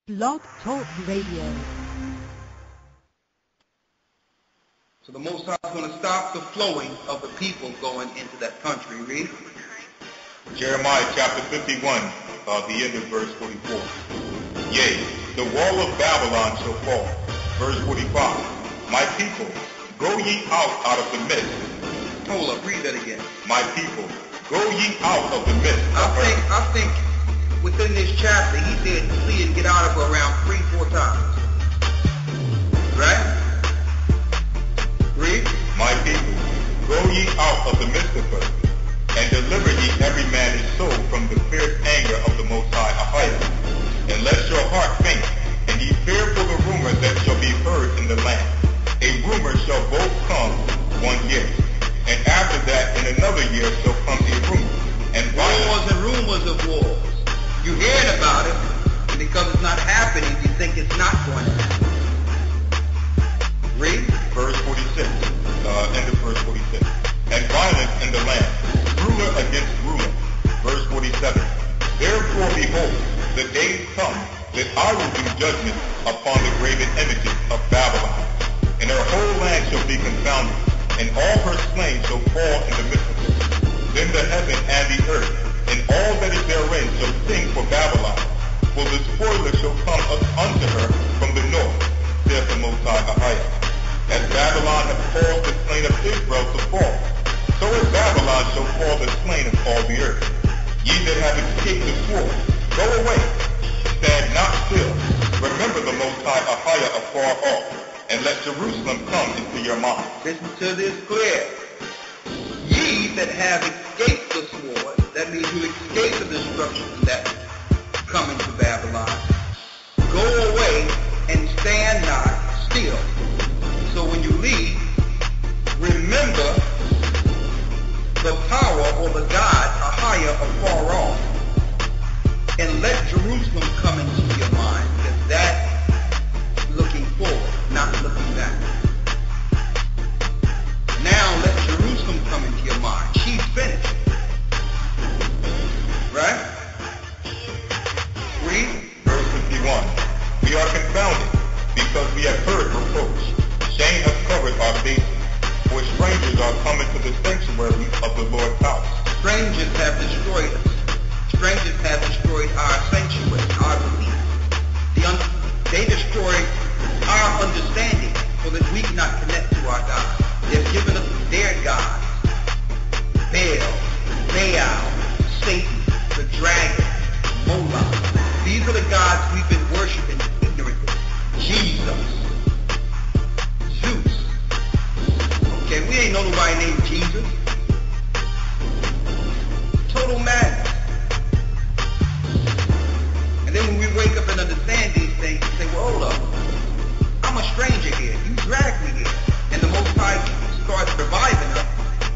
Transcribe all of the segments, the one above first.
Blog Talk Radio. So the Most High is going to stop the flowing of the people going into that country. Read. Jeremiah chapter 51, the end of verse 44. Yea, the wall of Babylon shall fall. Verse 45. My people, go ye out of the midst. Hold up, read that again. My people, go ye out of the midst. I think within this chapter, he said flee and get out of her around 3-4 times. Right? Read. My people, go ye out of the midst of her, and deliver ye every man his soul from the fierce anger of the Most High Ahijah. And let your heart faint, and ye fear for the rumor that shall be heard in the land. A rumor shall both come 1 year, and after that in another year shall come a rumor. And wars and rumors of wars. You hearing about it, and because it's not happening, you think it's not going to happen. Read. Verse 46, end of verse 46. And violence in the land, ruler against ruler. Verse 47. Therefore, behold, the days come that I will do judgment upon the graven images of Babylon, and her whole land shall be confounded, and all her slain shall fall in the midst of her. Then the heaven and the earth, and all that is therein, shall sing for Babylon, for the spoiler shall come unto her from the north, saith the Most High Ahijah. As Babylon hath caused the slain of Israel to fall, so as Babylon shall fall the slain of all the earth. Ye that have escaped the sword, go away, stand not still. Remember the Most High Ahijah afar off, and let Jerusalem come into your mind. Listen to this clear. Ye that have escaped the sword, that means you escape the destruction that's coming to Babylon, go away and stand not still. So when you leave, remember the power or the God Ahijah afar off, and let Jerusalem come into your mind, because that's looking forward, not looking back. Now let Jerusalem come into your mind. She's finished. Right? Read. Verse 51. We are confounded, because we have heard reproach. Shame has covered our faces, for strangers are coming to the sanctuary of the Lord's house. Strangers have destroyed us. Strangers have destroyed our sanctuary, our belief. They destroyed our understanding so that we cannot connect to our God. They've given us their gods. Baal, Satan, the dragon, Moloch. These are the gods we've been worshiping ignorantly. Jesus, Zeus. Okay, we ain't know nobody named Jesus. Total madness. And then when we wake up and understand these things, we say, well, hold up. I'm a stranger here. You dragged me here. And the Most High starts reviving us.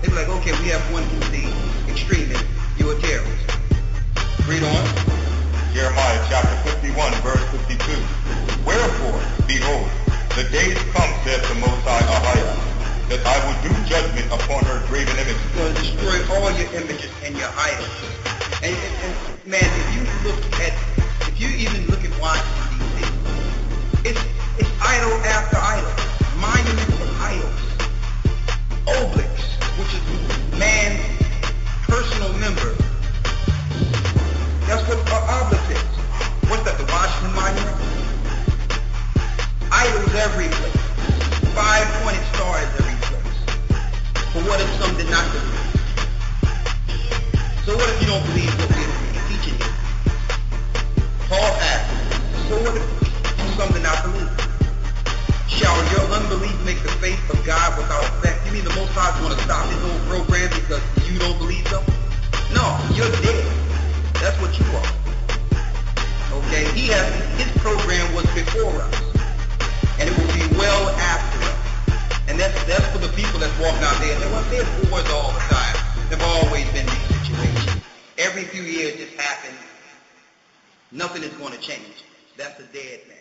They be like, okay, we have one who's the extremist. You're a terrorist. Read on. Jeremiah chapter 51, verse 52. Wherefore, behold, the days come, saith the Most High Ahijah, that I will do judgment upon her graven images. He's going to destroy all your images and your idols. And man, if you even look at Washington, D.C., it's idol after idol. Monuments of idols. Obelisks, which is man's personal member. That's what an obelisk is. What's that, the Washington Monument? Idols every place. 5-pointed stars every place. But what if some did not believe? So what if you don't believe what we're teaching you? Paul asked, so what if some did not believe? Shall your unbelief make the faith of God without effect? You mean the Most High is going to stop his whole program because you don't believe something? No, you're dead. That's what you are. Okay? His program was before us. And it will be well after us. And that's for the people that's walking out there. There's wars all the time. There've always been these situations. Every few years this happens. Nothing is going to change. That's a dead man.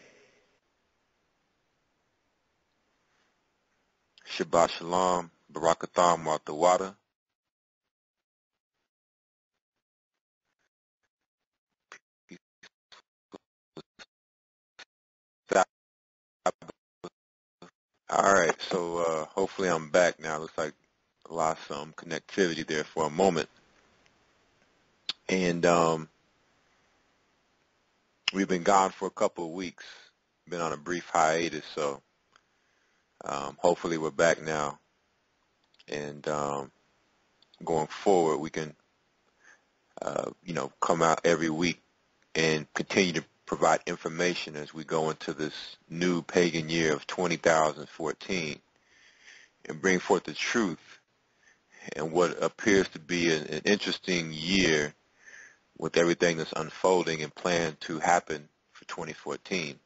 Shabbat Shalom, Barakatham Watawata. All right, so hopefully I'm back now. Looks like I lost some connectivity there for a moment. And we've been gone for a couple of weeks, been on a brief hiatus, so hopefully we're back now. And going forward, we can, come out every week and continue to provide information as we go into this new pagan year of 2014 and bring forth the truth and what appears to be an interesting year with everything that's unfolding and planned to happen for 2014.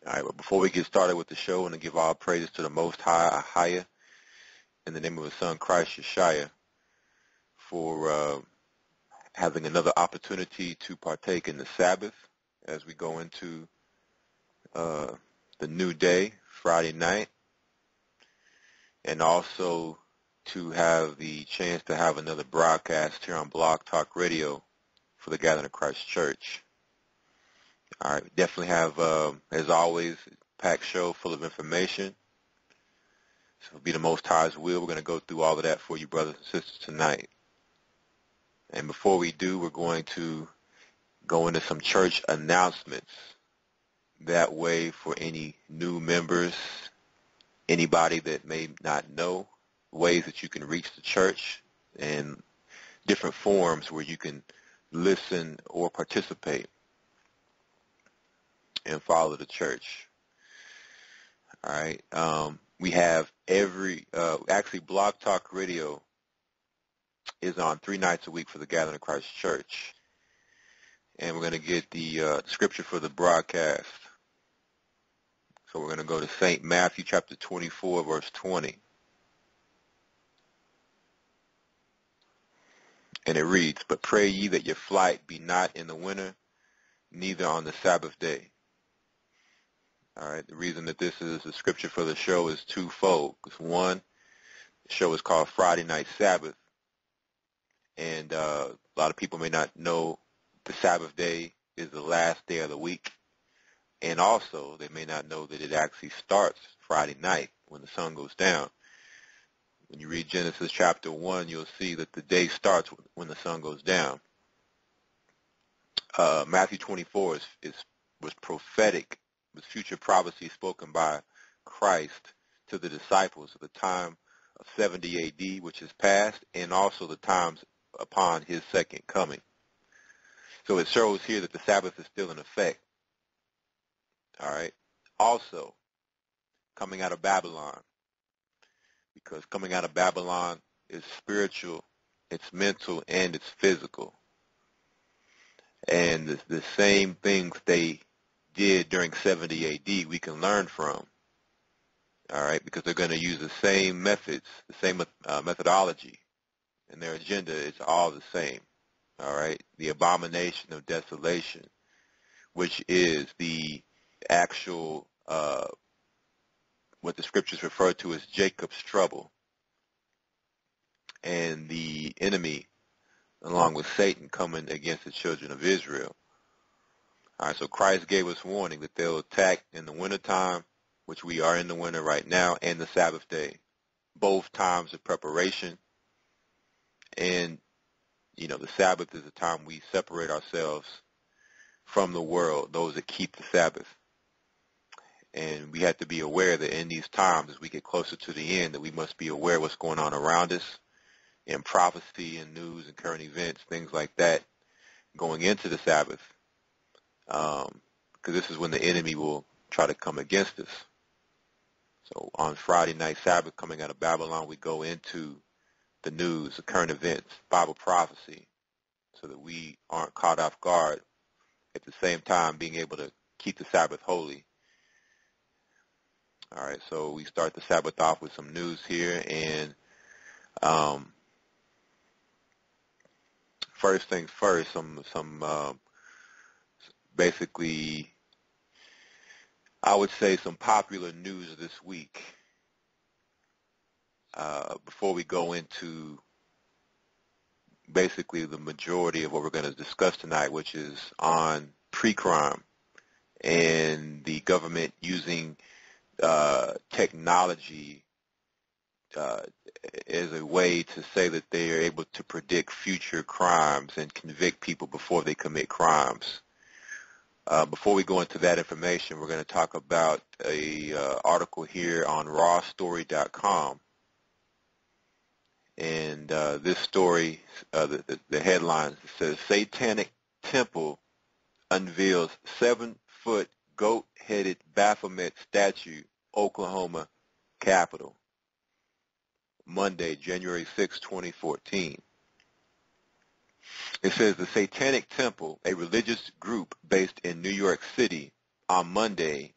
All right, but before we get started with the show, I want to give all praises to the Most High, Ahaya, in the name of His Son, Christ Yeshua, for having another opportunity to partake in the Sabbath as we go into the new day, Friday night, and also to have the chance to have another broadcast here on Blog Talk Radio for the Gathering of Christ Church. All right, we definitely have, as always, a packed show full of information. So it'll be the Most High's will. We're going to go through all of that for you, brothers and sisters, tonight. And before we do, we're going to go into some church announcements. That way, for any new members, anybody that may not know, ways that you can reach the church and different forums where you can listen or participate and follow the church. All right. We have actually Blog Talk Radio is on 3 nights a week for the Gathering of Christ Church. And we're going to get the scripture for the broadcast. So we're going to go to St. Matthew chapter 24, verse 20. And it reads, "But pray ye that your flight be not in the winter, neither on the Sabbath day." All right, the reason that this is the scripture for the show is twofold. Because one, the show is called Friday Night Sabbath. And a lot of people may not know the Sabbath day is the last day of the week. And also, they may not know that it actually starts Friday night when the sun goes down. When you read Genesis chapter 1, you'll see that the day starts when the sun goes down. Matthew 24 was prophetic, was future prophecy spoken by Christ to the disciples at the time of 70 AD, which is past, and also the times upon his second coming. So it shows here that the Sabbath is still in effect. All right. Also, coming out of Babylon, because coming out of Babylon is spiritual, it's mental, and it's physical. And the same things they did during 70 AD we can learn from. All right, because they're going to use the same methods, the same methodology, and their agenda is all the same. All right, the abomination of desolation, which is the actual, what the scriptures refer to as Jacob's trouble, and the enemy, along with Satan, coming against the children of Israel. All right, so Christ gave us warning that they'll attack in the wintertime, which we are in the winter right now, and the Sabbath day, both times of preparation. And, the Sabbath is a time we separate ourselves from the world, those that keep the Sabbath. And we have to be aware that in these times, as we get closer to the end, that we must be aware of what's going on around us in prophecy and news and current events, things like that, going into the Sabbath. Because this is when the enemy will try to come against us. So on Friday night Sabbath, coming out of Babylon, we go into the news, the current events, Bible prophecy, so that we aren't caught off guard, at the same time being able to keep the Sabbath holy. All right, so we start the Sabbath off with some news here, and first things first, some basically, I would say some popular news this week. Before we go into basically the majority of what we're going to discuss tonight, which is on pre-crime and the government using technology as a way to say that they are able to predict future crimes and convict people before they commit crimes. Before we go into that information, we're going to talk about a article here on rawstory.com. And this story, the headline says, Satanic Temple unveils 7-foot goat-headed Baphomet statue, Oklahoma Capitol. Monday, January 6, 2014. It says the Satanic Temple, a religious group based in New York City, on Monday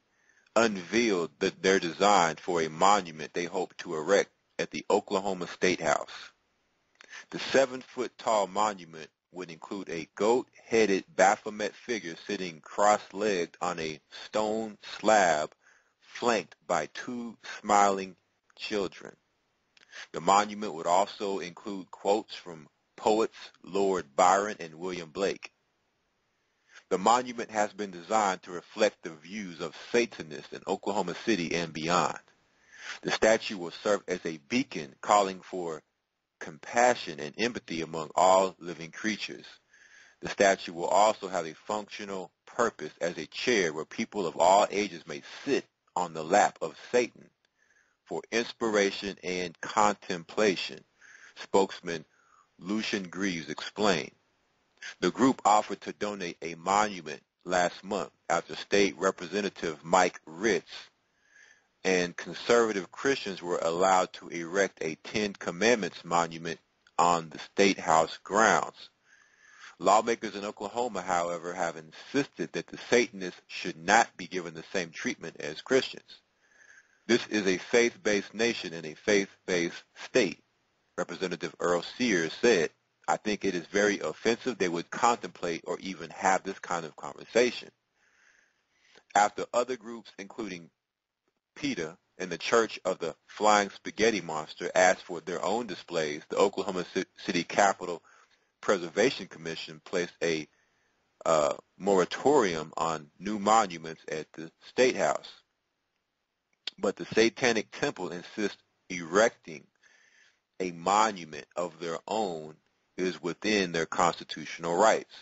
unveiled their design for a monument they hope to erect at the Oklahoma State House. The 7-foot-tall monument would include a goat-headed Baphomet figure sitting cross-legged on a stone slab flanked by 2 smiling children. The monument would also include quotes from poets Lord Byron and William Blake. The monument has been designed to reflect the views of Satanists in Oklahoma City and beyond. The statue will serve as a beacon calling for compassion and empathy among all living creatures. The statue will also have a functional purpose as a chair where people of all ages may sit on the lap of Satan for inspiration and contemplation, spokesman Lucian Greaves explained. The group offered to donate a monument last month after State Representative Mike Ritz and conservative Christians were allowed to erect a Ten Commandments monument on the State House grounds. Lawmakers in Oklahoma, however, have insisted that the Satanists should not be given the same treatment as Christians. This is a faith-based nation and a faith-based state, Representative Earl Sears said. I think it is very offensive they would contemplate or even have this kind of conversation. After other groups, including PETA and the Church of the Flying Spaghetti Monster, asked for their own displays, the Oklahoma City Capitol Preservation Commission placed a moratorium on new monuments at the State House. But the Satanic Temple insists erecting a monument of their own is within their constitutional rights.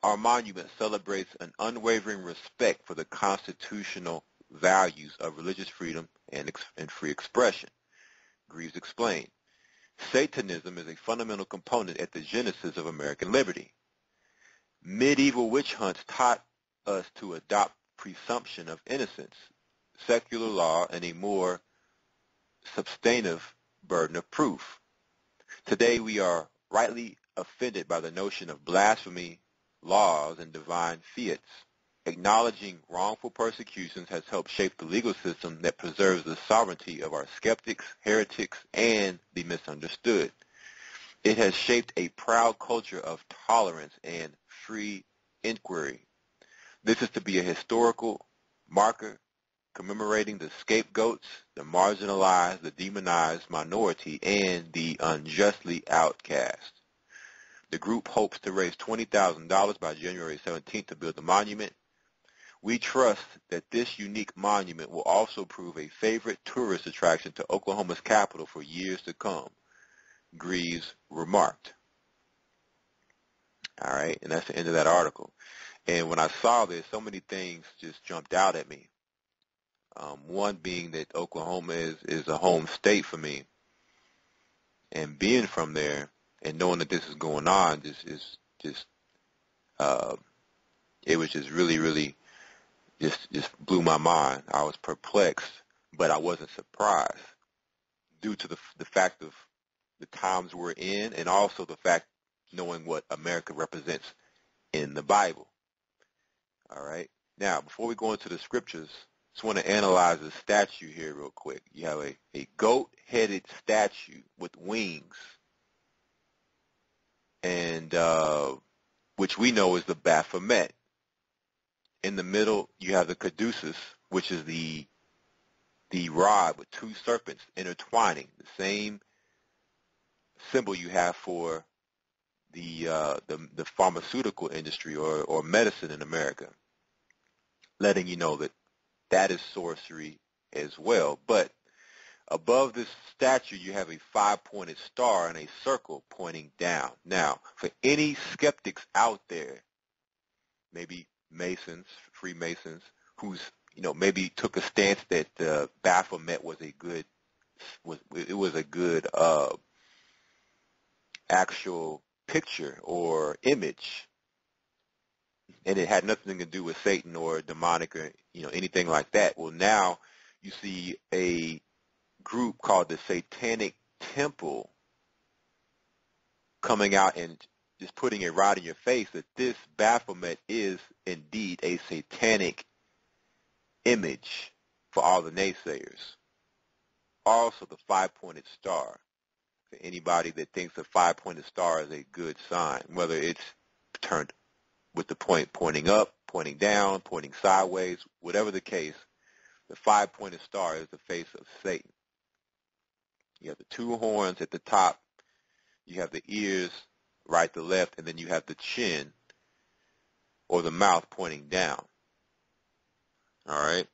Our monument celebrates an unwavering respect for the constitutional values of religious freedom and free expression, Greaves explained. Satanism is a fundamental component at the genesis of American liberty. Medieval witch hunts taught us to adopt presumption of innocence, secular law, and a more substantive burden of proof. Today we are rightly offended by the notion of blasphemy, laws, and divine fiats. Acknowledging wrongful persecutions has helped shape the legal system that preserves the sovereignty of our skeptics, heretics, and the misunderstood. It has shaped a proud culture of tolerance and free inquiry. This is to be a historical marker commemorating the scapegoats, the marginalized, the demonized minority, and the unjustly outcast. The group hopes to raise $20,000 by January 17th to build the monument. We trust that this unique monument will also prove a favorite tourist attraction to Oklahoma's capital for years to come, Greaves remarked. All right, and that's the end of that article. And when I saw this, so many things just jumped out at me. One being that Oklahoma is a home state for me. And being from there and knowing that this is going on it was just really just blew my mind. I was perplexed, but I wasn't surprised due to the fact of the times we're in and also the fact knowing what America represents in the Bible. All right. Now, before we go into the scriptures, just want to analyze the statue here real quick. You have a goat-headed statue with wings, and which we know is the Baphomet. In the middle, you have the caduceus, which is the rod with 2 serpents intertwining, the same symbol you have for the pharmaceutical industry or medicine in America, letting you know that is sorcery as well. But above this statue, you have a 5-pointed star and a circle pointing down. Now, for any skeptics out there, maybe Masons, Freemasons, who's maybe took a stance that Baphomet was a good actual picture or image, and it had nothing to do with Satan or demonic or anything like that. Well, now you see a group called the Satanic Temple coming out and just putting it right in your face that this Baphomet is indeed a satanic image for all the naysayers. Also, the 5-pointed star, for anybody that thinks a 5-pointed star is a good sign, whether it's turned with the point pointing up, pointing down, pointing sideways, whatever the case, the 5-pointed star is the face of Satan. You have the 2 horns at the top, you have the ears right to left, and then you have the chin or the mouth pointing down. All right?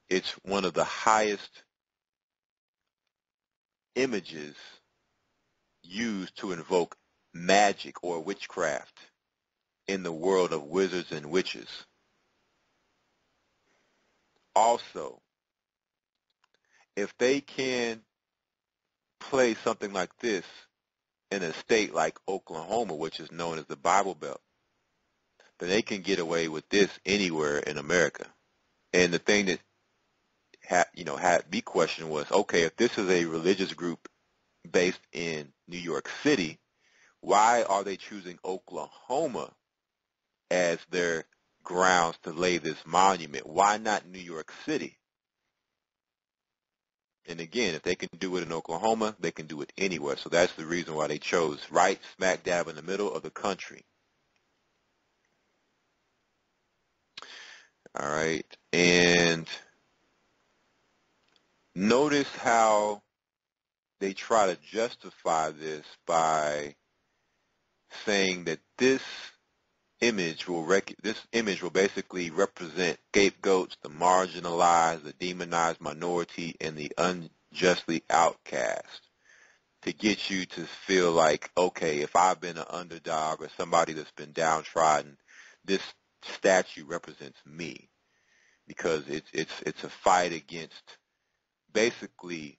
It's one of the highest images used to invoke magic or witchcraft in the world of wizards and witches. Also, if they can play something like this in a state like Oklahoma, which is known as the Bible Belt, then they can get away with this anywhere in America. And the thing that had me question was, okay, if this is a religious group based in New York City, why are they choosing Oklahoma as their grounds to lay this monument? Why not New York City? And again, if they can do it in Oklahoma, they can do it anywhere. So that's the reason why they chose right smack dab in the middle of the country. All right. And notice how they try to justify this by saying that this image will basically represent scapegoats, the marginalized, the demonized minority, and the unjustly outcast, to get you to feel like, okay, if I've been an underdog or somebody that's been downtrodden, this statue represents me, because it's a fight against basically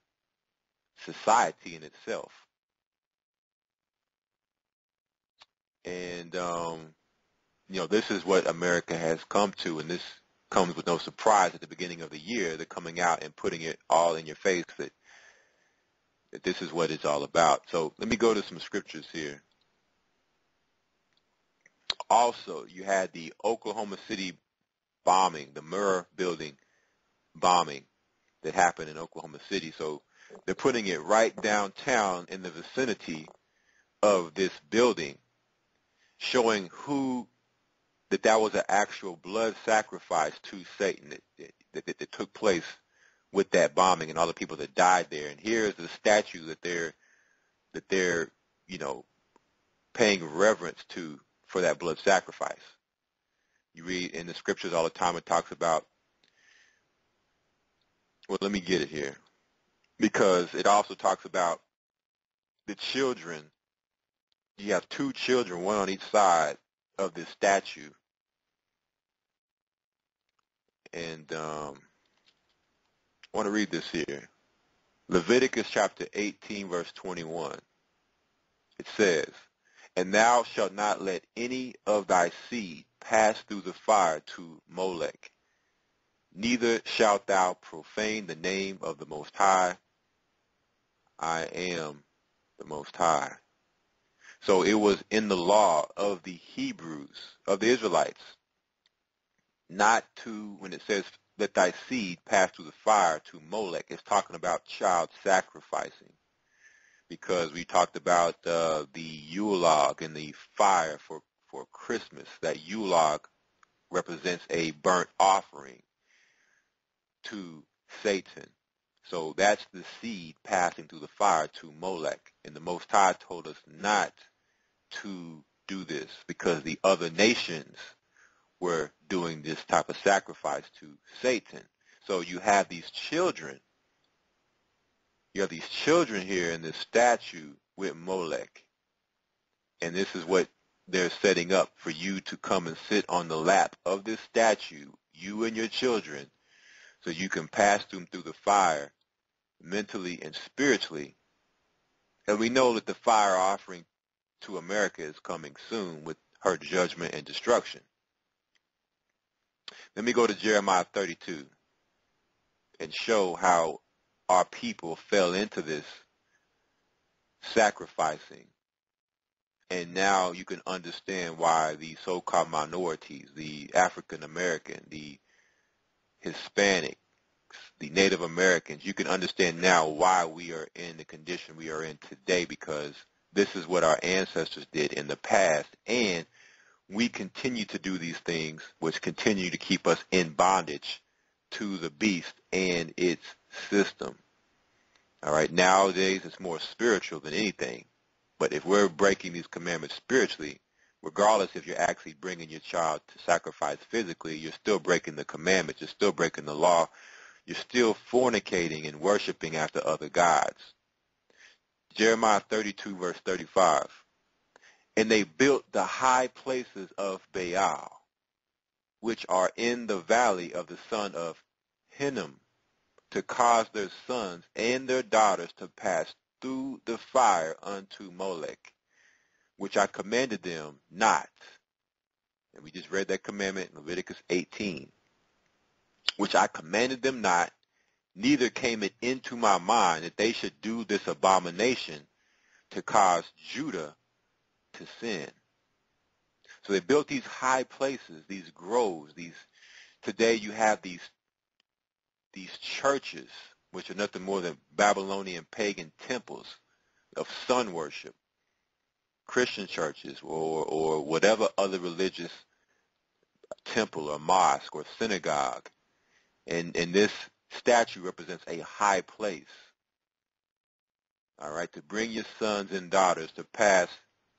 society in itself. And this is what America has come to, and this comes with no surprise. At the beginning of the year, they're coming out and putting it all in your face that this is what it's all about. So let me go to some scriptures here. Also, you had the Oklahoma City bombing, the Murrah building bombing that happened in Oklahoma City. So they're putting it right downtown in the vicinity of this building, showing that was an actual blood sacrifice to Satan that took place with that bombing and all the people that died there. And here's the statue that they're paying reverence to for that blood sacrifice. You read in the scriptures all the time, it talks about, well, let me get it here, because it also talks about the children. You have 2 children, one on each side of this statue. And I want to read this here. Leviticus chapter 18, verse 21. It says, "And thou shalt not let any of thy seed pass through the fire to Molech, neither shalt thou profane the name of the Most High. I am the Most High." So it was in the law of the Hebrews, of the Israelites, not to, when it says, let thy seed pass through the fire to Molech, it's talking about child sacrificing. Because we talked about the Yule log and the fire for Christmas. That Yule log represents a burnt offering to Satan. So that's the seed passing through the fire to Molech. And the Most High told us not to do this because the other nations were doing this type of sacrifice to Satan. So you have these children. You have these children here in this statue with Molech. And this is what they're setting up for you to come and sit on the lap of this statue, you and your children, so you can pass them through the fire mentally and spiritually. And we know that the fire offering to America is coming soon with her judgment and destruction. Let me go to Jeremiah 32 and show how our people fell into this sacrificing. And now you can understand why the so-called minorities, the African American, the Hispanics, the Native Americans, you can understand now why we are in the condition we are in today, because this is what our ancestors did in the past, and we continue to do these things which continue to keep us in bondage to the beast and its system. All right, nowadays it's more spiritual than anything. But if we're breaking these commandments spiritually, regardless if you're actually bringing your child to sacrifice physically, you're still breaking the commandments. You're still breaking the law. You're still fornicating and worshiping after other gods. Jeremiah 32, verse 35. And they built the high places of Baal, which are in the valley of the son of Hinnom, to cause their sons and their daughters to pass through the fire unto Molech, which I commanded them not. And we just read that commandment in Leviticus 18. Which I commanded them not, neither came it into my mind that they should do this abomination to cause Judah to sin. So they built these high places, these groves, today you have these churches, which are nothing more than Babylonian pagan temples of sun worship, Christian churches or whatever other religious temple or mosque or synagogue. And this statue represents a high place, all right, to bring your sons and daughters to pass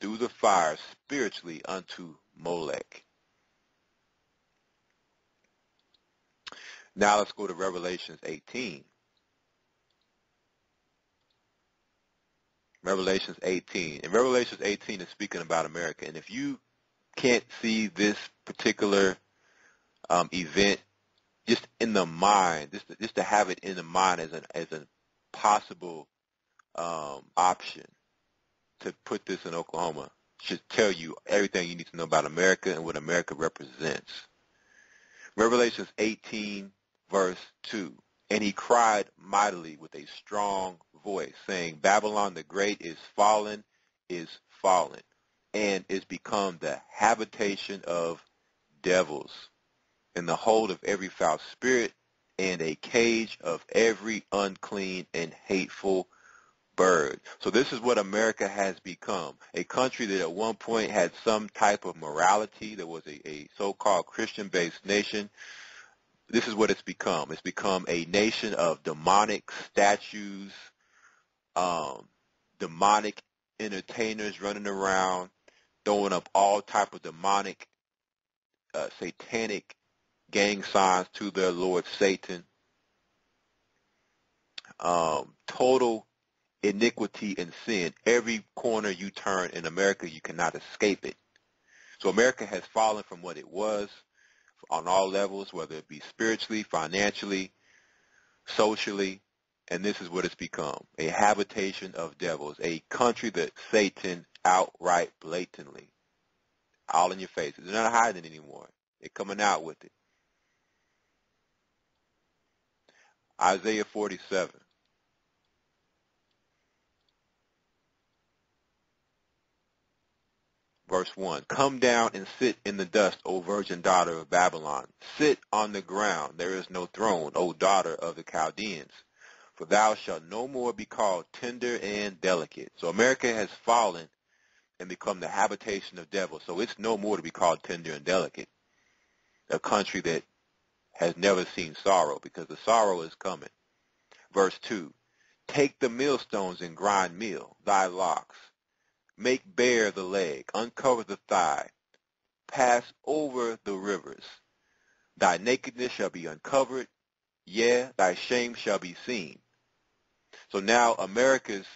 through the fire spiritually unto Molech. Now let's go to Revelations 18. Revelations 18. And Revelations 18 is speaking about America. And if you can't see this particular event just in the mind, just to have it in the mind as a possible option to put this in Oklahoma, should tell you everything you need to know about America and what America represents. Revelations 18, verse 2. And he cried mightily with a strong voice, saying, Babylon the Great is fallen, and is become the habitation of devils, and the hold of every foul spirit, and a cage of every unclean and hateful bird. So this is what America has become, a country that at one point had some type of morality. There was a so-called Christian-based nation. This is what it's become. It's become a nation of demonic statues, demonic entertainers running around, throwing up all type of demonic, satanic gang signs to their Lord Satan. Total iniquity and sin. Every corner you turn in America, you cannot escape it. So America has fallen from what it was on all levels, whether it be spiritually, financially, socially, and this is what it's become, a habitation of devils, a country that Satan outright blatantly, all in your face. They're not hiding anymore. They're coming out with it. Isaiah 47. Verse 1, come down and sit in the dust, O virgin daughter of Babylon. Sit on the ground. There is no throne, O daughter of the Chaldeans. For thou shalt no more be called tender and delicate. So America has fallen and become the habitation of devils. So it's no more to be called tender and delicate. A country that has never seen sorrow, because the sorrow is coming. Verse 2, take the millstones and grind meal, thy locks. Make bare the leg, uncover the thigh, pass over the rivers. Thy nakedness shall be uncovered, yeah, thy shame shall be seen. So now America's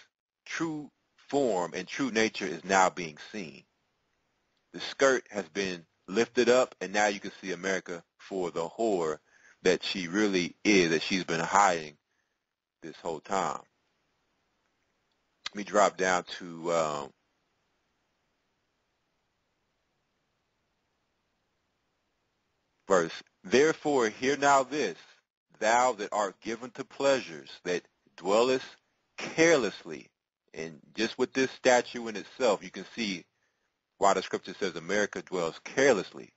true form and true nature is now being seen. The skirt has been lifted up, and now you can see America for the whore that she really is, that she's been hiding this whole time. Let me drop down to verse. Therefore, hear now this, thou that art given to pleasures, that dwellest carelessly. And just with this statue in itself, you can see why the scripture says America dwells carelessly.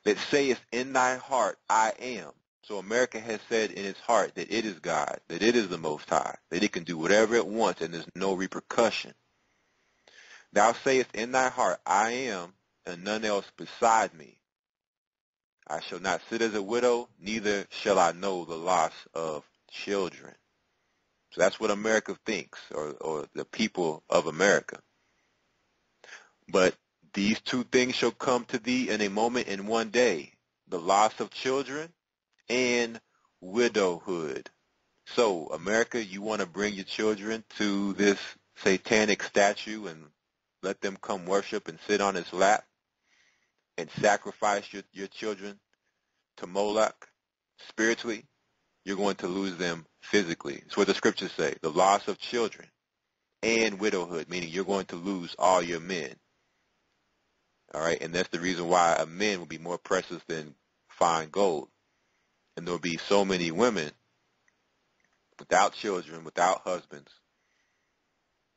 That sayest in thy heart, I am. So America has said in its heart that it is God, that it is the Most High, that it can do whatever it wants and there's no repercussion. Thou sayest in thy heart, I am, and none else beside me. I shall not sit as a widow, neither shall I know the loss of children. So that's what America thinks, or the people of America. But these two things shall come to thee in a moment, in one day, the loss of children and widowhood. So, America, you want to bring your children to this satanic statue and let them come worship and sit on its lap and sacrifice your children to Moloch spiritually? You're going to lose them physically. It's what the scriptures say, the loss of children and widowhood, meaning you're going to lose all your men. All right, and that's the reason why a man will be more precious than fine gold. And there will be so many women without children, without husbands,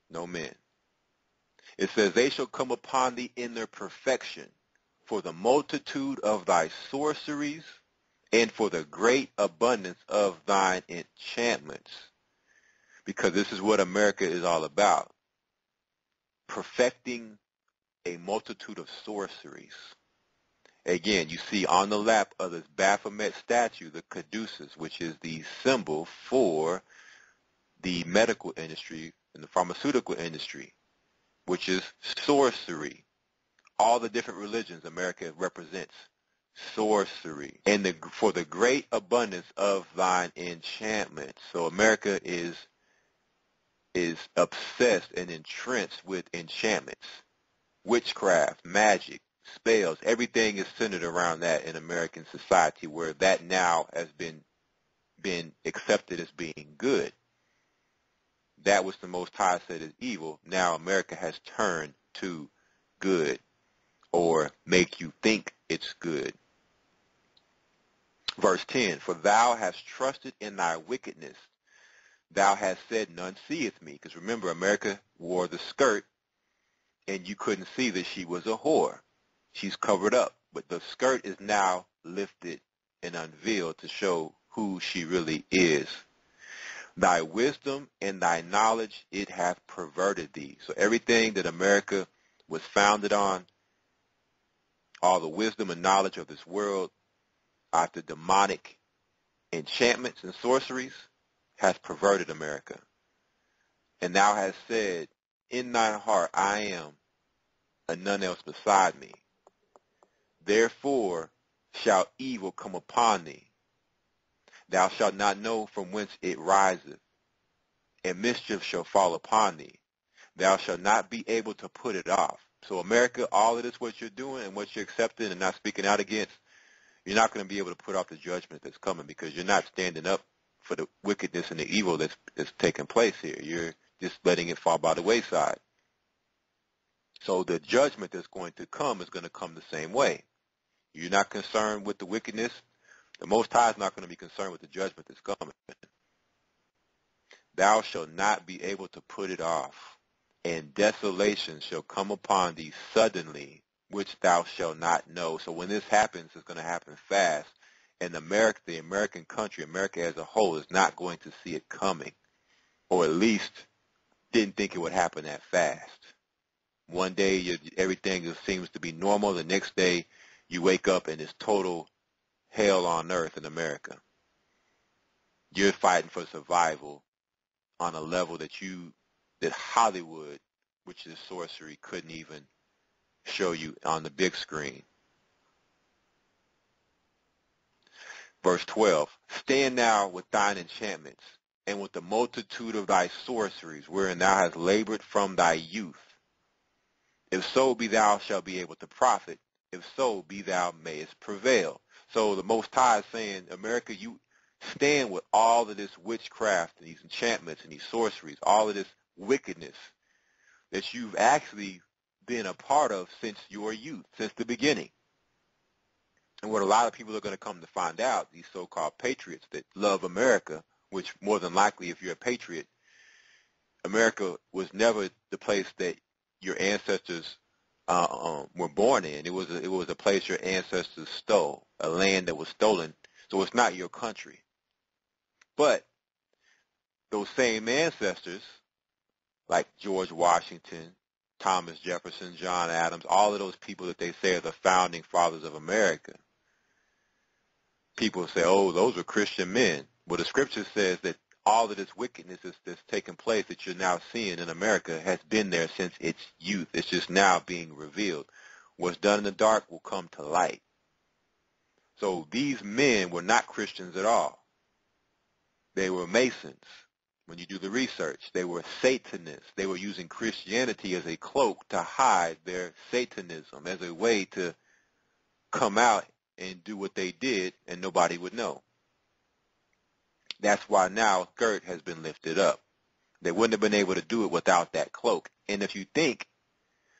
no men. It says, they shall come upon thee in their perfection, for the multitude of thy sorceries, and for the great abundance of thine enchantments. Because this is what America is all about, perfecting a multitude of sorceries. Again, you see on the lap of this Baphomet statue, the caduceus, which is the symbol for the medical industry and the pharmaceutical industry, which is sorcery. All the different religions America represents sorcery. And for the great abundance of thine enchantment. So America is obsessed and entrenched with enchantments. Witchcraft, magic, spells, everything is centered around that in American society, where that now has been accepted as being good. That which the Most High said is evil, now America has turned to good, or make you think it's good. Verse 10, for thou hast trusted in thy wickedness. Thou hast said, none seeth me. Because remember, America wore the skirt, and you couldn't see that she was a whore. She's covered up. But the skirt is now lifted and unveiled to show who she really is. Thy wisdom and thy knowledge, it hath perverted thee. So everything that America was founded on, all the wisdom and knowledge of this world, after demonic enchantments and sorceries, has perverted America. And thou hast said, in thine heart, I am, and none else beside me. Therefore shall evil come upon thee. Thou shalt not know from whence it riseth, and mischief shall fall upon thee. Thou shalt not be able to put it off. So America, all of this, what you're doing and what you're accepting and not speaking out against, you're not going to be able to put off the judgment that's coming, because you're not standing up for the wickedness and the evil that's taking place here. You're just letting it fall by the wayside. So the judgment that's going to come is going to come the same way. You're not concerned with the wickedness. The Most High is not going to be concerned with the judgment that's coming. Thou shalt not be able to put it off, and desolation shall come upon thee suddenly, which thou shalt not know. So when this happens, it's going to happen fast. And America, the American country, America as a whole, is not going to see it coming, or at least didn't think it would happen that fast. One day, everything just seems to be normal. The next day, you wake up and it's total hell on earth in America. You're fighting for survival on a level that Hollywood, which is sorcery, couldn't even show you on the big screen. Verse 12, stand now with thine enchantments, and with the multitude of thy sorceries, wherein thou hast labored from thy youth. If so be thou shalt be able to profit, if so be thou mayest prevail. So the Most High is saying, America, you stand with all of this witchcraft and these enchantments and these sorceries, all of this wickedness that you've actually been a part of since your youth, since the beginning. And what a lot of people are going to come to find out, these so-called patriots that love America, which more than likely, if you're a patriot, America was never the place that your ancestors were born in. It was a place your ancestors stole, a land that was stolen. So it's not your country. But those same ancestors, like George Washington, Thomas Jefferson, John Adams, all of those people that they say are the founding fathers of America, people say, oh, those were Christian men. Well, the scripture says that all of this wickedness that's taking place that you're now seeing in America has been there since its youth. It's just now being revealed. What's done in the dark will come to light. So these men were not Christians at all. They were Masons. When you do the research, they were Satanists. They were using Christianity as a cloak to hide their Satanism, as a way to come out and do what they did and nobody would know. That's why now skirt has been lifted up. They wouldn't have been able to do it without that cloak. And if you think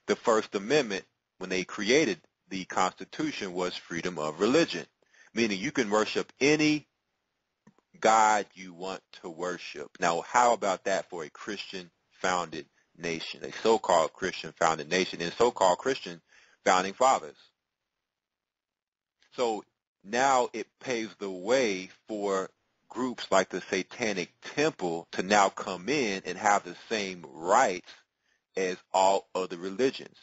the First Amendment, when they created the Constitution, was freedom of religion, meaning you can worship any God you want to worship. Now, how about that for a Christian-founded nation, a so-called Christian-founded nation, and so-called Christian founding fathers? So now it paves the way for groups like the Satanic Temple to now come in and have the same rights as all other religions.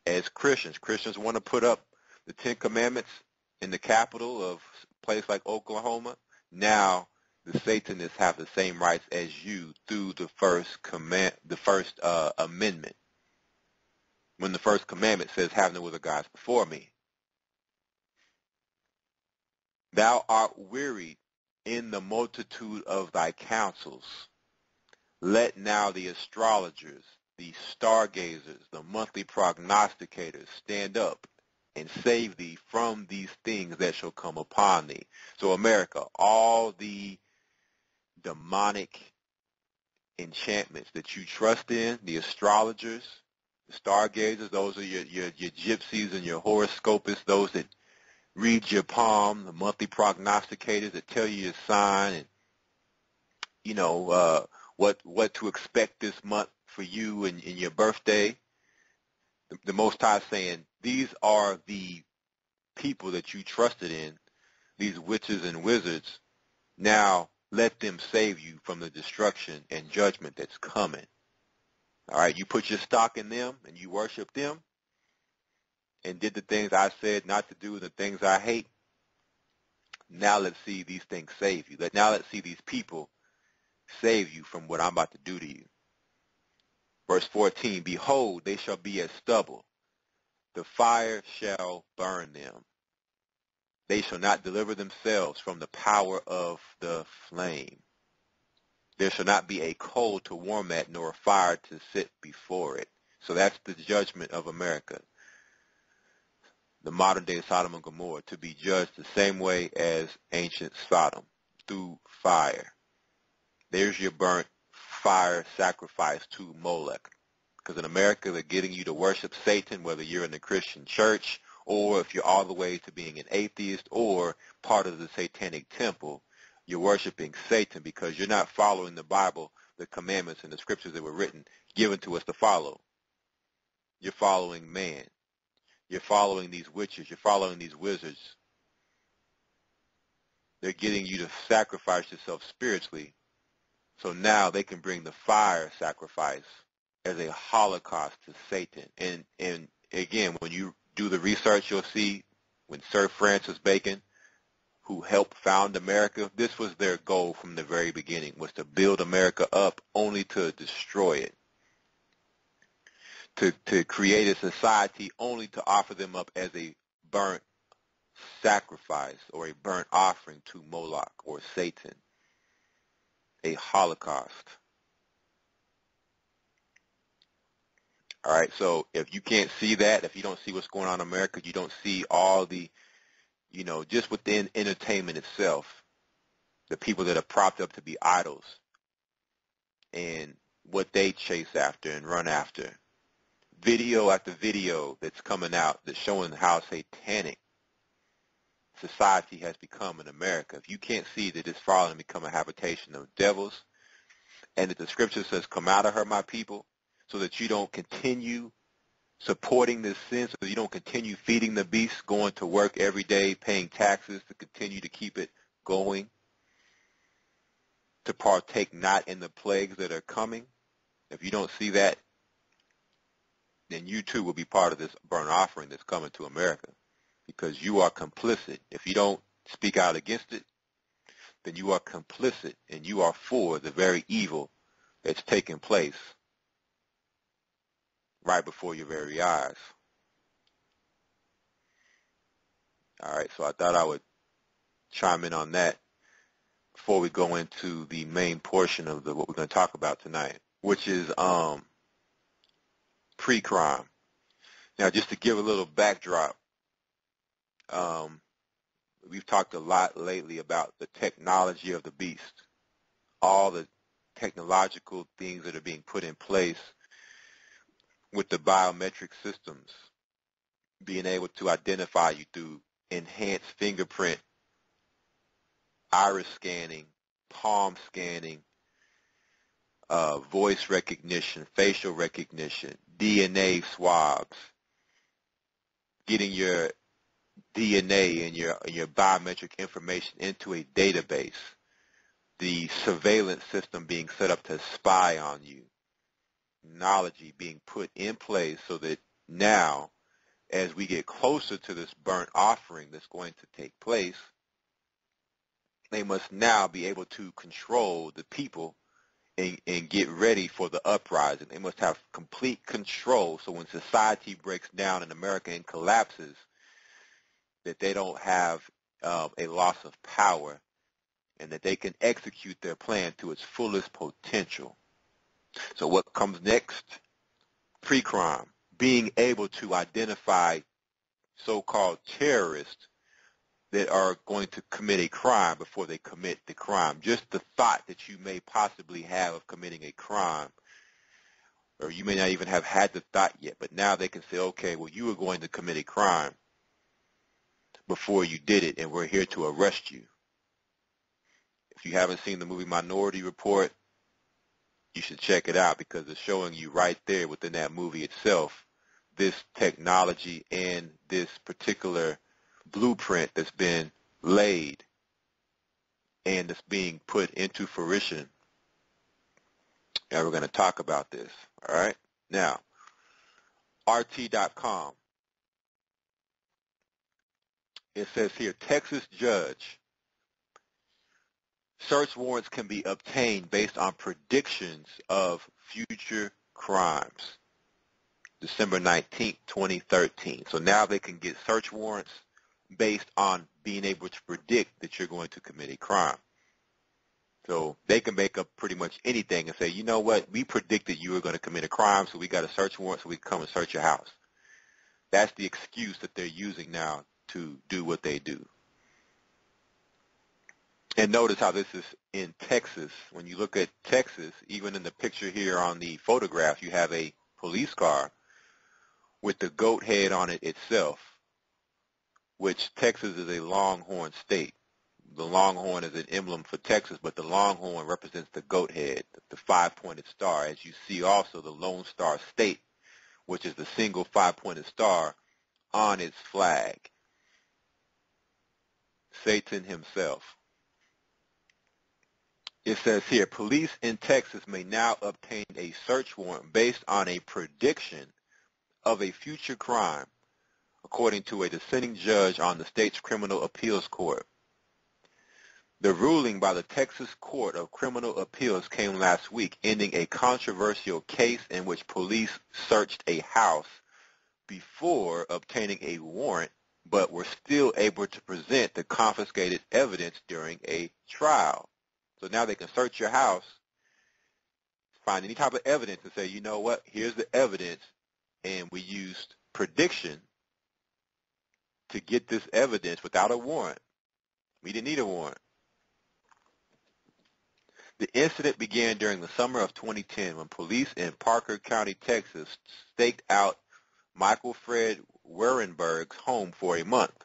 As Christians, Christians want to put up the Ten Commandments in the capital of a place like Oklahoma. Now the Satanists have the same rights as you through the First Amendment. When the First Commandment says, "Have no other gods before me." Thou art wearied in the multitude of thy counsels. Let now the astrologers, the stargazers, the monthly prognosticators stand up and save thee from these things that shall come upon thee. So America, all the demonic enchantments that you trust in, the astrologers, the stargazers, those are your gypsies and your horoscopists, those that read your palm, the monthly prognosticators that tell you your sign and, you know, what to expect this month for you and your birthday. The Most High is saying, these are the people that you trusted in, these witches and wizards. Now let them save you from the destruction and judgment that's coming. All right, you put your stock in them and you worship them and did the things I said not to do, the things I hate. Now let's see these things save you. Now let's see these people save you from what I'm about to do to you. Verse 14, behold, they shall be as stubble. The fire shall burn them. They shall not deliver themselves from the power of the flame. There shall not be a coal to warm at, nor a fire to sit before it. So that's the judgment of America. The modern day Sodom and Gomorrah, to be judged the same way as ancient Sodom, through fire. There's your burnt fire sacrifice to Molech. Because in America, they're getting you to worship Satan, whether you're in the Christian church or if you're all the way to being an atheist or part of the Satanic Temple, you're worshiping Satan because you're not following the Bible, the commandments and the scriptures that were written, given to us to follow. You're following man. You're following these witches. You're following these wizards. They're getting you to sacrifice yourself spiritually. So now they can bring the fire sacrifice as a holocaust to Satan. And again, when you do the research, you'll see when Sir Francis Bacon, who helped found America, this was their goal from the very beginning, was to build America up only to destroy it. To create a society only to offer them up as a burnt sacrifice or a burnt offering to Moloch or Satan, a holocaust. All right, so if you can't see that, if you don't see what's going on in America, you don't see all the, just within entertainment itself, the people that are propped up to be idols and what they chase after and run after. Video after video that's coming out that's showing how satanic society has become in America. If you can't see that it's fallen and become a habitation of devils, and that the scripture says, come out of her, my people, so that you don't continue supporting this sin, so that you don't continue feeding the beast, going to work every day, paying taxes to continue to keep it going, to partake not in the plagues that are coming. If you don't see that, then you too will be part of this burnt offering that's coming to America, because you are complicit. If you don't speak out against it, then you are complicit and you are for the very evil that's taking place right before your very eyes. All right, so I thought I would chime in on that before we go into the main portion of what we're going to talk about tonight, which is pre-crime. Now, just to give a little backdrop, we've talked a lot lately about the technology of the beast, all the technological things that are being put in place with the biometric systems, being able to identify you through enhanced fingerprint, iris scanning, palm scanning, voice recognition, facial recognition, DNA swabs, getting your DNA and your biometric information into a database, the surveillance system being set up to spy on you, technology being put in place so that now, as we get closer to this burnt offering that's going to take place, they must now be able to control the people and get ready for the uprising. They must have complete control, so when society breaks down in America and collapses, that they don't have a loss of power, and that they can execute their plan to its fullest potential. So what comes next? Pre-crime, being able to identify so-called terrorists that are going to commit a crime before they commit the crime. Just the thought that you may possibly have of committing a crime, or you may not even have had the thought yet, but now they can say, okay, well, you were going to commit a crime before you did it, and we're here to arrest you. If you haven't seen the movie Minority Report, you should check it out, because it's showing you right there within that movie itself this technology and this particular blueprint that's been laid and that's being put into fruition. And we're going to talk about this. All right? Now, RT.com. It says here, Texas judge. Search warrants can be obtained based on predictions of future crimes. December 19th, 2013. So now they can get search warrants based on being able to predict that you're going to commit a crime. So they can make up pretty much anything and say, you know what, we predicted you were going to commit a crime, so we got a search warrant so we can come and search your house. That's the excuse that they're using now to do what they do. And notice how this is in Texas. When you look at Texas, even in the picture here on the photograph, you have a police car with the goat head on it itself, which Texas is a longhorn state. The longhorn is an emblem for Texas, but the longhorn represents the goat head, the five-pointed star. As you see also the Lone Star State, which is the single five-pointed star on its flag. Satan himself. It says here, police in Texas may now obtain a search warrant based on a prediction of a future crime, according to a dissenting judge on the state's criminal appeals court. The ruling by the Texas Court of Criminal Appeals came last week, ending a controversial case in which police searched a house before obtaining a warrant but were still able to present the confiscated evidence during a trial. So now they can search your house, find any type of evidence, and say, you know what, here's the evidence, and we used prediction to get this evidence without a warrant. We didn't need a warrant. The incident began during the summer of 2010 when police in Parker County, Texas, staked out Michael Fred Werenberg's home for a month.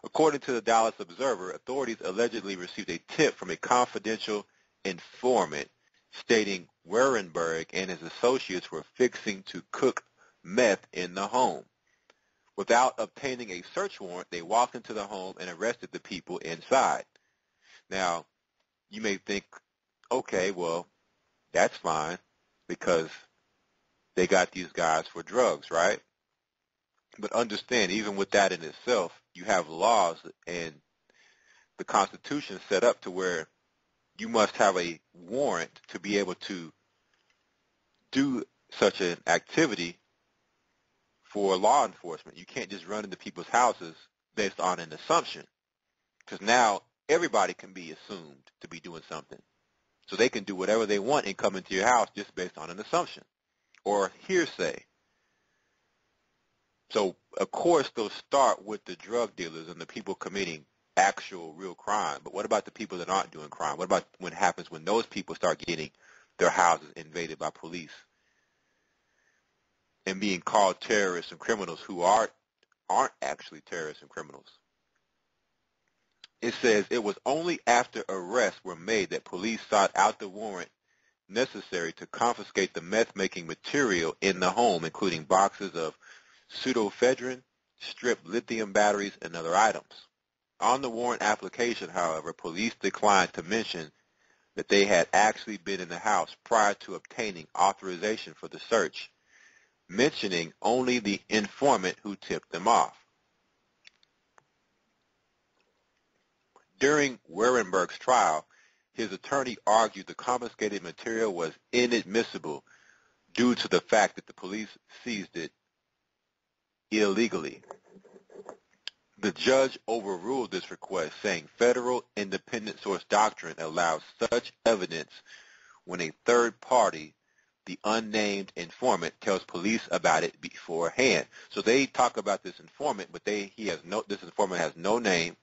According to the Dallas Observer, authorities allegedly received a tip from a confidential informant stating Werenberg and his associates were fixing to cook meth in the home. Without obtaining a search warrant, they walked into the home and arrested the people inside. Now, you may think, okay, well, that's fine because they got these guys for drugs, right? But understand, even with that in itself, you have laws and the Constitution set up to where you must have a warrant to be able to do such an activity for law enforcement. You can't just run into people's houses based on an assumption, because now everybody can be assumed to be doing something. So they can do whatever they want and come into your house just based on an assumption or hearsay. So, of course, they'll start with the drug dealers and the people committing actual real crime. But what about the people that aren't doing crime? What about what happens when those people start getting their houses invaded by police and being called terrorists and criminals who aren't actually terrorists and criminals? It says it was only after arrests were made that police sought out the warrant necessary to confiscate the meth-making material in the home, including boxes of pseudoephedrine, stripped lithium batteries, and other items. On the warrant application, however, police declined to mention that they had actually been in the house prior to obtaining authorization for the search, mentioning only the informant who tipped them off. During Werenberg's trial, his attorney argued the confiscated material was inadmissible due to the fact that the police seized it illegally. The judge overruled this request, saying federal independent source doctrine allows such evidence when a third party, the unnamed informant, tells police about it beforehand. So they talk about this informant, but this informant has no name.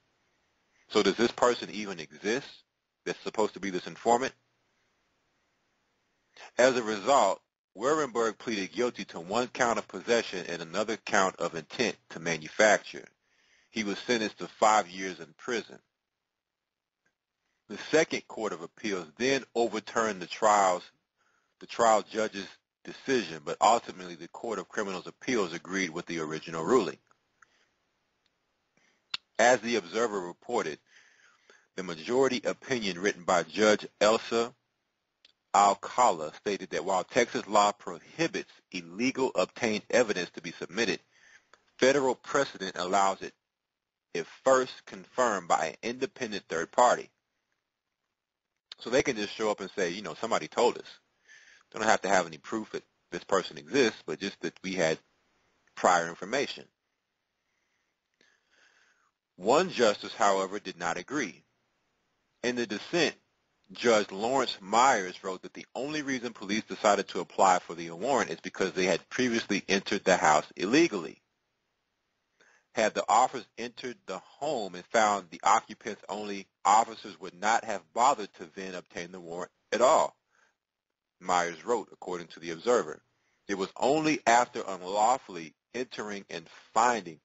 So does this person even exist that's supposed to be this informant? As a result, Werenberg pleaded guilty to one count of possession and another count of intent to manufacture. He was sentenced to 5 years in prison. The Second Court of Appeals then overturned the trial judge's decision, but ultimately the Court of Criminals Appeals agreed with the original ruling. As the Observer reported, the majority opinion written by Judge Elsa Alcala stated that while Texas law prohibits illegal obtained evidence to be submitted, federal precedent allows it if first confirmed by an independent third party. So they can just show up and say, somebody told us. They don't have to have any proof that this person exists, but just that we had prior information. One justice, however, did not agree. In the dissent, Judge Lawrence Myers wrote that the only reason police decided to apply for the warrant is because they had previously entered the house illegally. Had the officers entered the home and found the occupants only, officers would not have bothered to then obtain the warrant at all, Myers wrote, according to the Observer. It was only after unlawfully entering and finding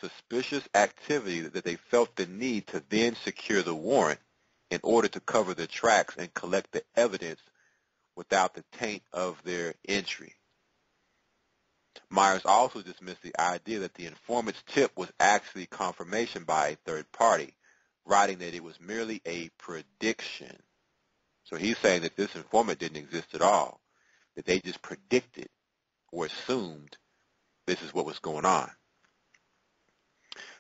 suspicious activity that they felt the need to then secure the warrant in order to cover their tracks and collect the evidence without the taint of their entry. Myers also dismissed the idea that the informant's tip was actually confirmation by a third party, writing that it was merely a prediction. So he's saying that this informant didn't exist at all, that they just predicted or assumed this is what was going on.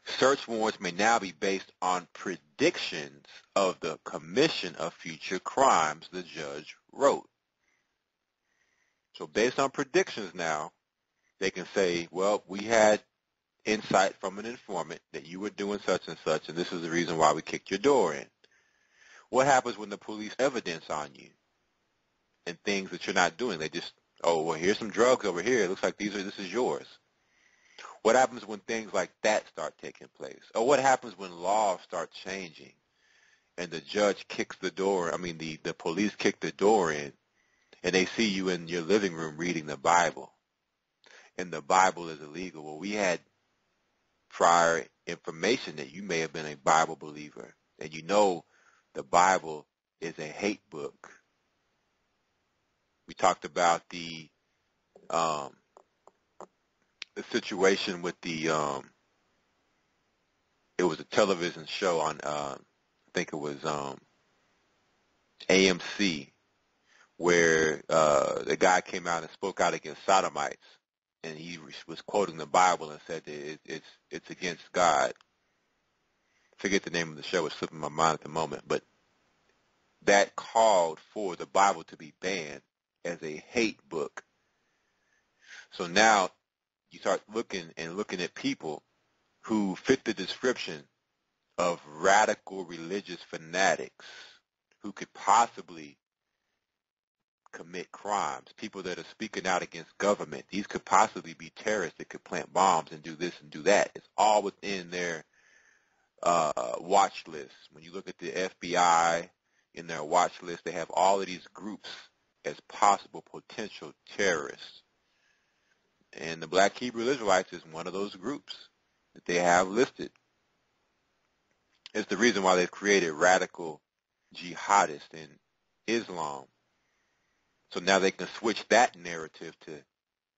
Search warrants may now be based on predictions of the commission of future crimes, the judge wrote. So based on predictions now, they can say, well, we had insight from an informant that you were doing such and such, and this is the reason why we kicked your door in. What happens when the police evidence on you and things that you're not doing? They just, oh, well, here's some drugs over here. It looks like this is yours. What happens when things like that start taking place? Or what happens when laws start changing and the judge kicks the door, the police kick the door in, and they see you in your living room reading the Bible, and the Bible is illegal? Well, we had prior information that you may have been a Bible believer, and you know the Bible is a hate book. We talked about the situation with it was a television show on, I think it was AMC, where the guy came out and spoke out against sodomites, and he was quoting the Bible and said that it's against God. Forget the name of the show, it's slipping my mind at the moment, but that called for the Bible to be banned as a hate book. So now you start looking at people who fit the description of radical religious fanatics who could possibly commit crimes, people that are speaking out against government. These could possibly be terrorists that could plant bombs and do this and do that. It's all within their watch list. When you look at the FBI in their watch list, they have all of these groups as possible potential terrorists. And the Black Hebrew Israelites is one of those groups that they have listed. It's the reason why they've created radical jihadists in Islam. So now they can switch that narrative to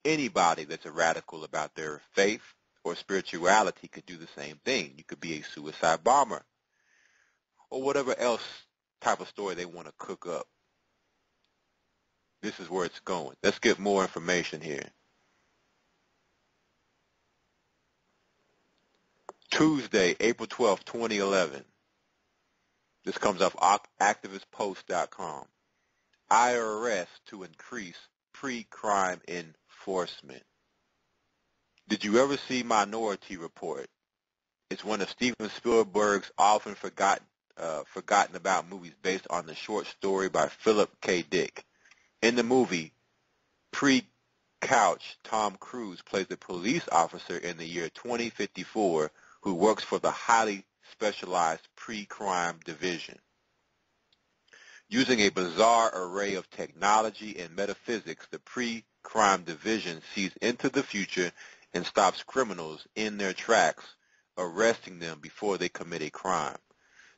anybody that's a radical about their faith or spirituality could do the same thing. You could be a suicide bomber or whatever else type of story they want to cook up. This is where it's going. Let's get more information here. Tuesday, April 12th, 2011. This comes off activistpost.com. IRS to increase pre-crime enforcement. Did you ever see Minority Report? It's one of Steven Spielberg's often forgotten about movies based on the short story by Philip K. Dick. In the movie, pre-couch, Tom Cruise plays a police officer in the year 2054 who works for the highly specialized pre-crime division. Using a bizarre array of technology and metaphysics, the pre-crime division sees into the future and stops criminals in their tracks, arresting them before they commit a crime,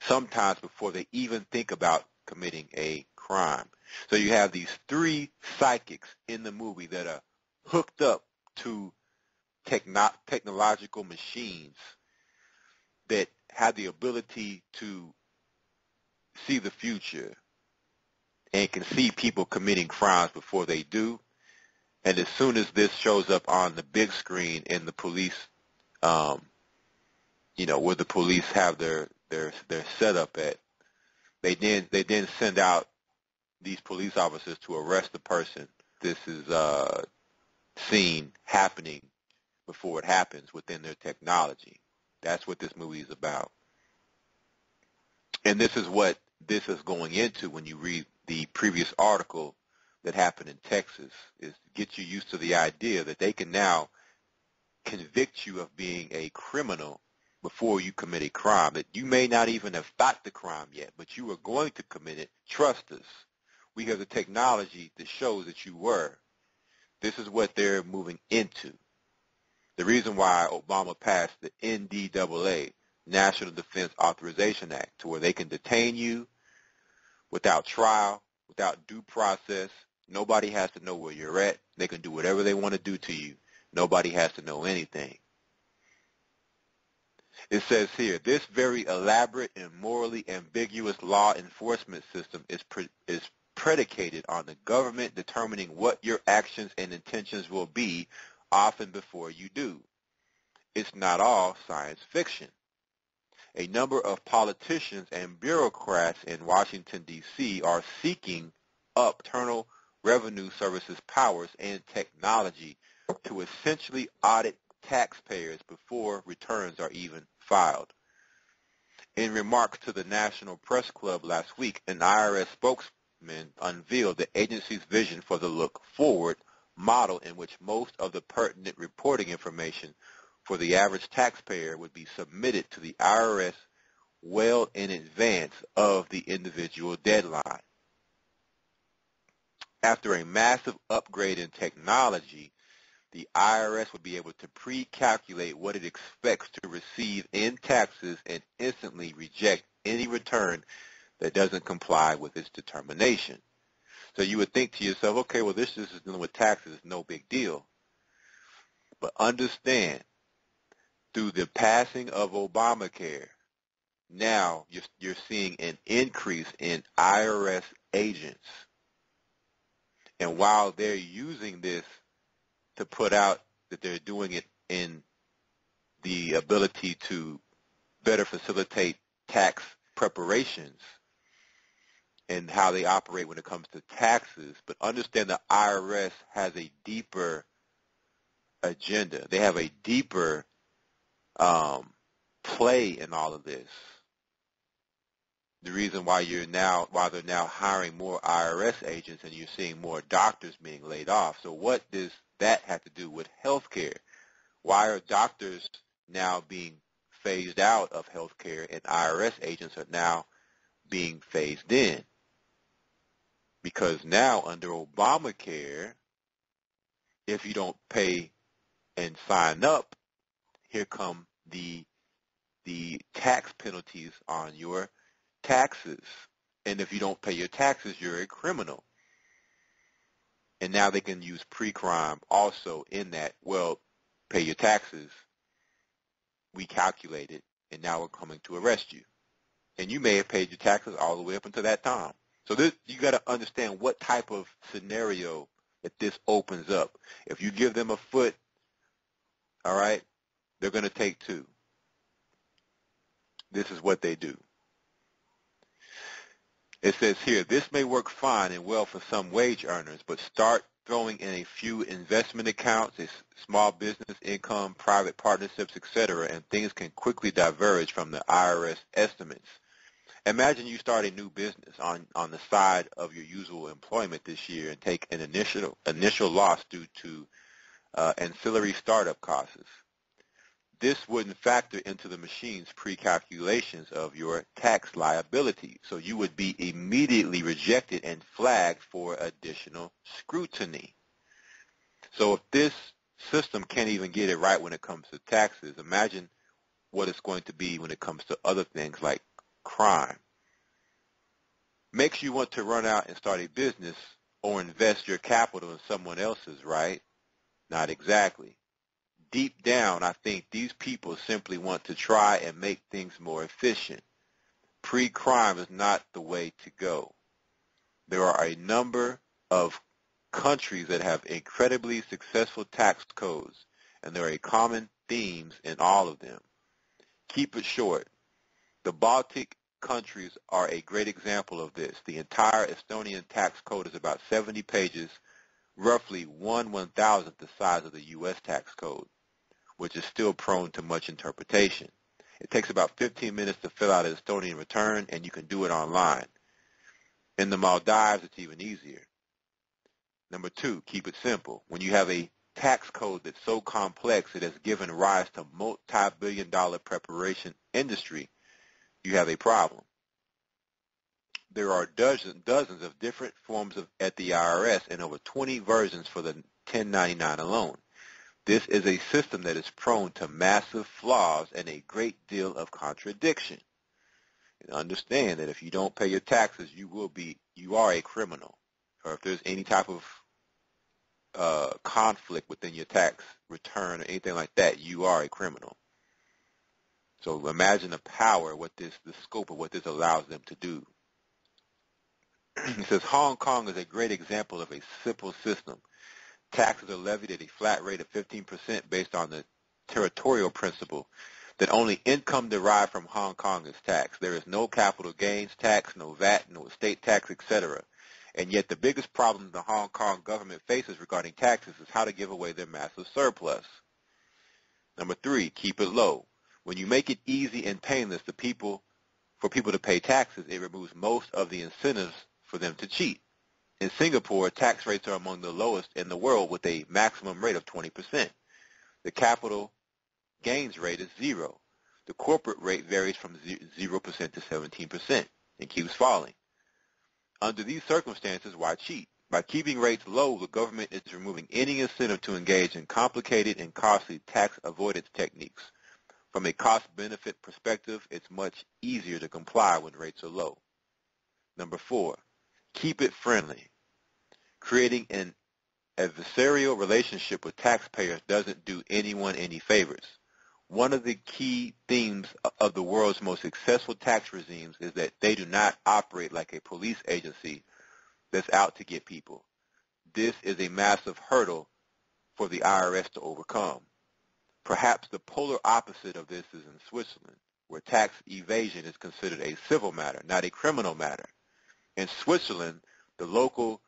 sometimes before they even think about committing a crime. So you have these three psychics in the movie that are hooked up to technological machines that have the ability to see the future and can see people committing crimes before they do. And as soon as this shows up on the big screen in the police, where the police have their setup at, they then send out these police officers to arrest the person. This is seen happening before it happens within their technology. That's what this movie is about. And this is what this is going into when you read the previous article that happened in Texas, is to get you used to the idea that they can now convict you of being a criminal before you commit a crime, that you may not even have thought the crime yet, but you are going to commit it. Trust us. We have the technology that shows that you were. This is what they're moving into. The reason why Obama passed the NDAA, National Defense Authorization Act, to where they can detain you without trial, without due process. Nobody has to know where you're at. They can do whatever they want to do to you. Nobody has to know anything. It says here, this very elaborate and morally ambiguous law enforcement system is predicated on the government determining what your actions and intentions will be, often before you do. It's not all science fiction. A number of politicians and bureaucrats in Washington, D.C. are seeking up Internal Revenue Service's powers and technology to essentially audit taxpayers before returns are even filed. In remarks to the National Press Club last week, an IRS spokesman unveiled the agency's vision for the look-forward model in which most of the pertinent reporting information for the average taxpayer would be submitted to the IRS well in advance of the individual deadline. After a massive upgrade in technology, the IRS would be able to pre-calculate what it expects to receive in taxes and instantly reject any return that doesn't comply with its determination. So you would think to yourself, okay, well, this is dealing with taxes, no big deal. But understand, through the passing of Obamacare, now you're seeing an increase in IRS agents. And while they're using this to put out that they're doing it in the ability to better facilitate tax preparations and how they operate when it comes to taxes, but understand the IRS has a deeper agenda. They have a deeper play in all of this. The reason why they're now hiring more IRS agents and you're seeing more doctors being laid off. So what does that have to do with healthcare? Why are doctors now being phased out of healthcare and IRS agents are now being phased in? Because now under Obamacare, if you don't pay and sign up, here come the tax penalties on your taxes. And if you don't pay your taxes, you're a criminal. And now they can use pre-crime also in that, well, pay your taxes, we calculate it, and now we're coming to arrest you. And you may have paid your taxes all the way up until that time. So this, you got to understand what type of scenario that this opens up. If you give them a foot, all right, they're going to take two. This is what they do. It says here, this may work fine and well for some wage earners, but start throwing in a few investment accounts, small business income, private partnerships, etc., and things can quickly diverge from the IRS estimates. Imagine you start a new business on the side of your usual employment this year and take an initial loss due to ancillary startup costs. This wouldn't factor into the machine's pre-calculations of your tax liability, so you would be immediately rejected and flagged for additional scrutiny. So if this system can't even get it right when it comes to taxes, imagine what it's going to be when it comes to other things like crime. Makes you want to run out and start a business or invest your capital in someone else's, right? Not exactly. Deep down, I think these people simply want to try and make things more efficient. Pre-crime is not the way to go. There are a number of countries that have incredibly successful tax codes, and there are common themes in all of them. Keep it short. The Baltic countries are a great example of this. The entire Estonian tax code is about 70 pages, roughly 1/1000th the size of the U.S. tax code, which is still prone to much interpretation. It takes about 15 minutes to fill out an Estonian return, and you can do it online. In the Maldives, it's even easier. Number 2, keep it simple. When you have a tax code that's so complex it has given rise to multi-billion-dollar preparation industry, you have a problem. There are dozens of different forms at the IRS and over 20 versions for the 1099 alone. This is a system that is prone to massive flaws and a great deal of contradiction. And understand that if you don't pay your taxes, you are a criminal. Or if there's any type of conflict within your tax return or anything like that, you are a criminal. So imagine the power, the scope of what this allows them to do. It says Hong Kong is a great example of a simple system. Taxes are levied at a flat rate of 15% based on the territorial principle that only income derived from Hong Kong is taxed. There is no capital gains tax, no VAT, no estate tax, etc. And yet the biggest problem the Hong Kong government faces regarding taxes is how to give away their massive surplus. Number 3, keep it low. When you make it easy and painless for people to pay taxes, it removes most of the incentives for them to cheat. In Singapore, tax rates are among the lowest in the world with a maximum rate of 20%. The capital gains rate is 0. The corporate rate varies from 0% to 17% and keeps falling. Under these circumstances, why cheat? By keeping rates low, the government is removing any incentive to engage in complicated and costly tax avoidance techniques. From a cost-benefit perspective, it's much easier to comply when rates are low. Number 4, keep it friendly. Creating an adversarial relationship with taxpayers doesn't do anyone any favors. One of the key themes of the world's most successful tax regimes is that they do not operate like a police agency that's out to get people. This is a massive hurdle for the IRS to overcome. Perhaps the polar opposite of this is in Switzerland, where tax evasion is considered a civil matter, not a criminal matter. In Switzerland, the local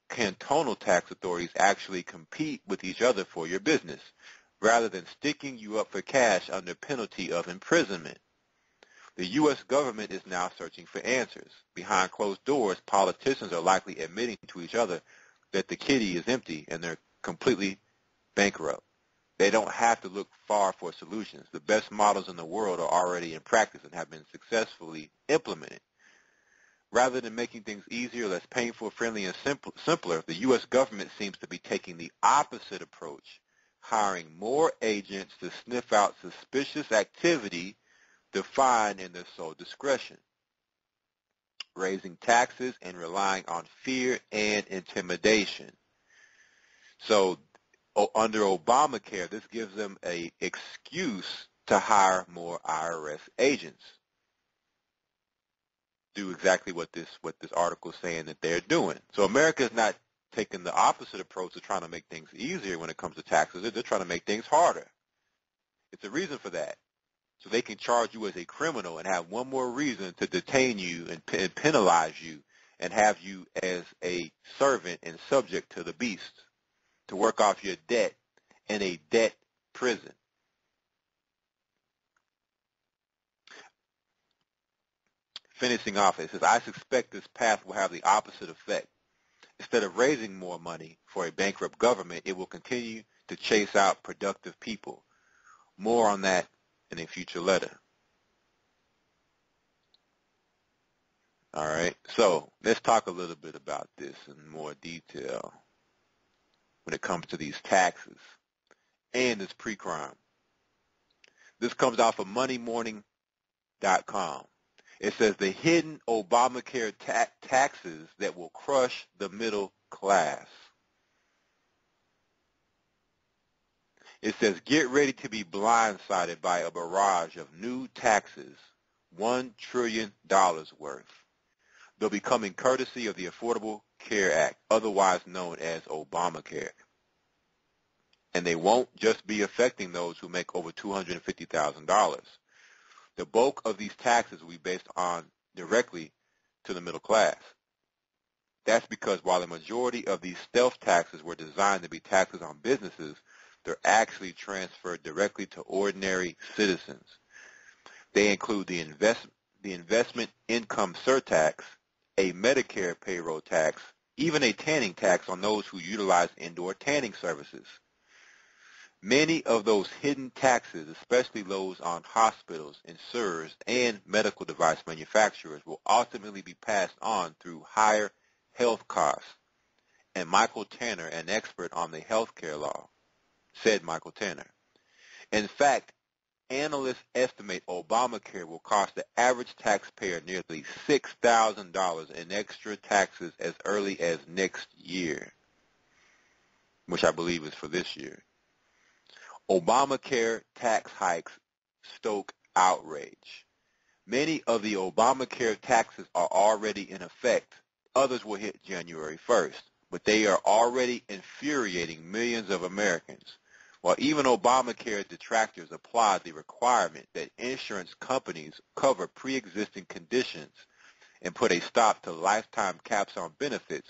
cantonal tax authorities actually compete with each other for your business, rather than sticking you up for cash under penalty of imprisonment. The U.S. government is now searching for answers. Behind closed doors, politicians are likely admitting to each other that the kitty is empty and they're completely bankrupt. They don't have to look far for solutions. The best models in the world are already in practice and have been successfully implemented. Rather than making things easier, less painful, friendly, and simpler, the U.S. government seems to be taking the opposite approach, hiring more agents to sniff out suspicious activity defined in their sole discretion, raising taxes and relying on fear and intimidation. So under Obamacare, this gives them an excuse to hire more IRS agents. Do exactly what this article is saying that they're doing. So America is not taking the opposite approach of trying to make things easier when it comes to taxes. They're trying to make things harder. It's a reason for that. So they can charge you as a criminal and have one more reason to detain you and penalize you and have you as a servant and subject to the beast, to work off your debt in a debt prison. Finishing off, it says, I suspect this path will have the opposite effect. Instead of raising more money for a bankrupt government, it will continue to chase out productive people. More on that in a future letter. All right, so let's talk a little bit about this in more detail when it comes to these taxes and this pre-crime. This comes off of MoneyMorning.com. It says the hidden Obamacare taxes that will crush the middle class. It says, get ready to be blindsided by a barrage of new taxes, $1 trillion worth. They'll be coming courtesy of the Affordable Care Act, otherwise known as Obamacare. And they won't just be affecting those who make over $250,000. The bulk of these taxes will be based on directly to the middle class. That's because while the majority of these stealth taxes were designed to be taxes on businesses, they're actually transferred directly to ordinary citizens. They include the investment income surtax, a Medicare payroll tax, even a tanning tax on those who utilize indoor tanning services. Many of those hidden taxes, especially those on hospitals, insurers, and medical device manufacturers, will ultimately be passed on through higher health costs. And Michael Tanner, an expert on the healthcare law, said Michael Tanner. In fact, analysts estimate Obamacare will cost the average taxpayer nearly $6,000 in extra taxes as early as next year, which I believe is for this year. Obamacare tax hikes stoke outrage. Many of the Obamacare taxes are already in effect. Others will hit January 1st, but they are already infuriating millions of Americans. While even Obamacare detractors apply the requirement that insurance companies cover pre-existing conditions and put a stop to lifetime caps on benefits,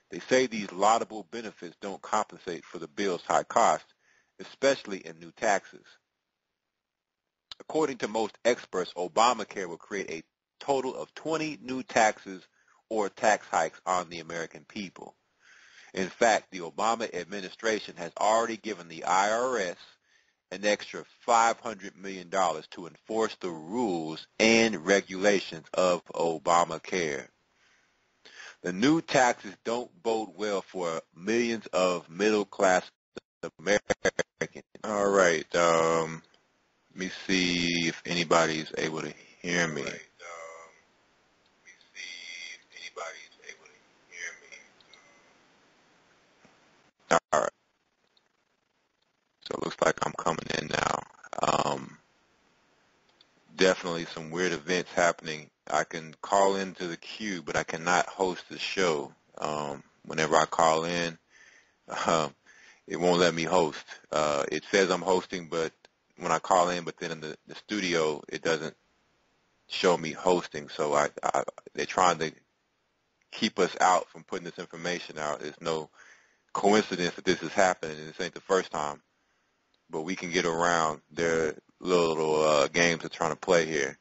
they say these laudable benefits don't compensate for the bill's high cost, especially in new taxes. According to most experts, Obamacare will create a total of 20 new taxes or tax hikes on the American people. In fact, the Obama administration has already given the IRS an extra $500 million to enforce the rules and regulations of Obamacare. The new taxes don't bode well for millions of middle-class Americans. All right, let me see if anybody's able to hear me. All right. So it looks like I'm coming in now. Definitely some weird events happening. I can call into the queue, but I cannot host the show. Whenever I call in, it won't let me host. It says I'm hosting, but when I call in, but then in the studio, it doesn't show me hosting. So they're trying to keep us out from putting this information out. There's no coincidence that this is happening, and this ain't the first time. But we can get around their little games they're trying to play here.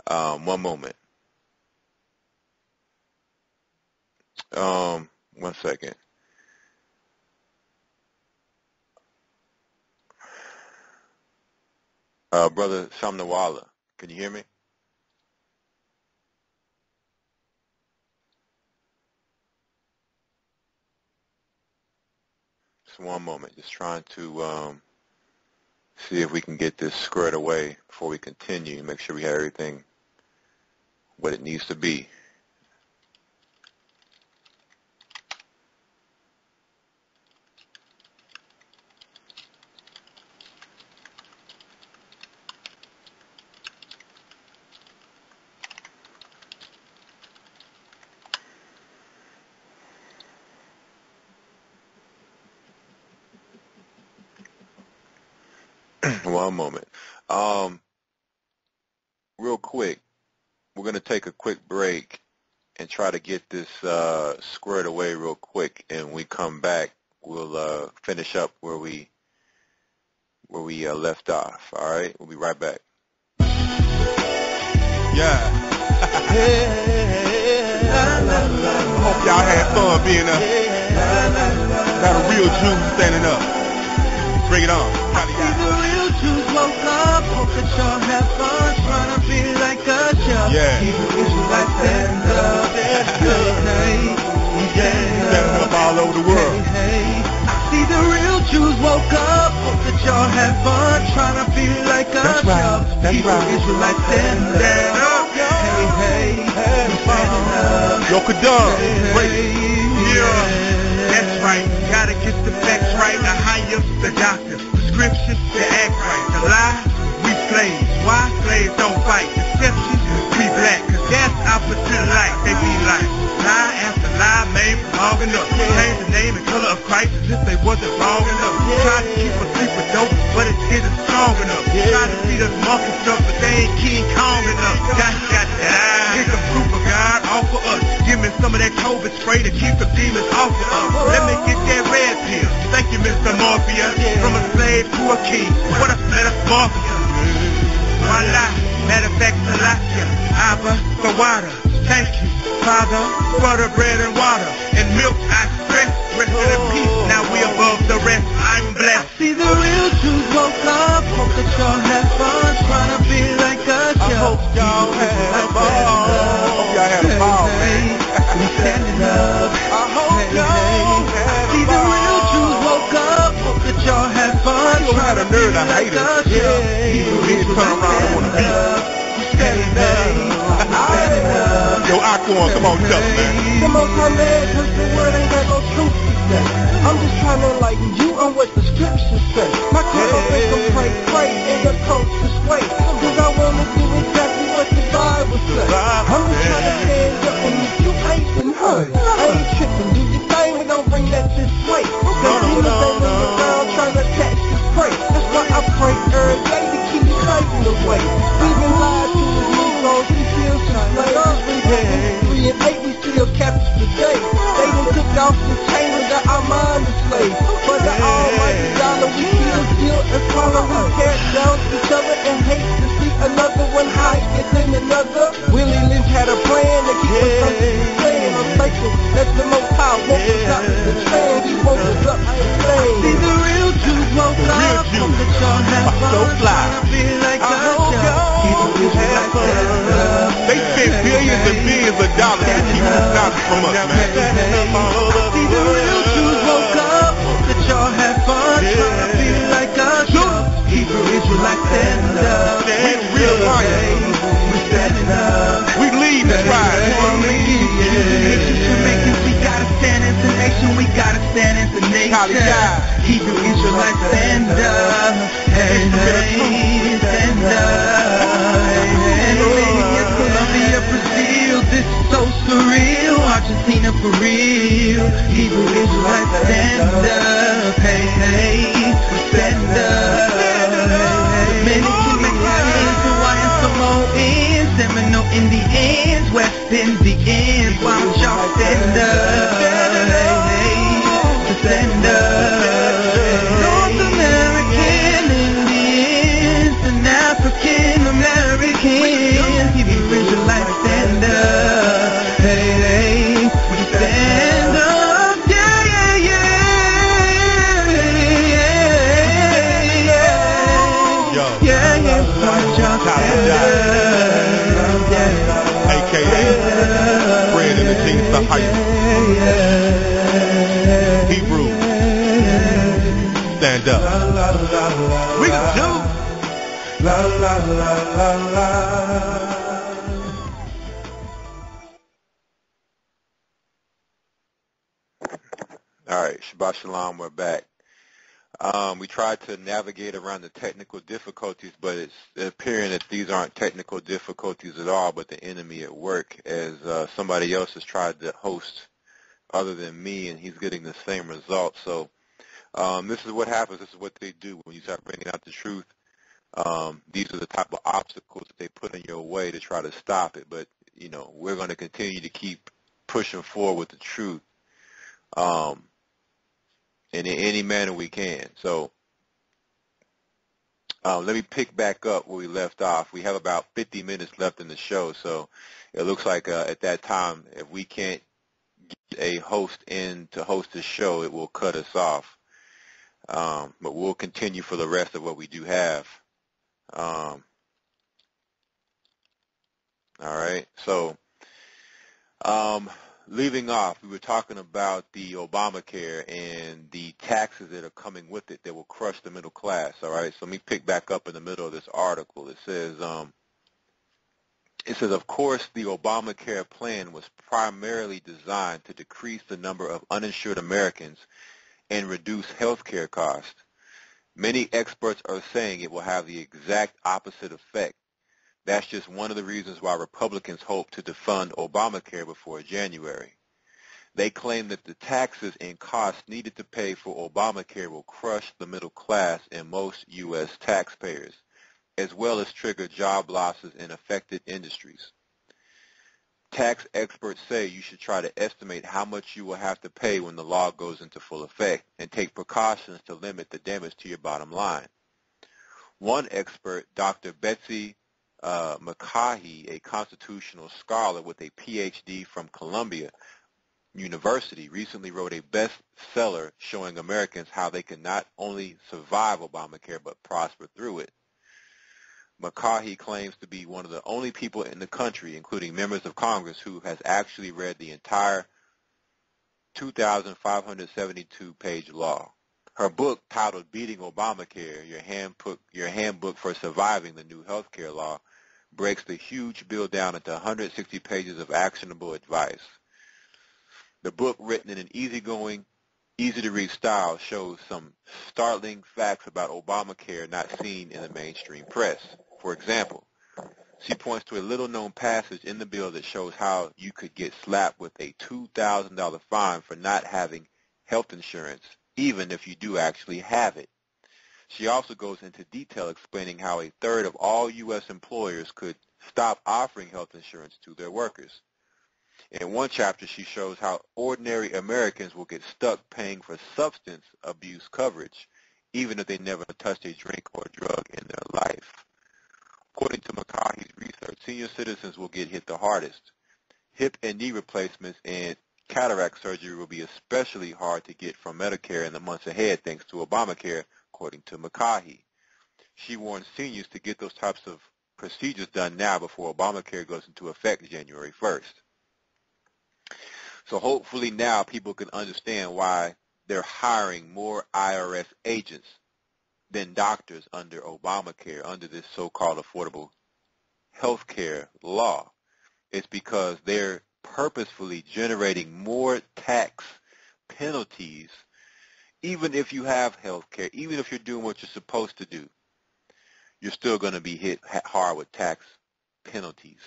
One moment. One second. Brother Shamnawala, can you hear me? Just one moment. Just trying to see if we can get this squared away before we continue. Make sure we have everything what it needs to be. One moment. Real quick, we're going to take a quick break and try to get this squared away real quick, and when we come back, we'll finish up where we left off. All right? We'll be right back. Yeah. Hope y'all had fun being up. Got a real Jew standing up. Bring it on. Jews woke up, hope that y'all have fun, trying to be like us, yeah. Israelites stand up, Standing up all over the world. I see the real Jews woke up, hope that y'all have fun, trying to be like us, That's right. Israelites stand up, standing up. Yo, Kadam, That's right, gotta get the facts right, the higher, the doctors. Prescription to act right. The lie, we slaves. Why slaves don't fight? Deception, we black. Cause that's opposite light. They be like lie after lie, made long enough. Change the name and color of Christ as if they wasn't wrong enough. Try to keep us sleep with dope, but it isn't strong enough. Try to feed us monkey stuff, but they ain't King Kong enough. Got that eye. Here's some proof of God, all for us. Give me some of that COVID spray to keep the demons off of us. Let me get that red pill. Thank you, Mr. Morpheus. From a slave to a king. What a metamorphosis. Voila. Matter of fact, Salakia. Abba, the water. Thank you, Father, for the bread and water. And milk I stress. Rest in peace. Now we above the rest. I'm blessed. I see the real Jews woke up. Hope that y'all have fun. Trying to be like us. I hope y'all had a ball. Hope y'all had a ball, man. We standing up. I hope y'all had a See the real Jews woke up. Hope that y'all have fun. You had a nerve to hate us. Even turn around and want to beat us. Standing up. Yo, Aquan, come on, tough, man. The most I'm mad cause the word ain't got no truth to say. I'm just trying to enlighten you on what the scriptures say. My color make them pray, and the culture sway. Cause I wanna do exactly what the Bible says. I'm just trying to stand up and if you ain't been heard, I ain't tripping. Do your thing and don't bring that this way. Cause demons ain't in the ground trying to catch this prey. That's why I pray every day to keep you Satan away. We've been lied to his Negroes, he feels to slaves. 3 and 8 we still captives today. They done took off the chains and got our mind enslaved. For the almighty dollar we still from us, man. See the real Jews woke up, that y'all have fun, trying to be like us. Hebrew Israelites stand up. We real lions. We standing up. We lead the tribe. We gotta stand as a nation. We gotta stand as a nation. Hebrew Israelites stand up. Hey, hey, stand up. Hey, Colombia, Brazil, this is so surreal. Argentina for real. Hebrew Israelites stand up. Hey, hey, stand up. Dominican, Hawaiian, Samoans, Seminole Indians, West Indians, why don't y'all stand up? Hey, stand up. North American Indians and African Americans, Hebrew Israelites stand up. Hey, hey, stand up. Yeah, yeah, yeah. Yo. Yeah, yeah, why don't y'all stand up? Yeah. AKA Fred and the Genius of Hype. Hebrew. Stand up. We can do. La la la la la. All right, Shabbat Shalom, we're back. We tried to navigate around the technical difficulties, but it's appearing that these aren't technical difficulties at all, but the enemy at work, as somebody else has tried to host other than me, and he's getting the same result. So this is what happens. This is what they do when you start bringing out the truth. These are the type of obstacles that they put in your way to try to stop it. But, you know, we're going to continue to keep pushing forward with the truth. In any manner we can. So let me pick back up where we left off. We have about 50 minutes left in the show, so it looks like at that time, if we can't get a host in to host the show, it will cut us off. But we'll continue for the rest of what we do have. All right, so leaving off, we were talking about the Obamacare and the taxes that are coming with it that will crush the middle class, all right? So let me pick back up in the middle of this article. It says, of course, the Obamacare plan was primarily designed to decrease the number of uninsured Americans and reduce health care costs. Many experts are saying it will have the exact opposite effect. That's just one of the reasons why Republicans hope to defund Obamacare before January. They claim that the taxes and costs needed to pay for Obamacare will crush the middle class and most U.S. taxpayers, as well as trigger job losses in affected industries. Tax experts say you should try to estimate how much you will have to pay when the law goes into full effect and take precautions to limit the damage to your bottom line. One expert, Dr. Betsy McCaughey, a constitutional scholar with a PhD from Columbia University, recently wrote a bestseller showing Americans how they can not only survive Obamacare but prosper through it. McCaughey claims to be one of the only people in the country, including members of Congress, who has actually read the entire 2,572-page law. Her book, titled Beating Obamacare, Your Handbook for Surviving the New Healthcare Law, breaks the huge bill down into 160 pages of actionable advice. The book, written in an easygoing, easy-to-read style, shows some startling facts about Obamacare not seen in the mainstream press. For example, she points to a little-known passage in the bill that shows how you could get slapped with a $2,000 fine for not having health insurance, even if you do actually have it. She also goes into detail explaining how a third of all U.S. employers could stop offering health insurance to their workers. In one chapter, she shows how ordinary Americans will get stuck paying for substance abuse coverage, even if they never touched a drink or drug in their life. According to McCaughey's research, senior citizens will get hit the hardest. Hip and knee replacements and cataract surgery will be especially hard to get from Medicare in the months ahead thanks to Obamacare, according to McCaughey. She warns seniors to get those types of procedures done now before Obamacare goes into effect January 1st. So hopefully now people can understand why they're hiring more IRS agents than doctors under Obamacare, under this so-called Affordable Health Care law. It's because they're purposefully generating more tax penalties. Even if you have health care, even if you're doing what you're supposed to do, you're still going to be hit hard with tax penalties.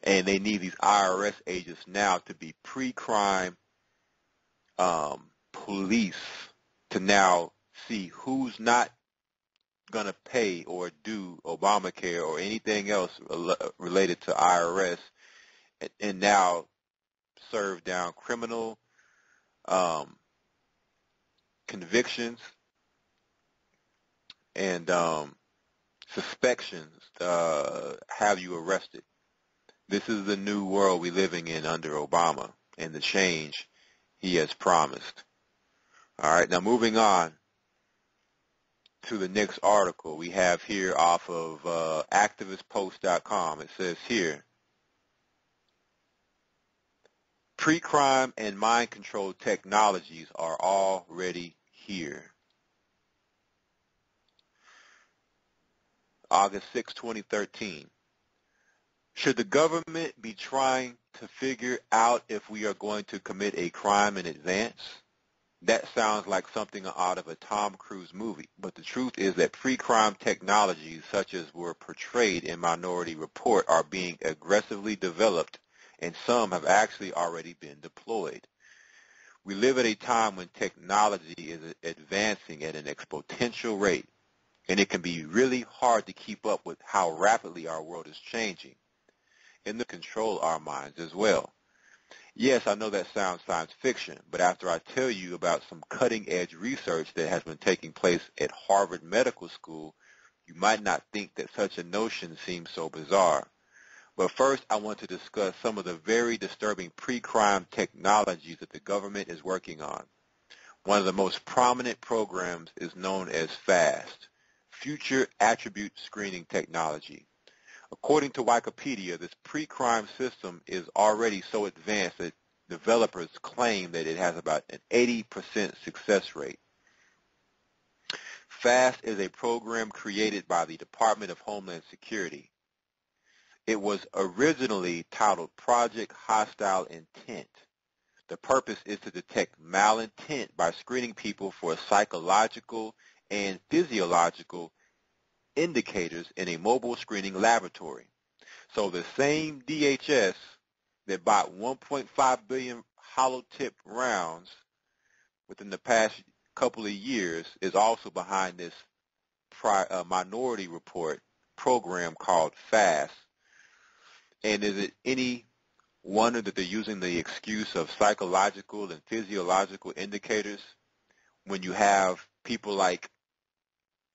And they need these IRS agents now to be pre-crime police to now see who's not going to pay or do Obamacare or anything else related to IRS, and now serve down criminal convictions and suspicions, have you arrested. This is the new world we're living in under Obama and the change he has promised. All right, now moving on to the next article we have here off of activistpost.com. It says here, pre-crime and mind control technologies are already here. August 6, 2013. Should the government be trying to figure out if we are going to commit a crime in advance? That sounds like something out of a Tom Cruise movie, but the truth is that pre-crime technologies such as were portrayed in Minority Report are being aggressively developed, and some have actually already been deployed. We live at a time when technology is advancing at an exponential rate, and it can be really hard to keep up with how rapidly our world is changing, and to control our minds as well. Yes, I know that sounds science fiction, but after I tell you about some cutting-edge research that has been taking place at Harvard Medical School, you might not think that such a notion seems so bizarre. But first, I want to discuss some of the very disturbing pre-crime technologies that the government is working on. One of the most prominent programs is known as FAST, Future Attribute Screening Technology. According to Wikipedia, this pre-crime system is already so advanced that developers claim that it has about an 80% success rate. FAST is a program created by the Department of Homeland Security. It was originally titled Project Hostile Intent. The purpose is to detect malintent by screening people for psychological and physiological indicators in a mobile screening laboratory. So the same DHS that bought 1.5 billion hollow-tipped rounds within the past couple of years is also behind this Minority Report program called FAST. And is it any wonder that they're using the excuse of psychological and physiological indicators when you have people like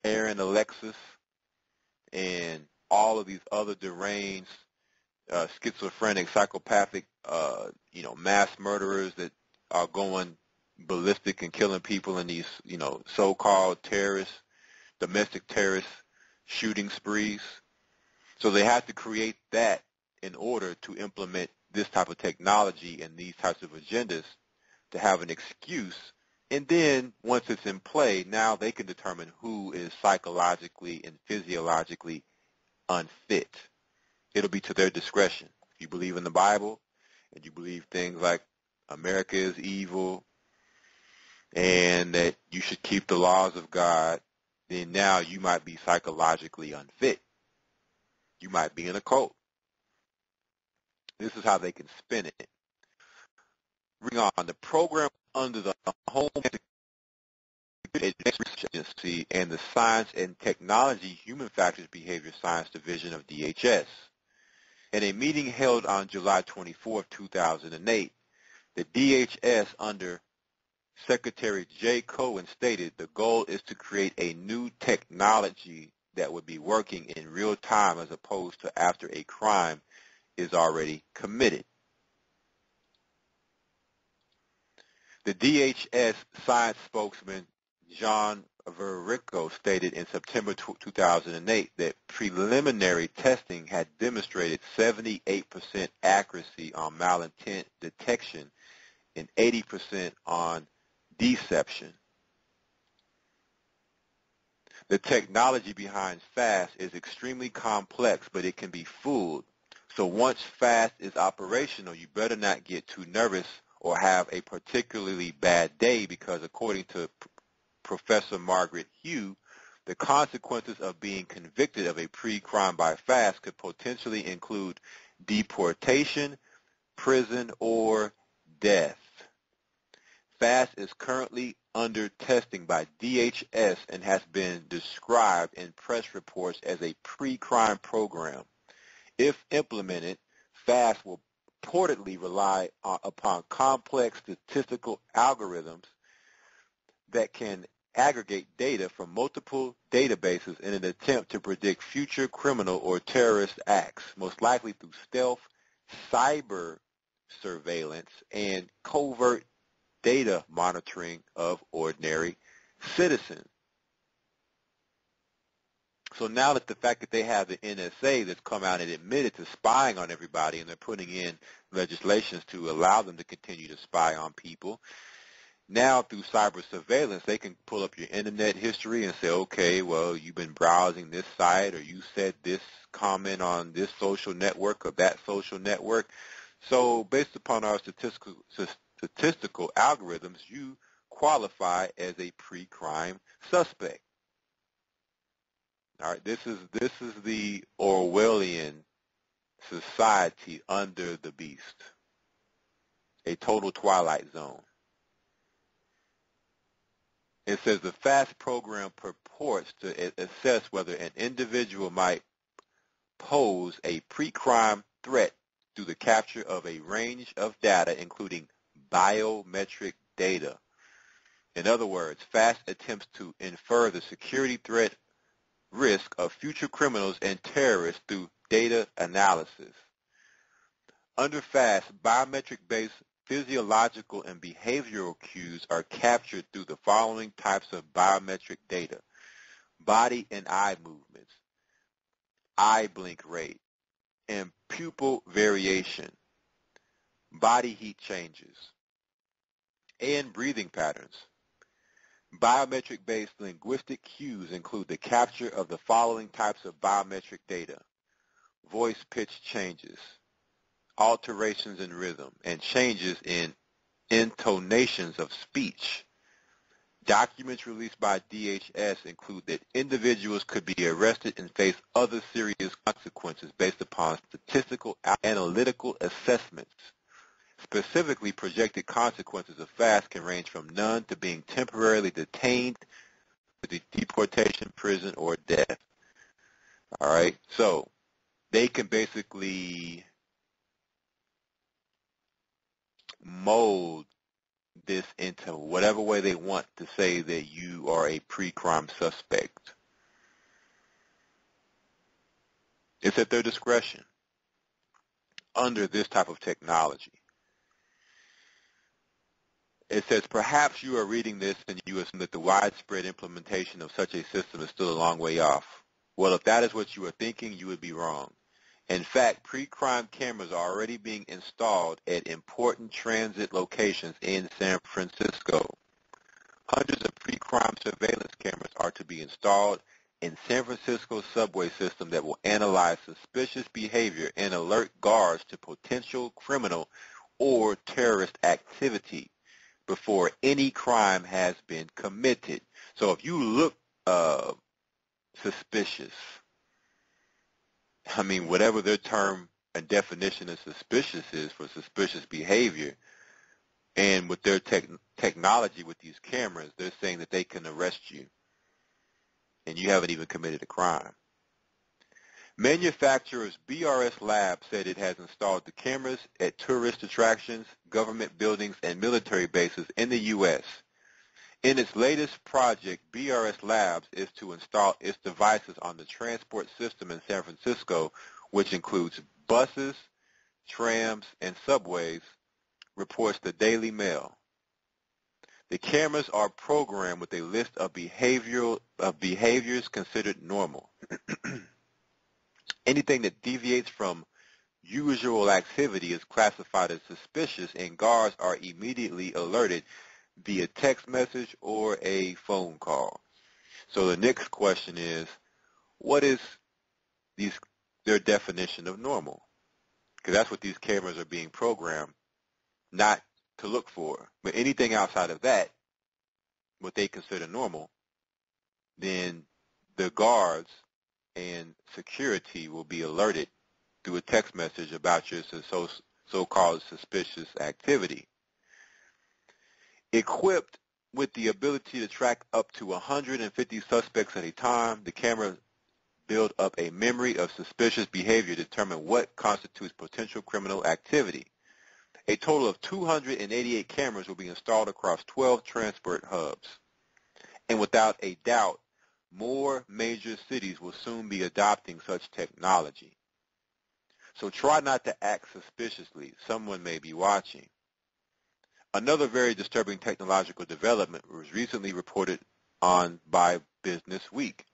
Aaron Alexis and all of these other deranged, schizophrenic, psychopathic, mass murderers that are going ballistic and killing people in these, so-called terrorist, domestic terrorist shooting sprees. So they have to create that in order to implement this type of technology and these types of agendas to have an excuse. And then once it's in play, now they can determine who is psychologically and physiologically unfit. It'll be to their discretion. If you believe in the Bible and you believe things like America is evil and that you should keep the laws of God, then now you might be psychologically unfit. You might be in a cult. This is how they can spin it. Reading on, the program under the Homeland Research Agency and the Science and Technology Human Factors Behavior Science Division of DHS. In a meeting held on July 24, 2008, the DHS under Secretary Jay Cohen stated the goal is to create a new technology that would be working in real time as opposed to after a crime is already committed. The DHS science spokesman John Verrico stated in September 2008 that preliminary testing had demonstrated 78% accuracy on malintent detection and 80% on deception. The technology behind FAST is extremely complex, but it can be fooled. So once FAST is operational, you better not get too nervous or have a particularly bad day, because according to Professor Margaret Hugh, the consequences of being convicted of a pre-crime by FAST could potentially include deportation, prison, or death. FAST is currently under testing by DHS and has been described in press reports as a pre-crime program. If implemented, FAST will purportedly rely upon complex statistical algorithms that can aggregate data from multiple databases in an attempt to predict future criminal or terrorist acts, most likely through stealth, cyber surveillance, and covert data monitoring of ordinary citizens. So now that the fact that they have the NSA that's come out and admitted to spying on everybody, and they're putting in legislations to allow them to continue to spy on people, now through cyber surveillance, they can pull up your internet history and say, okay, well, you've been browsing this site, or you said this comment on this social network or that social network. So based upon our statistical algorithms, you qualify as a pre-crime suspect. All right, this is the Orwellian society under the beast, a total twilight zone. It says the FAST program purports to assess whether an individual might pose a pre-crime threat through the capture of a range of data, including biometric data. In other words, FAST attempts to infer the security threat risk of future criminals and terrorists through data analysis. Under FAST, biometric-based physiological and behavioral cues are captured through the following types of biometric data: body and eye movements, eye blink rate, and pupil variation, body heat changes, and breathing patterns. Biometric-based linguistic cues include the capture of the following types of biometric data: voice pitch changes, alterations in rhythm, and changes in intonations of speech. Documents released by DHS include that individuals could be arrested and face other serious consequences based upon statistical analytical assessments. Specifically, projected consequences of FAST can range from none to being temporarily detained to deportation, prison, or death. All right, so they can basically mold this into whatever way they want to say that you are a pre-crime suspect. It's at their discretion under this type of technology. It says, perhaps you are reading this and you assume that the widespread implementation of such a system is still a long way off. Well, if that is what you are thinking, you would be wrong. In fact, pre-crime cameras are already being installed at important transit locations in San Francisco. Hundreds of pre-crime surveillance cameras are to be installed in San Francisco's subway system that will analyze suspicious behavior and alert guards to potential criminal or terrorist activity before any crime has been committed. So if you look suspicious, I mean, whatever their term and definition of suspicious is for suspicious behavior, and with their technology with these cameras, they're saying that they can arrest you, and you haven't even committed a crime. Manufacturer's BRS Lab said it has installed the cameras at tourist attractions, government buildings, and military bases in the U.S. In its latest project, BRS Labs is to install its devices on the transport system in San Francisco, which includes buses, trams, and subways, reports the Daily Mail. The cameras are programmed with a list of behaviors considered normal. Anything that deviates from usual activity is classified as suspicious, and guards are immediately alerted via text message or a phone call. So the next question is, what is their definition of normal? Because that's what these cameras are being programmed not to look for. But anything outside of that, what they consider normal, then the guards and security will be alerted through a text message about your so-called suspicious activity. Equipped with the ability to track up to 150 suspects at a time, the camera build up a memory of suspicious behavior to determine what constitutes potential criminal activity. A total of 288 cameras will be installed across 12 transport hubs. And without a doubt, more major cities will soon be adopting such technology. So try not to act suspiciously. Someone may be watching. Another very disturbing technological development was recently reported on by Business Week.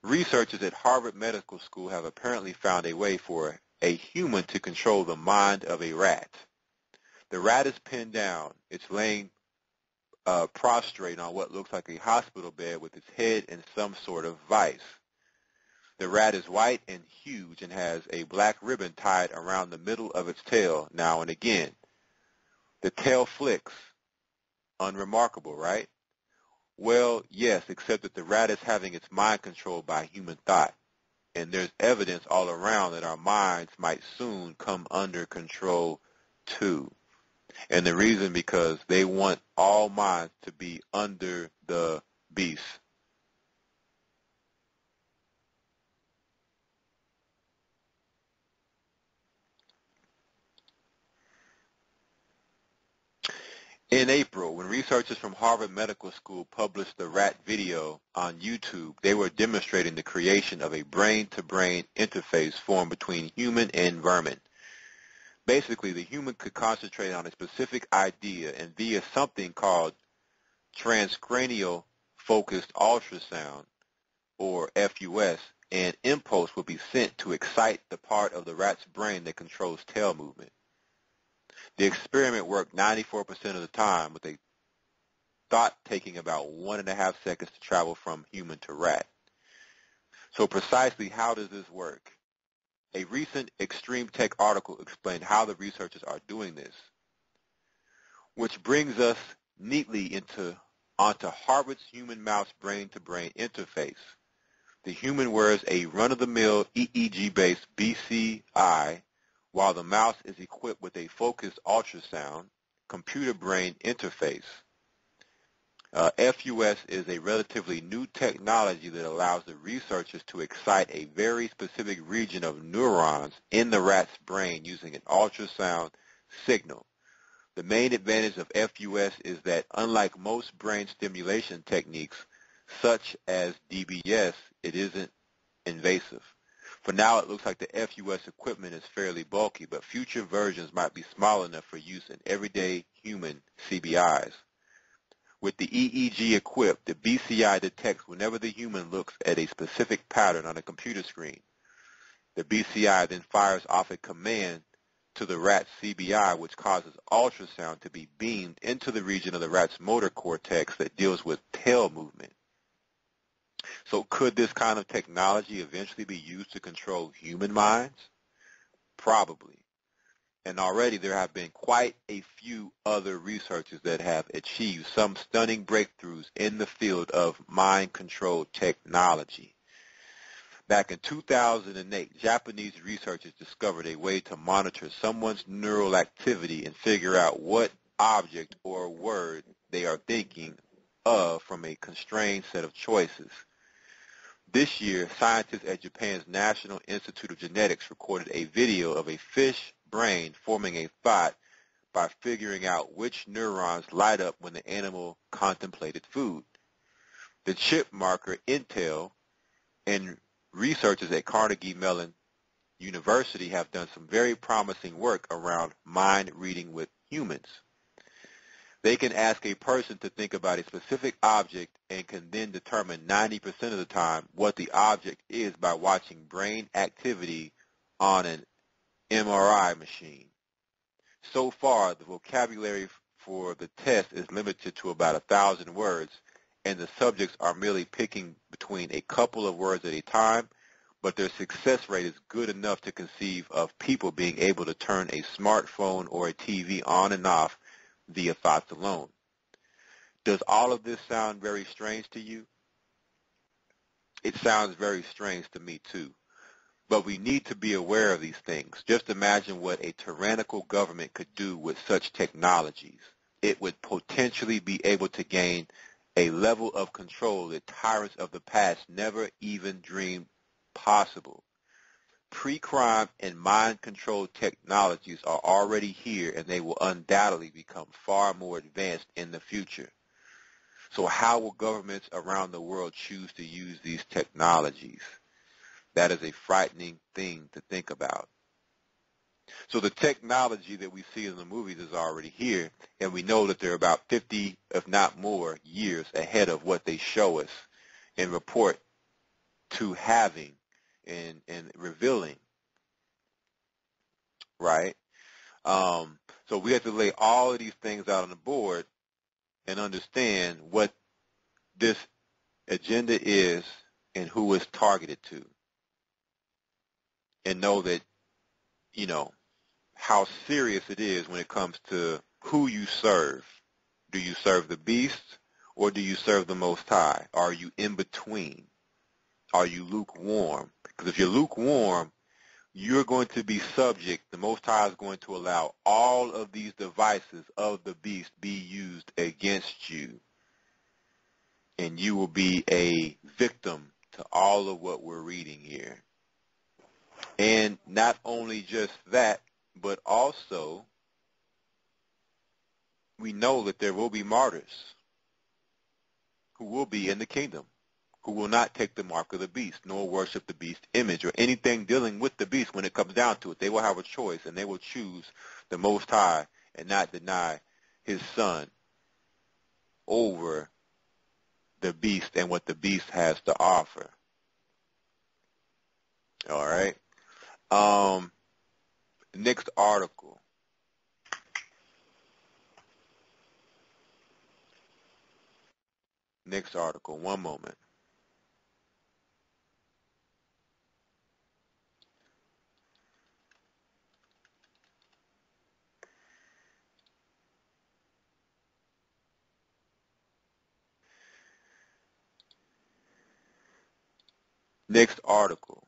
Researchers at Harvard Medical School have apparently found a way for a human to control the mind of a rat. The rat is pinned down. It's laying prostrate on what looks like a hospital bed with its head in some sort of vice. The rat is white and huge and has a black ribbon tied around the middle of its tail now and again. The tail flicks. Unremarkable, right? Well, yes, except that the rat is having its mind controlled by human thought. And there's evidence all around that our minds might soon come under control too. And the reason because they want all minds to be under the beast. In April, when researchers from Harvard Medical School published the rat video on YouTube, they were demonstrating the creation of a brain-to-brain interface formed between human and vermin. Basically, the human could concentrate on a specific idea, and via something called transcranial focused ultrasound, or FUS, an impulse would be sent to excite the part of the rat's brain that controls tail movement. The experiment worked 94% of the time, with a thought taking about 1.5 seconds to travel from human to rat. So precisely how does this work? A recent Extreme Tech article explained how the researchers are doing this, which brings us neatly onto Harvard's human-mouse brain-to-brain interface. The human wears a run-of-the-mill EEG-based BCI, while the mouse is equipped with a focused ultrasound computer-brain interface. FUS is a relatively new technology that allows the researchers to excite a very specific region of neurons in the rat's brain using an ultrasound signal. The main advantage of FUS is that unlike most brain stimulation techniques, such as DBS, it isn't invasive. For now, it looks like the FUS equipment is fairly bulky, but future versions might be small enough for use in everyday human CBIs. With the EEG equipped, the BCI detects whenever the human looks at a specific pattern on a computer screen. The BCI then fires off a command to the rat's CBI, which causes ultrasound to be beamed into the region of the rat's motor cortex that deals with tail movement. So could this kind of technology eventually be used to control human minds? Probably. And already there have been quite a few other researchers that have achieved some stunning breakthroughs in the field of mind-controlled technology. Back in 2008, Japanese researchers discovered a way to monitor someone's neural activity and figure out what object or word they are thinking of from a constrained set of choices. This year, scientists at Japan's National Institute of Genetics recorded a video of a fish brain forming a thought by figuring out which neurons light up when the animal contemplated food. The chip marker Intel and researchers at Carnegie Mellon University have done some very promising work around mind reading with humans. They can ask a person to think about a specific object and can then determine 90% of the time what the object is by watching brain activity on an MRI machine. So far, the vocabulary for the test is limited to about 1,000 words, and the subjects are merely picking between a couple of words at a time, but their success rate is good enough to conceive of people being able to turn a smartphone or a TV on and off via thoughts alone. Does all of this sound very strange to you? It sounds very strange to me too. But we need to be aware of these things. Just imagine what a tyrannical government could do with such technologies. It would potentially be able to gain a level of control that tyrants of the past never even dreamed possible. Pre-crime and mind-control technologies are already here, and they will undoubtedly become far more advanced in the future. So how will governments around the world choose to use these technologies? That is a frightening thing to think about. So the technology that we see in the movies is already here, and we know that they're about 50, if not more, years ahead of what they show us and report to having and revealing, right? So we have to lay all of these things out on the board and understand what this agenda is and who it's targeted to. And know that, you know, how serious it is when it comes to who you serve. Do you serve the beast or do you serve the Most High? Are you in between? Are you lukewarm? Because if you're lukewarm, you're going to be subject. The Most High is going to allow all of these devices of the beast be used against you. And you will be a victim to all of what we're reading here. And not only just that, but also we know that there will be martyrs who will be in the kingdom, who will not take the mark of the beast, nor worship the beast image or anything dealing with the beast when it comes down to it. They will have a choice, and they will choose the Most High and not deny his son over the beast and what the beast has to offer. All right. Next article. Next article. One moment. Next article.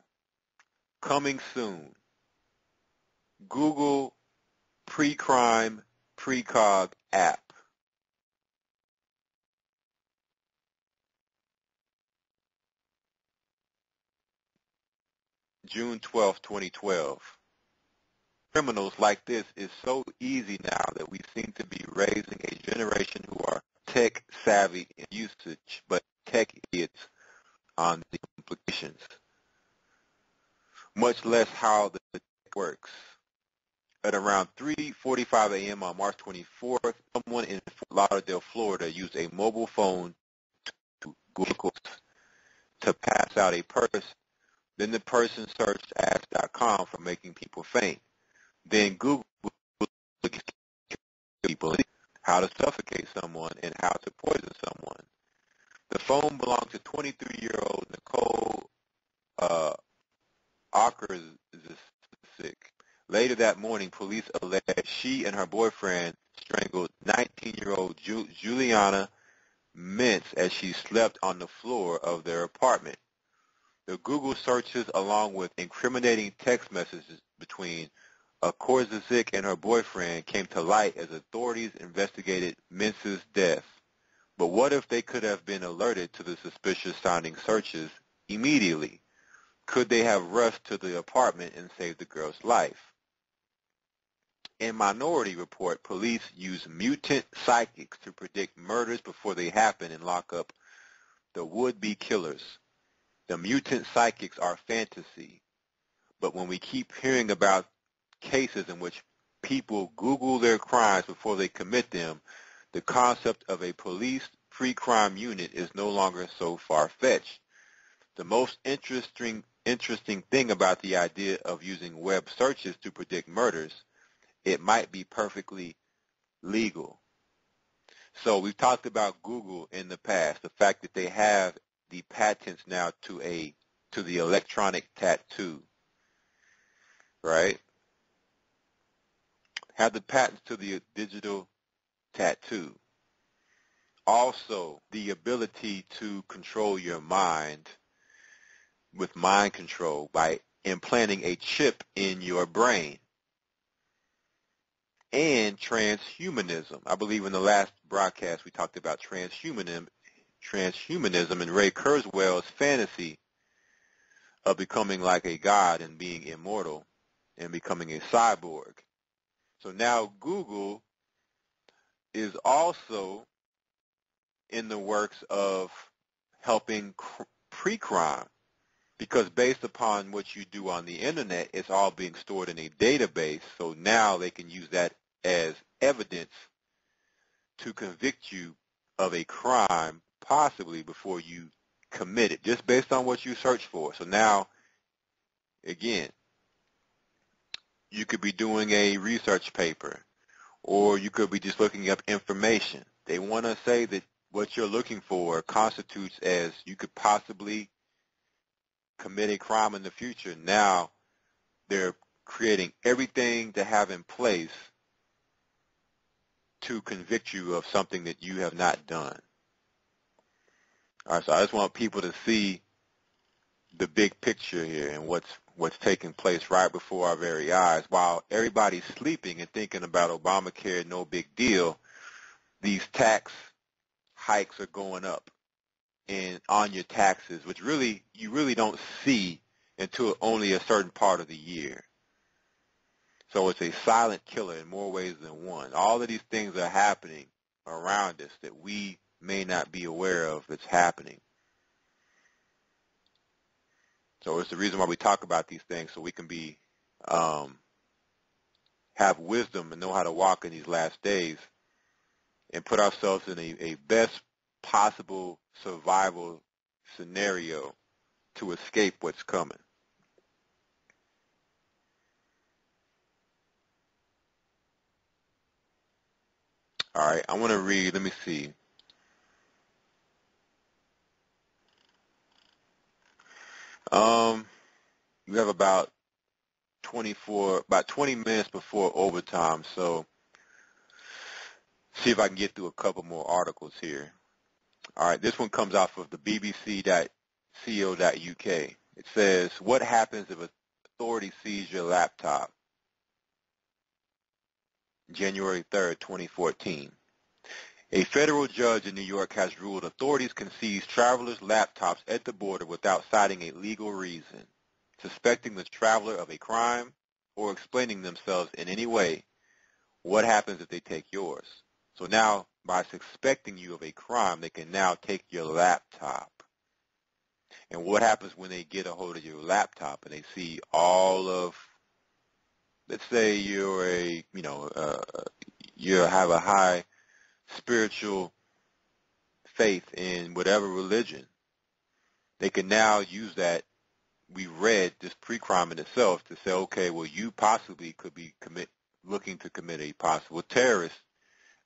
Coming soon. Google pre-crime precog app. June 12, 2012. Criminals like this is so easy now that we seem to be raising a generation who are tech savvy in usage, but tech idiots on the implications. Much less how the tech works. At around 3:45 a.m. on March 24th, someone in Fort Lauderdale, Florida, used a mobile phone to Google to pass out a purse. Then the person searched ask.com for making people faint. Then Google people how to suffocate someone and how to poison someone. The phone belonged to 23-year-old Nicole Ockersick. Later that morning, police alleged she and her boyfriend strangled 19-year-old Juliana Mintz as she slept on the floor of their apartment. The Google searches, along with incriminating text messages between Ockersick and her boyfriend, came to light as authorities investigated Mintz's death. But what if they could have been alerted to the suspicious-sounding searches immediately? Could they have rushed to the apartment and saved the girl's life? In Minority Report, police use mutant psychics to predict murders before they happen and lock up the would-be killers. The mutant psychics are fantasy, but when we keep hearing about cases in which people Google their crimes before they commit them, the concept of a police pre-crime unit is no longer so far-fetched. The most interesting thing about the idea of using web searches to predict murders, it might be perfectly legal. So we've talked about Google in the past, the fact that they have the patents now to the electronic tattoo, right? Have the patents to the digital tattoo. Also, the ability to control your mind with mind control by implanting a chip in your brain. And transhumanism. I believe in the last broadcast we talked about transhumanism and Ray Kurzweil's fantasy of becoming like a god and being immortal and becoming a cyborg. So now Google is also in the works of helping pre-crime, because based upon what you do on the internet, it's all being stored in a database. So now they can use that as evidence to convict you of a crime, possibly before you commit it, just based on what you search for. So now, again, you could be doing a research paper, or you could be just looking up information. They want to say that what you're looking for constitutes as you could possibly commit a crime in the future. Now they're creating everything to have in place to convict you of something that you have not done. All right, so I just want people to see the big picture here and what's taking place right before our very eyes. While everybody's sleeping and thinking about Obamacare, no big deal, these tax hikes are going up and on your taxes, which really you really don't see until only a certain part of the year. So it's a silent killer in more ways than one. All of these things are happening around us that we may not be aware of that's happening. So it's the reason why we talk about these things, so we can be have wisdom and know how to walk in these last days and put ourselves in a best possible survival scenario to escape what's coming. All right, I want to read, let me see. We have about 20 minutes before overtime, so see if I can get through a couple more articles here. All right, this one comes off of the bbc.co.uk. It says, what happens if authorities seize your laptop? January 3rd, 2014. A federal judge in New York has ruled authorities can seize travelers' laptops at the border without citing a legal reason, suspecting the traveler of a crime, or explaining themselves in any way. What happens if they take yours? So now, by suspecting you of a crime, they can now take your laptop. And what happens when they get a hold of your laptop and they see all of, let's say you're you have a high spiritual faith in whatever religion, they can now use that. We read this pre-crime in itself to say, okay, well, you possibly could be looking to commit a possible terrorist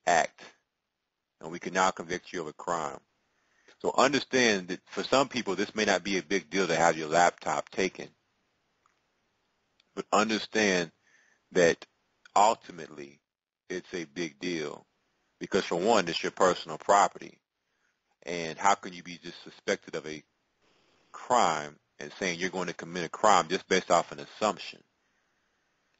act, and we can now convict you of a crime. So understand that for some people, this may not be a big deal to have your laptop taken, but understand that ultimately it's a big deal because, for one, it's your personal property, and how can you be just suspected of a crime and saying you're going to commit a crime just based off an assumption,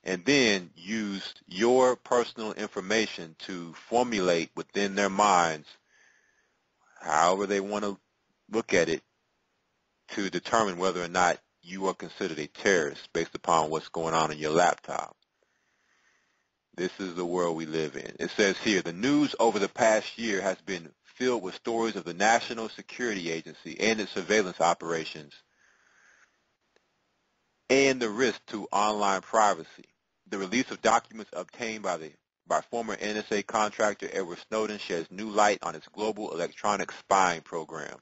and then use your personal information to formulate within their minds, however they want to look at it, to determine whether or not you are considered a terrorist based upon what's going on in your laptop. This is the world we live in. It says here, the news over the past year has been filled with stories of the National Security Agency and its surveillance operations and the risk to online privacy. The release of documents obtained by the by former NSA contractor Edward Snowden sheds new light on its global electronic spying program.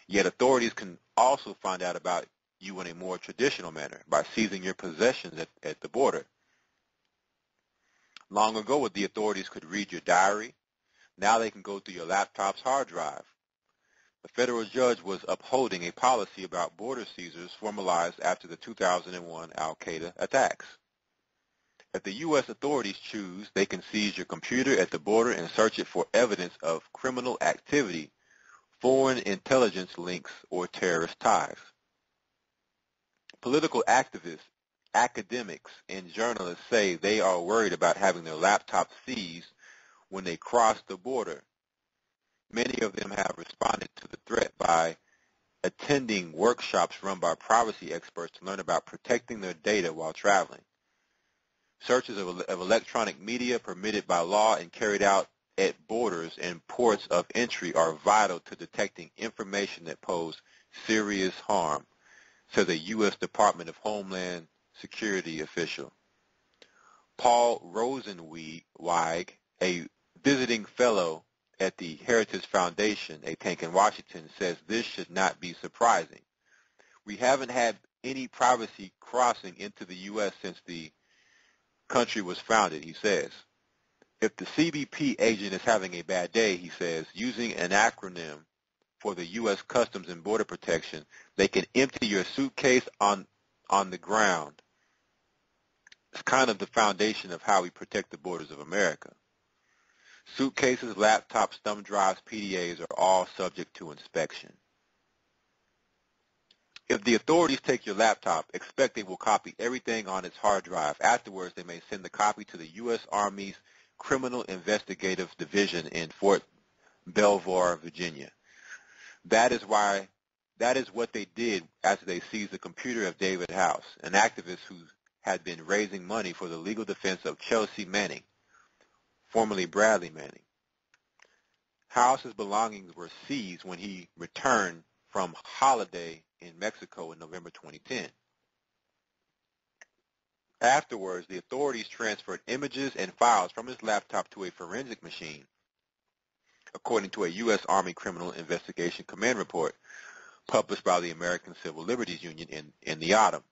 Yet authorities can also find out about you in a more traditional manner by seizing your possessions at the border. Long ago, the authorities could read your diary. Now they can go through your laptop's hard drive. A federal judge was upholding a policy about border seizures formalized after the 2001 al-Qaeda attacks. If the U.S. authorities choose, they can seize your computer at the border and search it for evidence of criminal activity, foreign intelligence links, or terrorist ties. Political activists, academics, and journalists say they are worried about having their laptops seized when they cross the border. Many of them have responded to the threat by attending workshops run by privacy experts to learn about protecting their data while traveling. Searches of electronic media permitted by law and carried out at borders and ports of entry are vital to detecting information that pose serious harm, says a U.S. Department of Homeland Security official. Paul Rosenweig, a visiting fellow at the Heritage Foundation, a think in Washington, says this should not be surprising. We haven't had any privacy crossing into the U.S. since the country was founded, he says. If the CBP agent is having a bad day, he says, using an acronym for the U.S. Customs and Border Protection, they can empty your suitcase on the ground. It's kind of the foundation of how we protect the borders of America. Suitcases, laptops, thumb drives, PDAs are all subject to inspection. If the authorities take your laptop, expect they will copy everything on its hard drive. Afterwards, they may send the copy to the U.S. Army's Criminal Investigative Division in Fort Belvoir, Virginia. That is what they did after they seized the computer of David House, an activist who had been raising money for the legal defense of Chelsea Manning, formerly Bradley Manning. House's belongings were seized when he returned from holiday in Mexico in November 2010. Afterwards, the authorities transferred images and files from his laptop to a forensic machine, according to a U.S. Army Criminal Investigation Command report published by the American Civil Liberties Union in the autumn.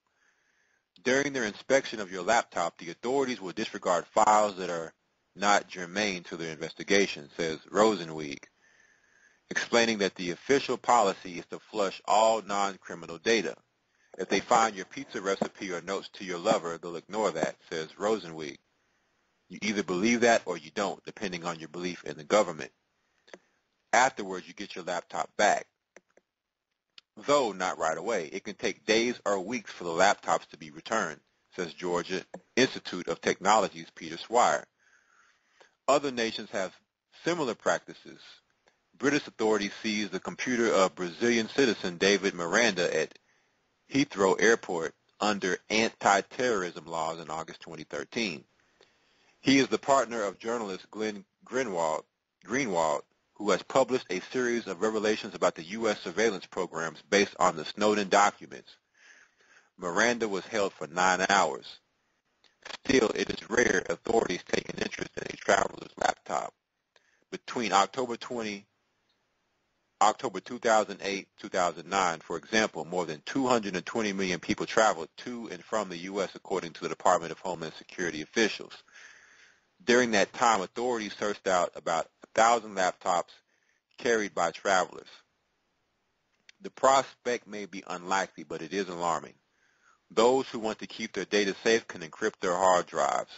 During their inspection of your laptop, the authorities will disregard files that are not germane to their investigation, says Rosenweig, explaining that the official policy is to flush all non-criminal data. If they find your pizza recipe or notes to your lover, they'll ignore that, says Rosenweig. You either believe that or you don't, depending on your belief in the government. Afterwards, you get your laptop back. Though not right away. It can take days or weeks for the laptops to be returned, says Georgia Institute of Technology's Peter Swire. Other nations have similar practices. British authorities seized the computer of Brazilian citizen David Miranda at Heathrow Airport under anti-terrorism laws in August 2013. He is the partner of journalist Glenn Greenwald, who has published a series of revelations about the U.S. surveillance programs based on the Snowden documents. Miranda was held for 9 hours. Still, it is rare authorities take an interest in a traveler's laptop. Between October 2008-2009, for example, more than 220 million people traveled to and from the U.S. according to the Department of Homeland Security officials. During that time, authorities searched out about 1,000 laptops carried by travelers. The prospect may be unlikely, but it is alarming. Those who want to keep their data safe can encrypt their hard drives.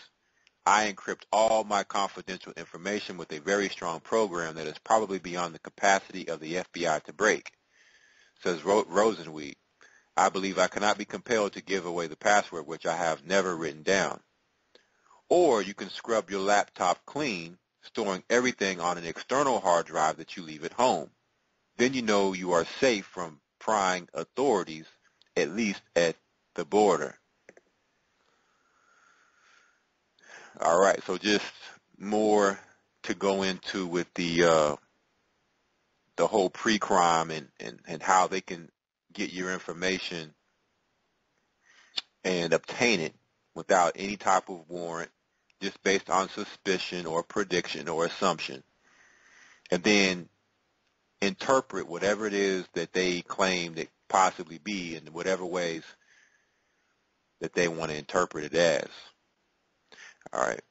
I encrypt all my confidential information with a very strong program that is probably beyond the capacity of the FBI to break, says Rosenweig. I believe I cannot be compelled to give away the password, which I have never written down. Or you can scrub your laptop clean, storing everything on an external hard drive that you leave at home. Then you know you are safe from prying authorities, at least at the border. All right, so just more to go into with the whole pre-crime and how they can get your information and obtain it without any type of warrant just based on suspicion or prediction or assumption, and then interpret whatever it is that they claim to possibly be in whatever ways that they want to interpret it as. All right.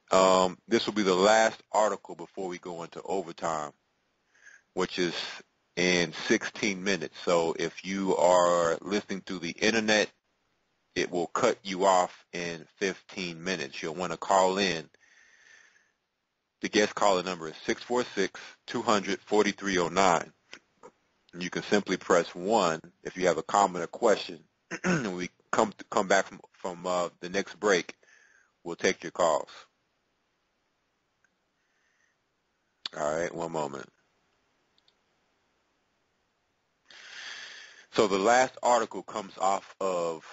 This will be the last article before we go into overtime, which is in 16 minutes. So if you are listening through the internet, it will cut you off in 15 minutes. You'll want to call in. The guest caller number is 646-200-4309. You can simply press 1 if you have a comment or question. When we come back from the next break, we'll take your calls. All right, one moment. So the last article comes off of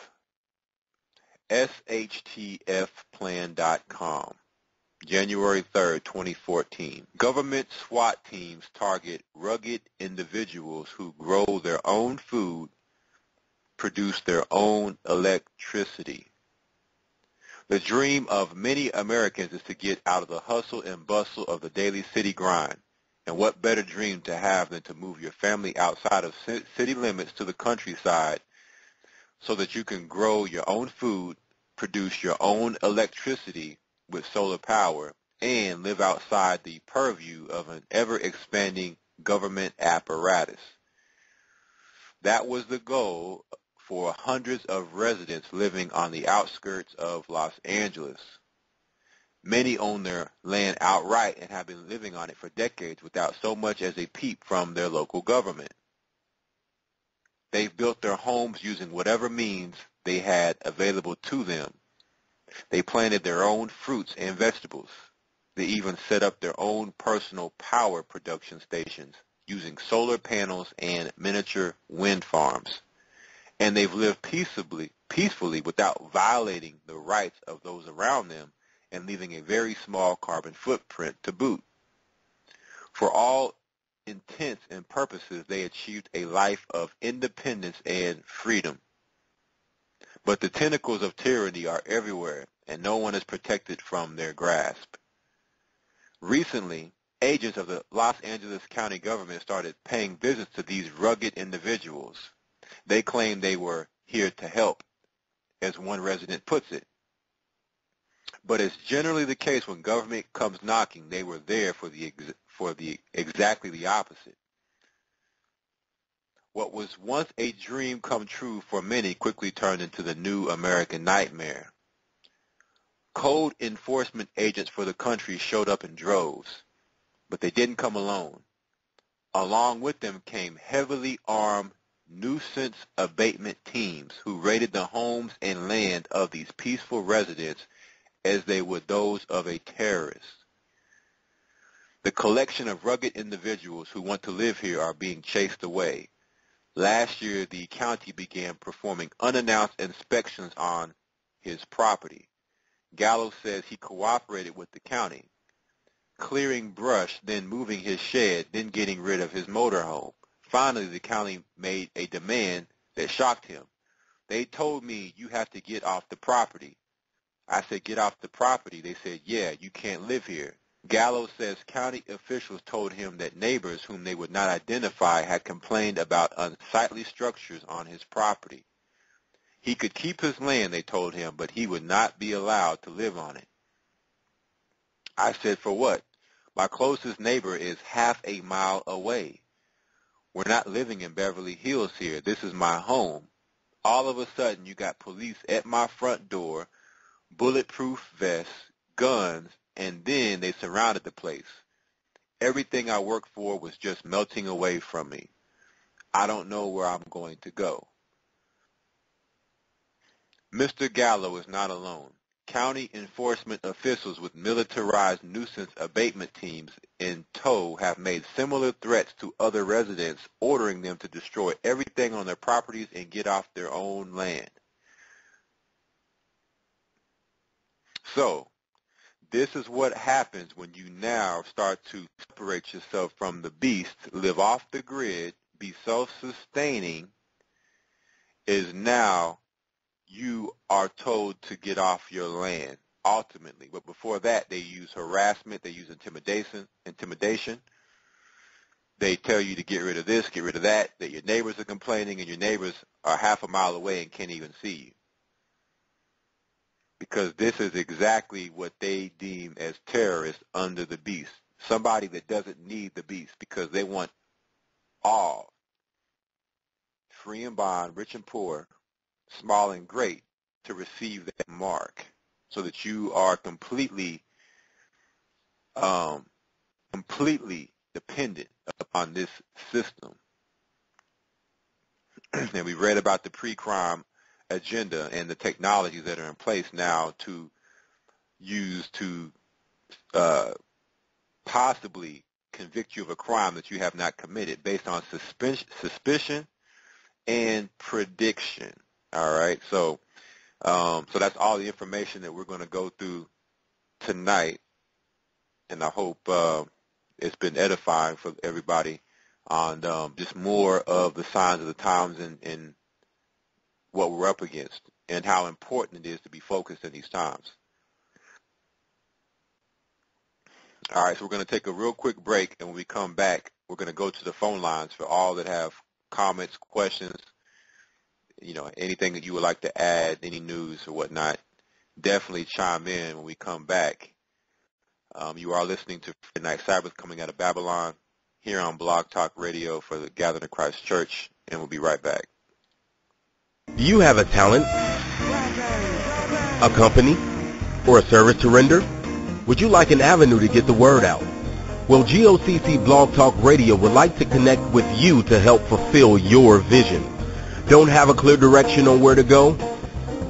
shtfplan.com, January 3rd, 2014. Government SWAT teams target rugged individuals who grow their own food, produce their own electricity. The dream of many Americans is to get out of the hustle and bustle of the daily city grind. And what better dream to have than to move your family outside of city limits to the countryside so that you can grow your own food, produce your own electricity with solar power, and live outside the purview of an ever-expanding government apparatus. That was the goal for hundreds of residents living on the outskirts of Los Angeles. Many own their land outright and have been living on it for decades without so much as a peep from their local government. They've built their homes using whatever means they had available to them. They planted their own fruits and vegetables. They even set up their own personal power production stations using solar panels and miniature wind farms. And they've lived peacefully without violating the rights of those around them and leaving a very small carbon footprint to boot. For all intents and purposes, they achieved a life of independence and freedom. But the tentacles of tyranny are everywhere, and no one is protected from their grasp. Recently, agents of the Los Angeles County government started paying visits to these rugged individuals. They claimed they were here to help, as one resident puts it. But it's generally the case when government comes knocking, they were there for exactly the opposite. What was once a dream come true for many quickly turned into the new American nightmare. Code enforcement agents for the country showed up in droves, but they didn't come alone. Along with them came heavily armed nuisance abatement teams who raided the homes and land of these peaceful residents as they would those of a terrorist. The collection of rugged individuals who want to live here are being chased away. Last year, the county began performing unannounced inspections on his property. Gallo says he cooperated with the county, clearing brush, then moving his shed, then getting rid of his motorhome. Finally, the county made a demand that shocked him. They told me, "You have to get off the property." I said, "Get off the property." They said, "Yeah, you can't live here." Gallo says county officials told him that neighbors whom they would not identify had complained about unsightly structures on his property. He could keep his land, they told him, but he would not be allowed to live on it. I said, "For what? My closest neighbor is half a mile away. We're not living in Beverly Hills here. This is my home. All of a sudden, you got police at my front door, bulletproof vests, guns, and then they surrounded the place. Everything I worked for was just melting away from me. I don't know where I'm going to go." Mr. Gallo is not alone. County enforcement officials with militarized nuisance abatement teams in tow have made similar threats to other residents, ordering them to destroy everything on their properties and get off their own land. So, this is what happens when you now start to separate yourself from the beast, live off the grid, be self-sustaining, is now you are told to get off your land. ultimately. But before that, they use harassment, they use intimidation. They tell you to get rid of this, get rid of that, that your neighbors are complaining, and your neighbors are half a mile away and can't even see you. Because this is exactly what they deem as terrorists under the beast. Somebody that doesn't need the beast, because they want all, free and bond, rich and poor, small and great, to receive that mark, so that you are completely dependent upon this system. And we read about the pre-crime agenda and the technologies that are in place now to use to possibly convict you of a crime that you have not committed based on suspicion and prediction. All right, so that's all the information that we're going to go through tonight, and I hope it's been edifying for everybody on just more of the signs of the times and what we're up against and how important it is to be focused in these times. All right, so we're going to take a real quick break, and when we come back, we're going to go to the phone lines for all that have comments, questions, anything that you would like to add, any news or whatnot. Definitely chime in when we come back. You are listening to Friday Night Sabbath coming out of Babylon here on Blog Talk Radio for the Gathering of Christ Church, and we'll be right back. Do you have a talent, a company, or a service to render? Would you like an avenue to get the word out? Well, GOCC Blog Talk Radio would like to connect with you to help fulfill your vision. Don't have a clear direction on where to go?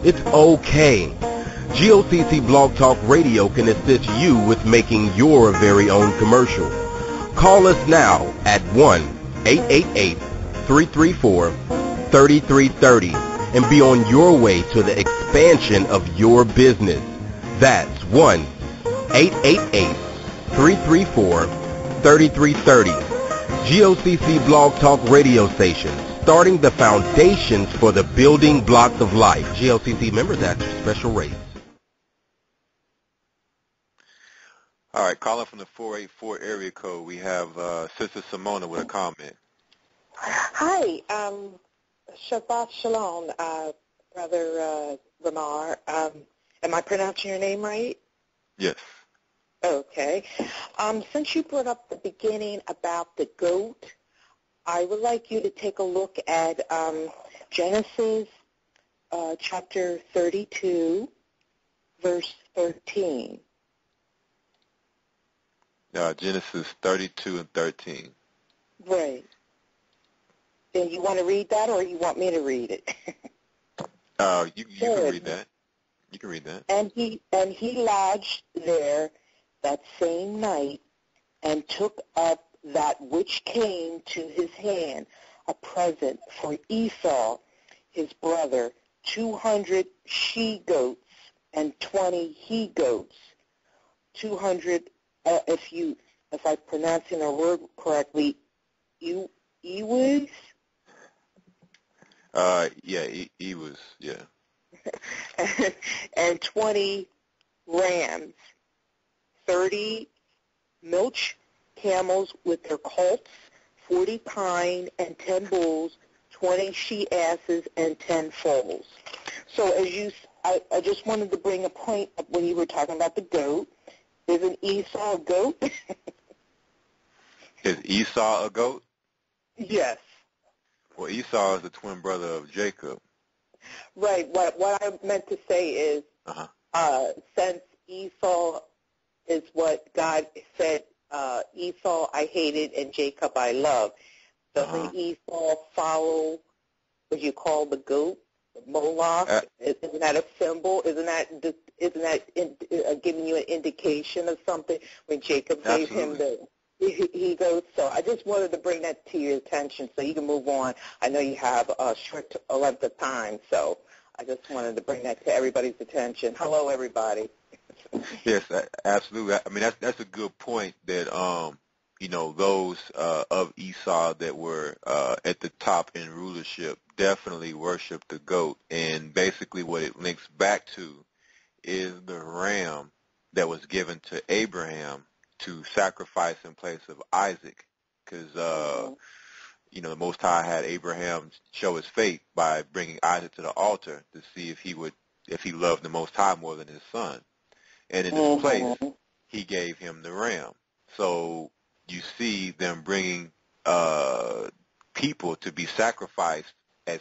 It's okay. GOCC Blog Talk Radio can assist you with making your very own commercial. Call us now at 1-888-334-3330 and be on your way to the expansion of your business. That's 1-888-334-3330. GOCC Blog Talk Radio Station, starting the foundations for the building blocks of life. GOCC members at your special rates. All right, calling from the 484 area code, we have Sister Simona with a comment. Hi, Shabbat Shalom, Brother RAMAR. Am I pronouncing your name right? Yes. Okay. Since you brought up the beginning about the goat, I would like you to take a look at Genesis chapter 32, verse 13. Genesis 32 and 13. Right. And you want to read that, or you want me to read it? You can read that. You can read that. And he lodged there that same night, and took up that which came to his hand, a present for Esau, his brother, 200 she-goats and 20 he-goats, 200. If I'm pronouncing the word correctly, ewes. Ewes, yeah. And 20 rams, 30 milch camels with their colts, 40 kine and 10 bulls, 20 she-asses and 10 foals. So I just wanted to bring a point up when you were talking about the goat. Isn't Esau a goat? Is Esau a goat? Yes. Well, Esau is the twin brother of Jacob. Right. What I meant to say is, since Esau is what God said, Esau I hated and Jacob I loved, doesn't Esau follow what you call the goat, the Moloch? Isn't that a symbol? Isn't that giving you an indication of something when Jacob gave him the he goes? So I just wanted to bring that to your attention so you can move on. I know you have a short length of time, so I just wanted to bring that to everybody's attention. Hello, everybody. Yes, absolutely. I mean, that's a good point that, those of Esau that were at the top in rulership definitely worship the goat. And basically what it links back to is the ram that was given to Abraham to sacrifice in place of Isaac, because the Most High had Abraham show his faith by bringing Isaac to the altar to see if he loved the Most High more than his son, and in his place he gave him the ram. So you see them bringing people to be sacrificed as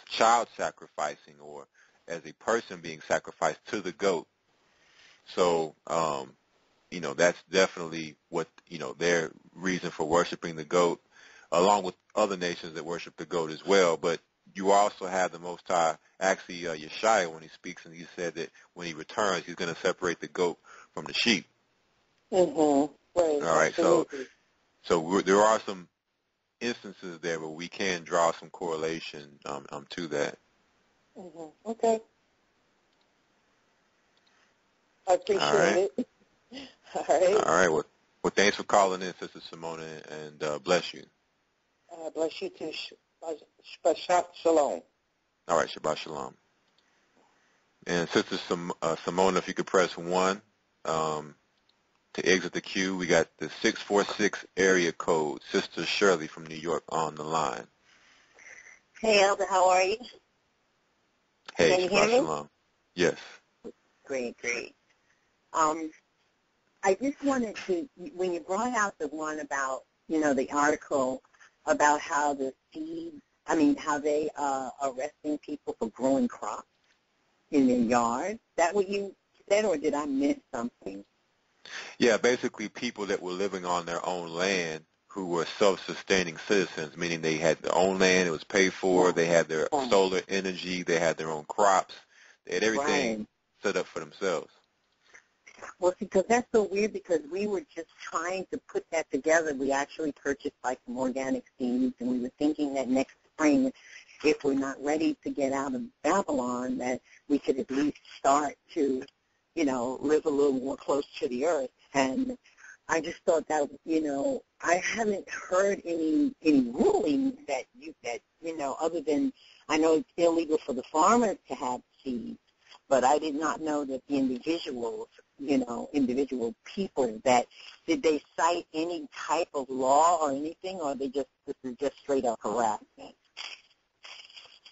child sacrificing, or as a person being sacrificed to the goat. So that's definitely what their reason for worshiping the goat, along with other nations that worship the goat as well. But you also have the Most High, actually Yeshua, when he speaks, and he said that when he returns, he's going to separate the goat from the sheep. Right. All right. Absolutely. So there are some instances there where we can draw some correlation to that. Okay. I appreciate it. All right. All right. Well, thanks for calling in, Sister Simona, and bless you. Bless you too. Shabbat shalom. All right. Shabbat shalom. And Sister Simona, if you could press 1 to exit the queue. We got the 646 area code. Sister Shirley from New York on the line. Hey, Elder, how are you? Hey, Can you hear Shabbat me? shalom. Yes. Great. I just wanted to, when you brought out the one about, the article about how how they are arresting people for growing crops in their yard, that what you said, or did I miss something? Yeah, basically people that were living on their own land who were self-sustaining citizens, meaning they had their own land, it was paid for, they had their solar energy, they had their own crops, they had everything set up for themselves. Well, see, because that's so weird, because we were just trying to put that together. We actually purchased some organic seeds, and we were thinking that next spring, if we're not ready to get out of Babylon, that we could at least start to, live a little more close to the earth. And I just thought that, I haven't heard any rulings that other than, I know it's illegal for the farmers to have seeds, but I did not know that the individual people, that did they cite any type of law or anything, or this is just straight up harassment?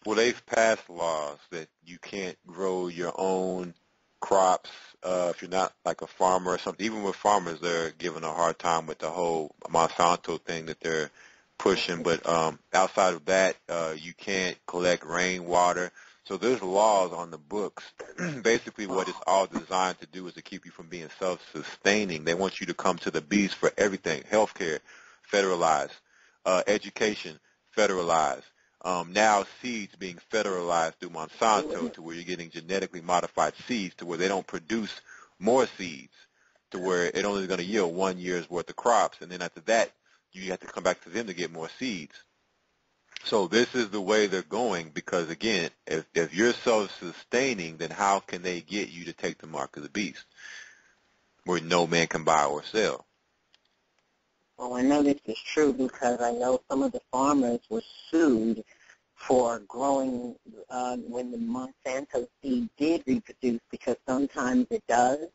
Well, they've passed laws that you can't grow your own crops if you're not like a farmer or something. Even with farmers, they're given a hard time with the whole Monsanto thing that they're pushing. But outside of that, you can't collect rainwater. So there's laws on the books. Basically what it's all designed to do is to keep you from being self-sustaining. They want you to come to the beast for everything. Healthcare, federalized. Education, federalized. Now seeds being federalized through Monsanto, to where you're getting genetically modified seeds to where they don't produce more seeds, to where it only is going to yield 1 year's worth of crops. And then after that, you have to come back to them to get more seeds. So this is the way they're going, because, again, if you're self-sustaining, then how can they get you to take the mark of the beast, where no man can buy or sell? Well, I know this is true because I know some of the farmers were sued for growing when the Monsanto seed did reproduce, because sometimes it does,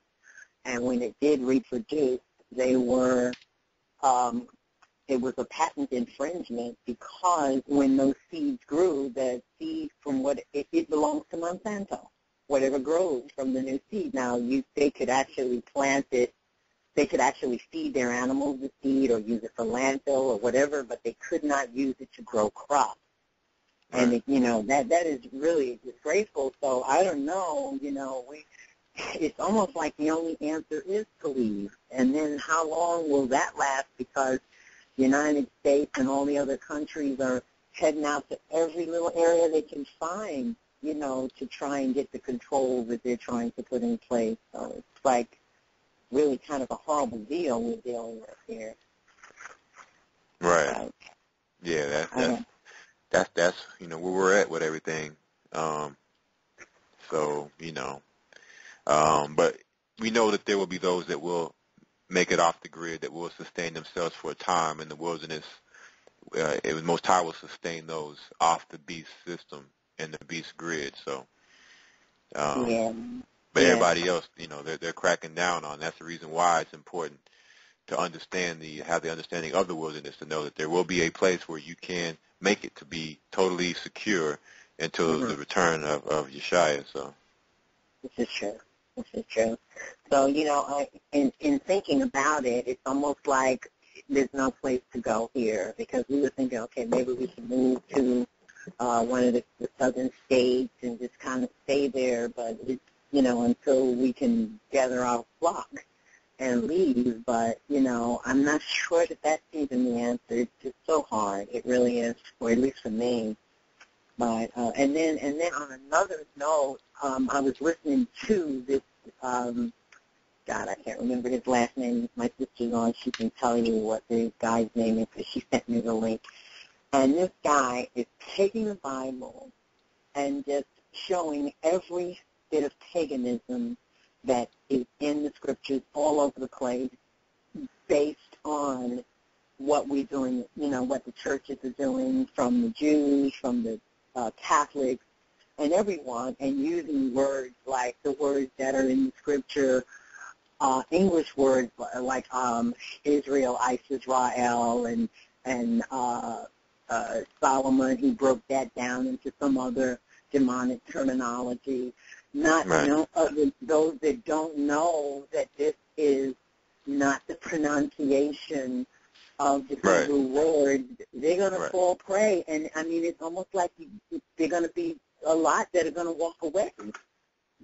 and when it did reproduce, they were it was a patent infringement, because when those seeds grew, the seed from what it belongs to Monsanto, whatever grows from the new seed. Now, they could actually plant it, they could actually feed their animals the seed or use it for landfill or whatever, but they could not use it to grow crops. And, that is really disgraceful. So I don't know, it's almost like the only answer is to leave. And then how long will that last? Because the United States and all the other countries are heading out to every little area they can find, to try and get the control that they're trying to put in place. So it's like really kind of a horrible deal we're dealing with here. Right. Yeah, that's where we're at with everything. But we know that there will be those that will make it off the grid, that will sustain themselves for a time in the wilderness. Most High will sustain those off the beast system and the beast grid. So, but But everybody else, they're cracking down on. That's the reason why it's important to have the understanding of the wilderness, to know that there will be a place where you can make it to be totally secure until the return of Yeshua. So this is true. So, in thinking about it, it's almost like there's no place to go here, because we were thinking, okay, maybe we should move to one of the southern states and just kind of stay there, but it's, until we can gather our flock and leave. But, I'm not sure that that's even the answer. It's just so hard. It really is, or at least for me. But and then on another note, I was listening to this God, I can't remember his last name. My sister's on. She can tell you what the guy's name is, because she sent me the link. And this guy is taking the Bible and just showing every bit of paganism that is in the scriptures all over the place, based on what we're doing, what the churches are doing, from the Jews, from the Catholics, and everyone, and using words like the words that are in the scripture, English words like Israel, Israel, and Solomon. He broke that down into some other demonic terminology. Those that don't know that this is not the pronunciation of the Hebrew word, they're going to fall prey. And, it's almost like they're going to be a lot that are going to walk away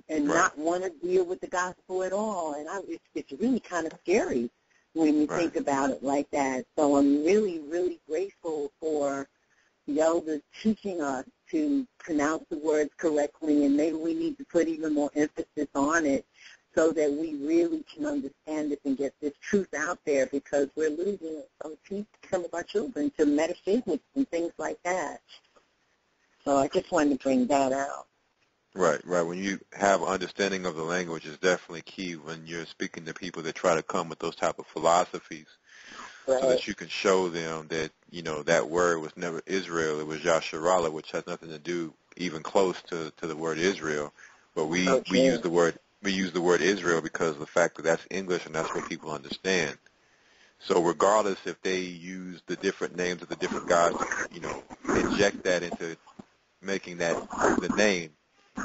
and not want to deal with the gospel at all. And it's really kind of scary when you think about it like that. So I'm really, really grateful for the elders teaching us to pronounce the words correctly, and maybe we need to put even more emphasis on it so that we really can understand it and get this truth out there, because we're losing some of our children to metaphysics and things like that. So I just wanted to bring that out. Right. When you have understanding of the language, is definitely key when you're speaking to people that try to come with those type of philosophies, so that you can show them that, that word was never Israel, it was Yasharallah, which has nothing to do even close to the word Israel. But we use the word Israel because of the fact that that's English and that's what people understand. So regardless if they use the different names of the different gods, inject that into making that the name,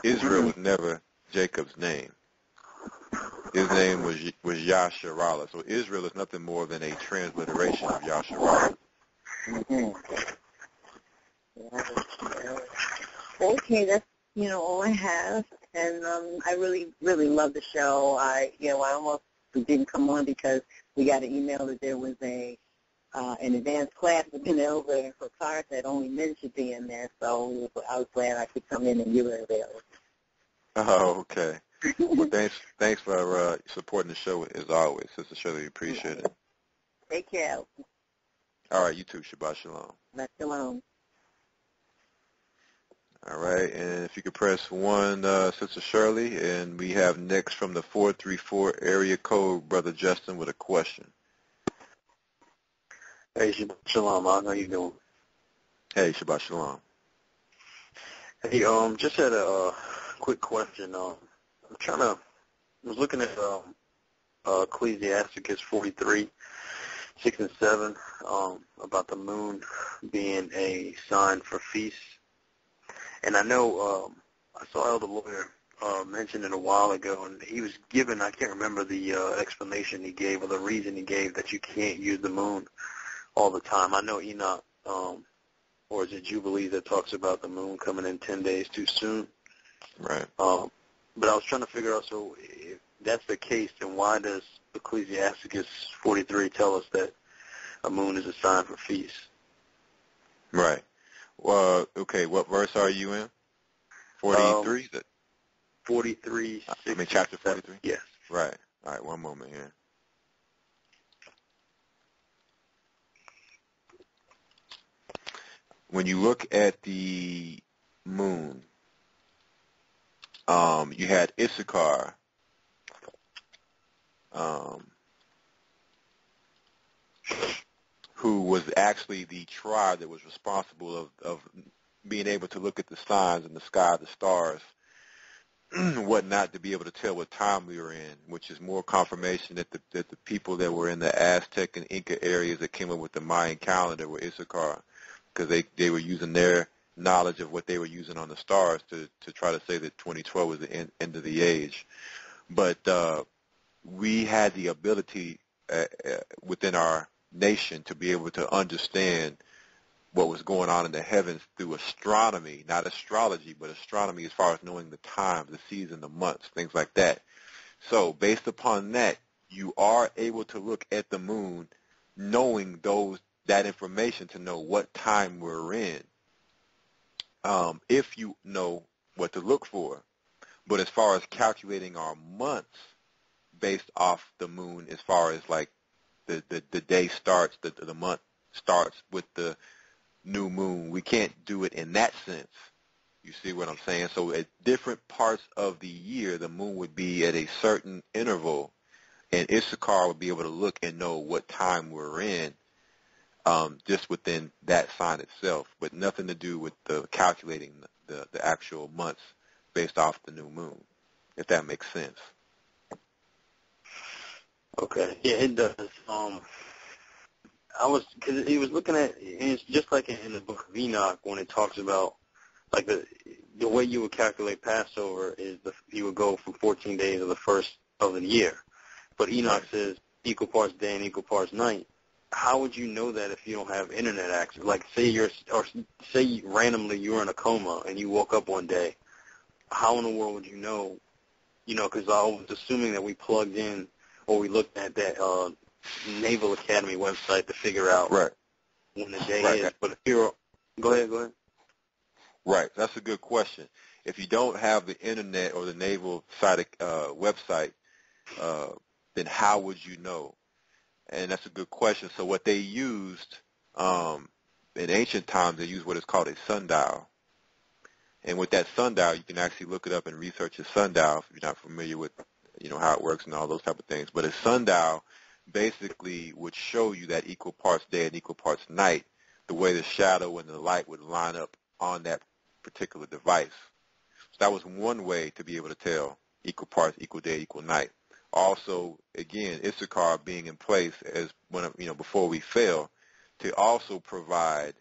Israel was never Jacob's name. His name was Yasharallah. So Israel is nothing more than a transliteration of Yasharallah. Okay, that's all I have, and I really, really love the show. I almost didn't come on because we got an email that there was an advanced class within over for cars that only men should be in there. So I was glad I could come in and you were available. Oh, okay. Well, thanks for supporting the show as always, Sister Shirley. Appreciate it. Take care. All right, you too. Shabbat shalom. Shabbat shalom. All right, and if you could press 1, Sister Shirley, and we have next from the 434 area code, Brother Justin, with a question. Hey, Shabbat shalom. How you doing? Hey, Shabbat shalom. Hey, just had a quick question. I was looking at Ecclesiasticus 43, 6 and 7, about the moon being a sign for feasts. And I know I saw Elder Lawyer mention it a while ago, and he was given, I can't remember the explanation he gave or the reason he gave that you can't use the moon all the time. I know Enoch, or is it Jubilee, that talks about the moon coming in 10 days too soon. Right. But I was trying to figure out, so if that's the case, then why does Ecclesiasticus 43 tell us that a moon is a sign for feasts? Right. Well, okay, what verse are you in? 43? Is it? 43, 6, chapter 43? Yes. Right. All right, one moment here. When you look at the moon, you had Issachar, who was actually the tribe that was responsible of being able to look at the signs in the sky, the stars, whatnot to be able to tell what time we were in, which is more confirmation that the people that were in the Aztec and Inca areas that came up with the Mayan calendar were Issachar, because they were using their knowledge of what they were using on the stars to try to say that 2012 was the end of the age. But we had the ability within our nation to be able to understand what was going on in the heavens through astronomy, not astrology, but astronomy as far as knowing the times, the season, the months, things like that. So based upon that, you are able to look at the moon knowing that information to know what time we're in, if you know what to look for. But as far as calculating our months based off the moon, as far as like the day starts, the month starts with the new moon, we can't do it in that sense. You see what I'm saying? So at different parts of the year, the moon would be at a certain interval, and Issachar would be able to look and know what time we're in, just within that sign itself, but nothing to do with the calculating the actual months based off the new moon, if that makes sense. Okay. Yeah, it does. Because he was looking at, and it's just like in the book of Enoch when it talks about, like the way you would calculate Passover is you would go from 14 days of the first of the year. But Enoch says equal parts day and equal parts night. How would you know that if you don't have internet access? Like say randomly you were in a coma and you woke up one day. How in the world would you know? You know, because I was assuming that we plugged in or we looked at that Naval Academy website to figure out when the day is. But if you're, go ahead. Right, that's a good question. If you don't have the internet or the Naval website, then how would you know? And that's a good question. So what they used in ancient times, they used what is called a sundial. And with that sundial, you can actually look it up and research a sundial if you're not familiar with, how it works and all those type of things. But a sundial basically would show you that equal parts day and equal parts night, the way the shadow and the light would line up on that particular device. So that was one way to be able to tell equal parts, equal day, equal night. Also, again, Issachar being in place as before we fell, to also provide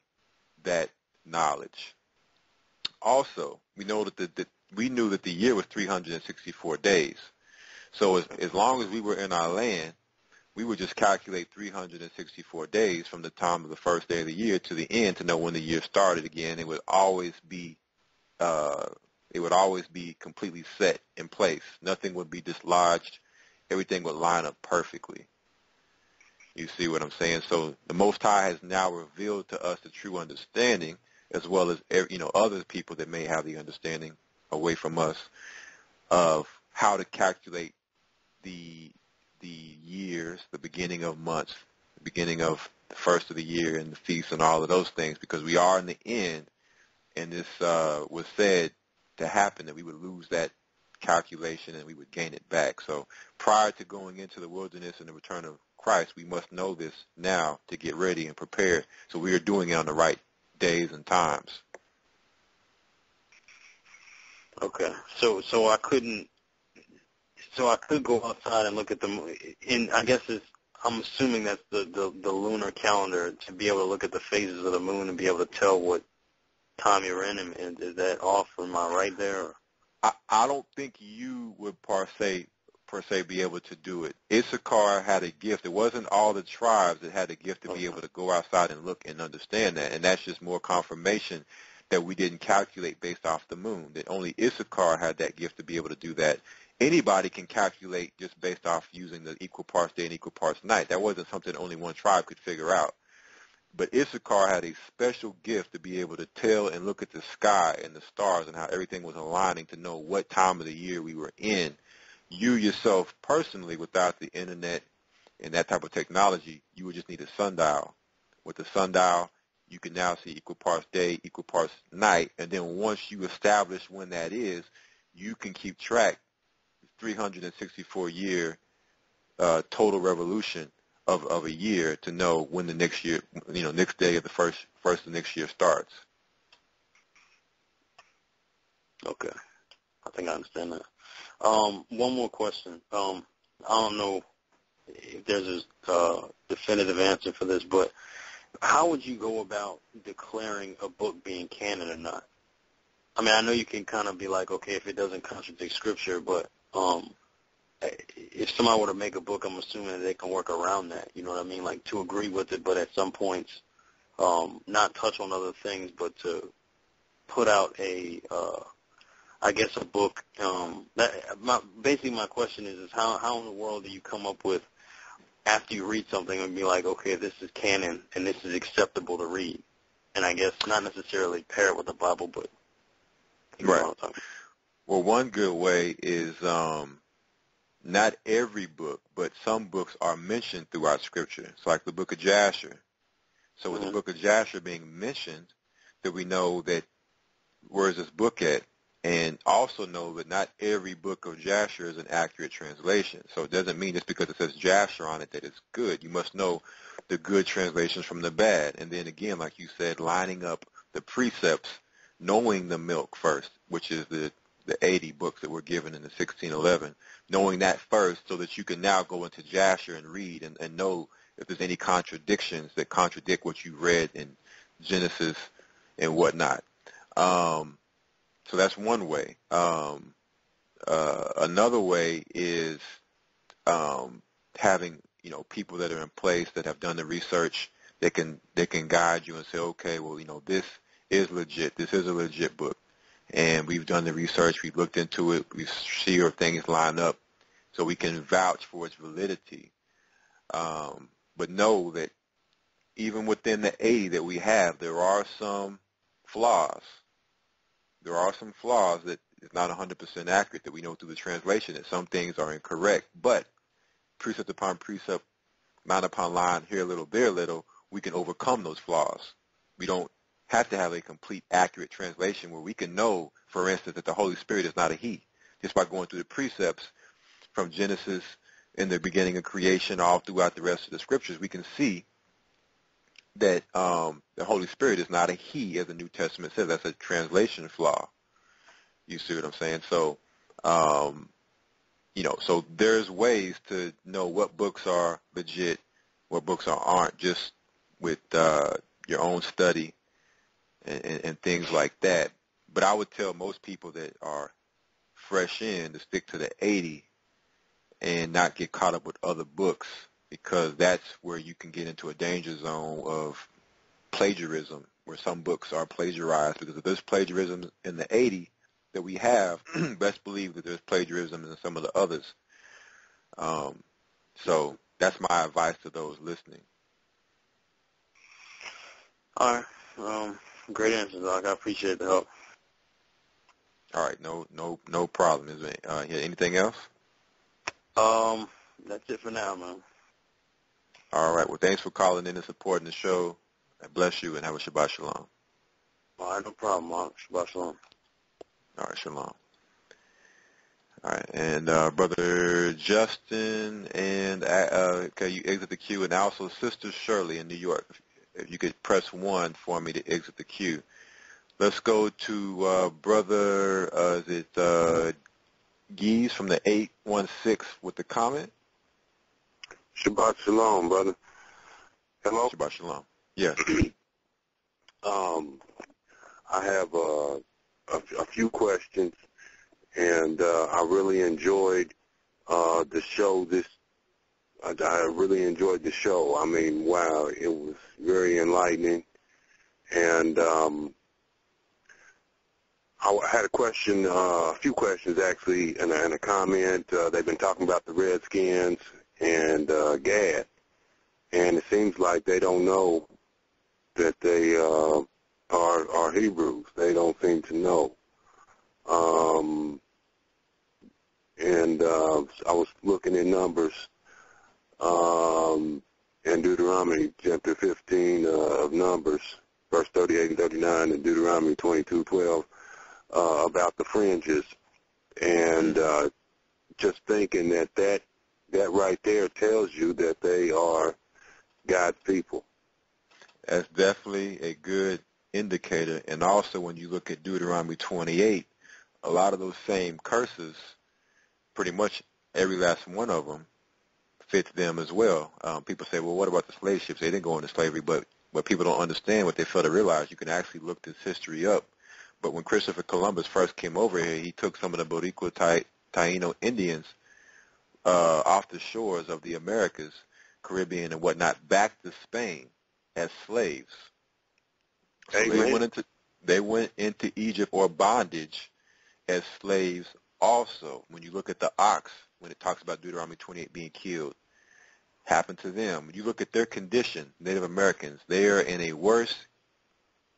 that knowledge. Also, we know that we knew that the year was 364 days. So as long as we were in our land, we would just calculate 364 days from the time of the first day of the year to the end to know when the year started again. It would always be completely set in place. Nothing would be dislodged. Everything would line up perfectly. You see what I'm saying? So the Most High has now revealed to us the true understanding, as well as other people that may have the understanding away from us, of how to calculate the years, the beginning of months, the beginning of the first of the year, and the feasts and all of those things, because we are in the end, and this was said to happen, that we would lose that calculation and we would gain it back. So prior to going into the wilderness and the return of Christ, we must know this now to get ready and prepare, so we are doing it on the right days and times. Okay, so I could go outside and look at the moon, and I guess I'm assuming that's the lunar calendar, to be able to look at the phases of the moon and be able to tell what time you're in, and is that off? Am I right there? I don't think you would per se be able to do it. Issachar had a gift. It wasn't all the tribes that had a gift to be able to go outside and look and understand that, and that's just more confirmation that we didn't calculate based off the moon, that only Issachar had that gift to be able to do that. Anybody can calculate just based off using the equal parts day and equal parts night. That wasn't something only one tribe could figure out. But Issachar had a special gift to be able to tell and look at the sky and the stars and how everything was aligning to know what time of the year we were in. You yourself personally, without the internet and that type of technology, you would just need a sundial. With the sundial, you can now see equal parts day, equal parts night, and then once you establish when that is, you can keep track 364-year total revolution of a year to know when the next year, next day of the first of the next year starts. Okay. I think I understand that. One more question. I don't know if there's a definitive answer for this, but how would you go about declaring a book being canon or not? I mean, I know you can kind of be like, okay, if it doesn't contradict Scripture, but if somebody were to make a book, I'm assuming that they can work around that, you know what I mean? Like, to agree with it, but at some points not touch on other things, but to put out a book. Basically, my question is how in the world do you come up with, after you read something, and be like, okay, this is canon, and this is acceptable to read? And I guess not necessarily pair it with the Bible, but... Right. Well, one good way is not every book, but some books are mentioned throughout Scripture. It's like the book of Jasher. So with the book of Jasher being mentioned, that we know that where is this book at? And also know that not every book of Jasher is an accurate translation. So it doesn't mean just because it says Jasher on it that it's good. You must know the good translations from the bad. And then again, like you said, lining up the precepts, knowing the milk first, which is the 80 books that were given in the 1611, knowing that first so that you can now go into Jasher and read and know if there's any contradictions that contradict what you read in Genesis and whatnot. So that's one way. Another way is having, people that are in place that have done the research. They can guide you and say, okay, well, this is legit. This is a legit book, and we've done the research. We've looked into it. We see if things line up, so we can vouch for its validity. But know that even within the 80 that we have, there are some flaws. There are some flaws that is not 100% accurate that we know through the translation, that some things are incorrect. But precept upon precept, line upon line, here a little, there a little, we can overcome those flaws. We don't have to have a complete accurate translation where we can know, for instance, that the Holy Spirit is not a he. Just by going through the precepts from Genesis in the beginning of creation all throughout the rest of the Scriptures, we can see that the Holy Spirit is not a he, as the New Testament says. That's a translation flaw. You see what I'm saying? So, so there's ways to know what books are legit, what books aren't, just with your own study and things like that. But I would tell most people that are fresh in to stick to the 80 and not get caught up with other books, because that's where you can get into a danger zone of plagiarism, where some books are plagiarized. Because if there's plagiarism in the 80 that we have, best believe that there's plagiarism in some of the others. So that's my advice to those listening. All right. Great answer, Doc. I appreciate the help. All right. No problem. Is there anything else? That's it for now, man. All right. Well, thanks for calling in and supporting the show. I bless you and have a Shabbat Shalom. All right, no problem, Mark. Shabbat Shalom. All right, Shalom. All right, and Brother Justin, and okay, you exit the queue, and also Sister Shirley in New York. If you could press 1 for me to exit the queue. Let's go to Brother, Geese from the 816 with the comment. Shabbat Shalom, brother. Hello? Shabbat Shalom. Yes. I have a few questions, and I really enjoyed the show. I really enjoyed the show. I mean, wow, it was very enlightening. And I had a question, a few questions actually, and a comment. They've been talking about the Redskins and Gad, and it seems like they don't know that they are Hebrews. They don't seem to know. And I was looking at Numbers in Deuteronomy chapter 15 of Numbers, verse 38 and 39, and Deuteronomy 22:12 about the fringes, and just thinking that right there tells you that they are God's people. That's definitely a good indicator. And also when you look at Deuteronomy 28, a lot of those same curses, pretty much every last one of them, fits them as well. People say, well, what about the slave ships? They didn't go into slavery, but what people don't understand, what they fail to realize, you can actually look this history up. But when Christopher Columbus first came over here, he took some of the Boricua Taino Indians off the shores of the Americas, Caribbean, and whatnot, back to Spain as slaves. So they went into Egypt or bondage as slaves also. When you look at the ox, when it talks about Deuteronomy 28 being killed, happened to them. When you look at their condition, Native Americans, they are in a worse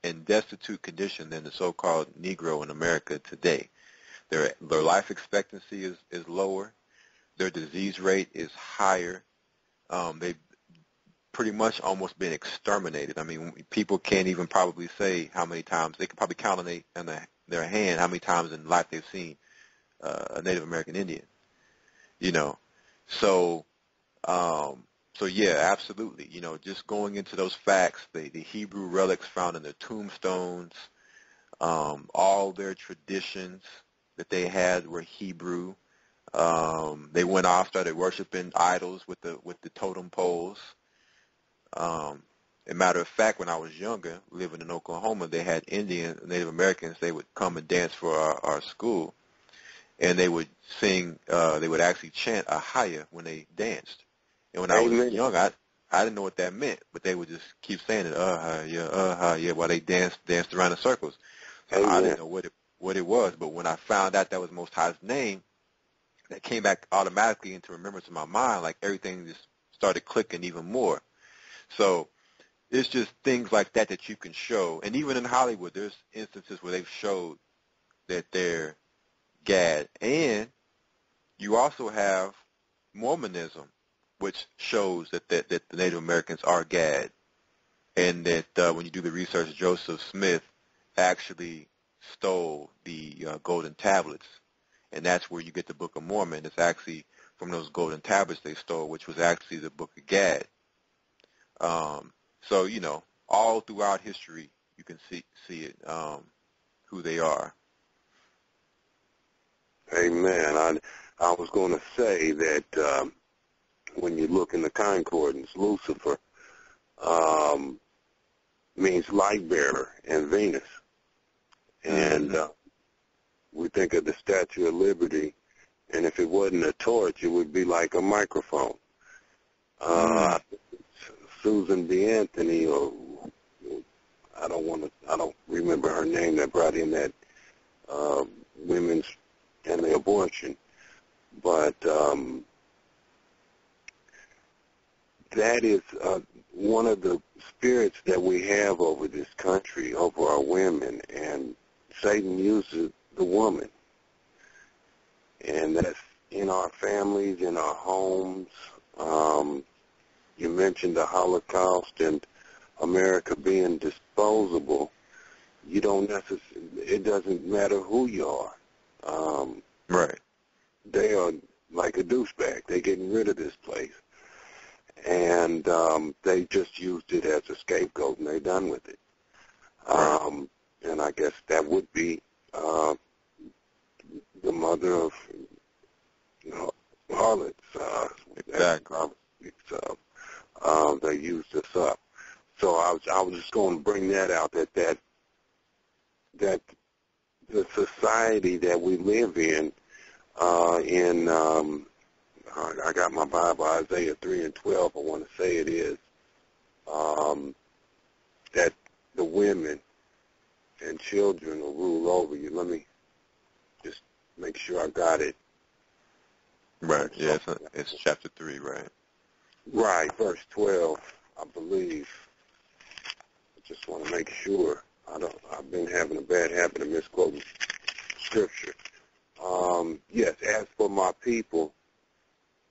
and destitute condition than the so-called Negro in America today. Their life expectancy is lower. Their disease rate is higher. They've pretty much almost been exterminated. I mean, people can't even probably say how many times. They could probably count on their hand how many times in life they've seen a Native American Indian. You know, so yeah, absolutely. You know, just going into those facts, the Hebrew relics found in their tombstones, all their traditions that they had were Hebrew. They went off, started worshiping idols with the totem poles. As a matter of fact, when I was younger, living in Oklahoma, they had Native Americans. They would come and dance for our school, and they would sing. They would actually chant a haya when they danced. And when I was young, I didn't know what that meant, but they would just keep saying it, yeah, while they danced around in circles. So I didn't know what it was, but when I found out that was Most High's name, that came back automatically into remembrance in my mind, like everything just started clicking even more. So it's just things like that you can show. And even in Hollywood, there's instances where they've showed that they're Gad. And you also have Mormonism, which shows that the Native Americans are Gad. And that when you do the research, Joseph Smith actually stole the golden tablets. And that's where you get the Book of Mormon. It's actually from those golden tablets they stole, which was actually the Book of Gad. So, you know, all throughout history, you can see it, who they are. Amen. I was going to say that when you look in the concordance, Lucifer means light bearer and Venus. And we think of the Statue of Liberty, and if it wasn't a torch, it would be like a microphone. Susan B. Anthony, or I don't remember her name, that brought in that women's and the abortion, but that is one of the spirits that we have over this country, over our women, and Satan uses the woman, and that's in our families, in our homes. You mentioned the Holocaust and America being disposable. You don't it doesn't matter who you are. Right. They are like a douchebag. They're getting rid of this place. And they just used it as a scapegoat, and they're done with it. And I guess that would be the mother of harlots. Exactly. They used us up. So I was just going to bring that out, that the society that we live in I got my Bible, Isaiah 3:12, I want to say it is, that the women and children will rule over you. Let me just make sure I got it. Right, yeah, it's chapter 3, right? Right, verse 12, I believe. I just want to make sure. I've been having a bad habit of misquoting scripture. Yes, as for my people,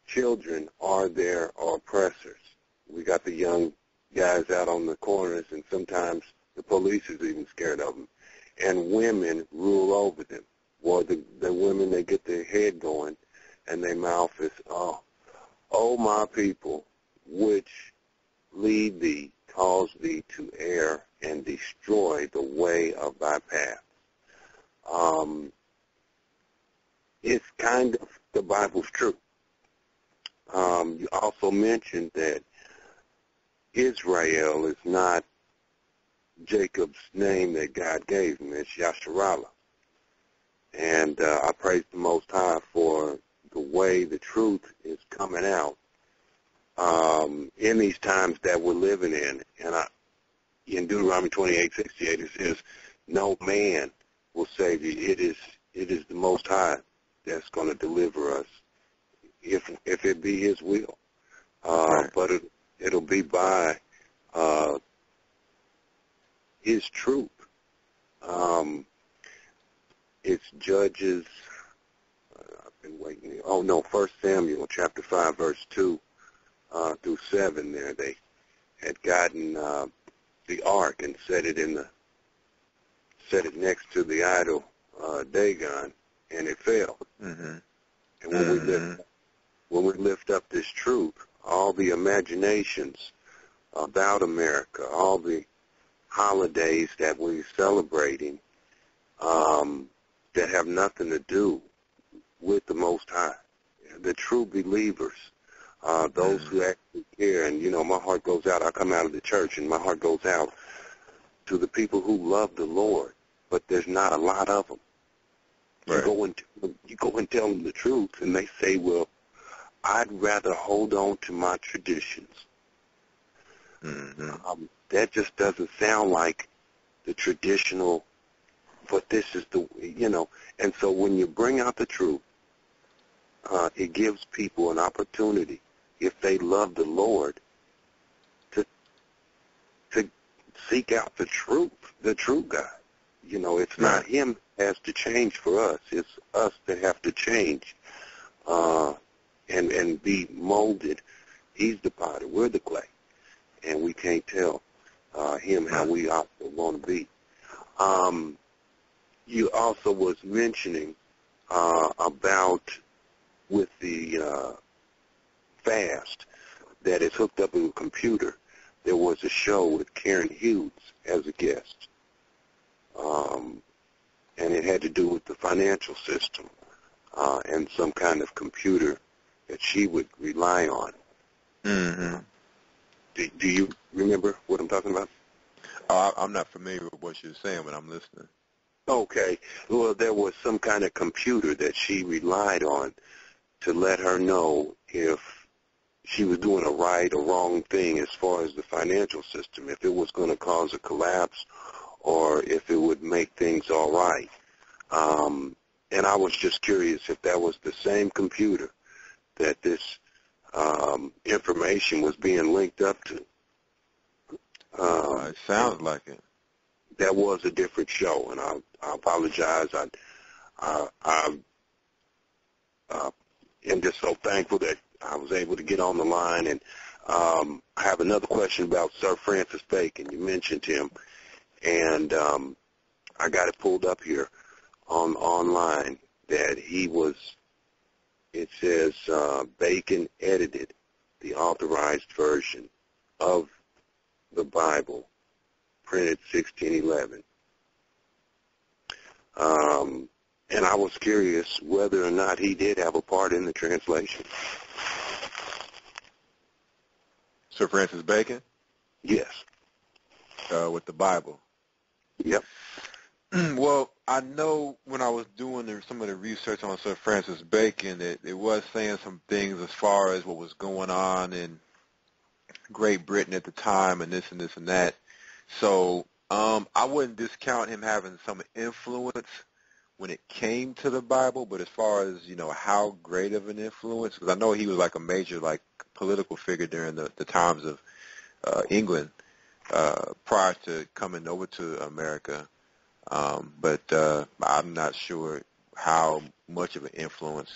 children are their oppressors. We got the young guys out on the corners, and sometimes the police is even scared of them. And women rule over them. Well, the women, they get their head going, and their mouth is, oh, my people, which lead thee, cause thee to err, and destroy the way of thy path. it's kind of the Bible's truth. You also mentioned that Israel is not Jacob's name that God gave him. It's Yasharallah. And I praise the Most High for the way the truth is coming out in these times that we're living in. And in Deuteronomy 28:68, it says, no man will save you. It is the Most High that's going to deliver us, if it be His will. Right. But it'll be by His truth. It's Judges. I've been waiting. 1 Samuel chapter 5 verse 2 through 7. There they had gotten the ark and set it next to the idol Dagon, and it fell. Mm-hmm. And when we lift up this truth, all the imaginations about America, all the holidays that we're celebrating that have nothing to do with the Most High, the true believers, those who actually care. And, my heart goes out. I come out of the church, and my heart goes out to the people who love the Lord, but there's not a lot of them. Right. You go and tell them the truth, and they say, well, I'd rather hold on to my traditions. Mm-hmm. That just doesn't sound like the traditional, but this is and so when you bring out the truth, it gives people an opportunity, if they love the Lord, to seek out the true God. It's not Him that has to change for us. It's us that have to change and be molded. He's the potter. We're the clay. And we can't tell Him how we also want to be. You also was mentioning about with the fast that is hooked up to a computer. There was a show with Karen Hughes as a guest, and it had to do with the financial system and some kind of computer that she would rely on. Mm-hmm. Do you remember what I'm talking about? I'm not familiar with what you're saying, but I'm listening. Okay. Well, there was some kind of computer that she relied on to let her know if she was doing a right or wrong thing as far as the financial system, if it was going to cause a collapse or if it would make things all right. And I was just curious if that was the same computer that this information was being linked up to. It sounds like it. That was a different show, and I apologize. I am just so thankful that I was able to get on the line. And I have another question about Sir Francis Bacon. You mentioned him, and I got it pulled up here online that he was. It says Bacon edited the authorized version of the Bible, printed 1611. And I was curious whether or not he did have a part in the translation. Sir Francis Bacon? Yes. With the Bible? Yep. Well, I know when I was doing some of the research on Sir Francis Bacon, it was saying some things as far as what was going on in Great Britain at the time and this and this and that. So I wouldn't discount him having some influence when it came to the Bible, but as far as, how great of an influence, because I know he was like a major political figure during the times of England prior to coming over to America. But I'm not sure how much of an influence,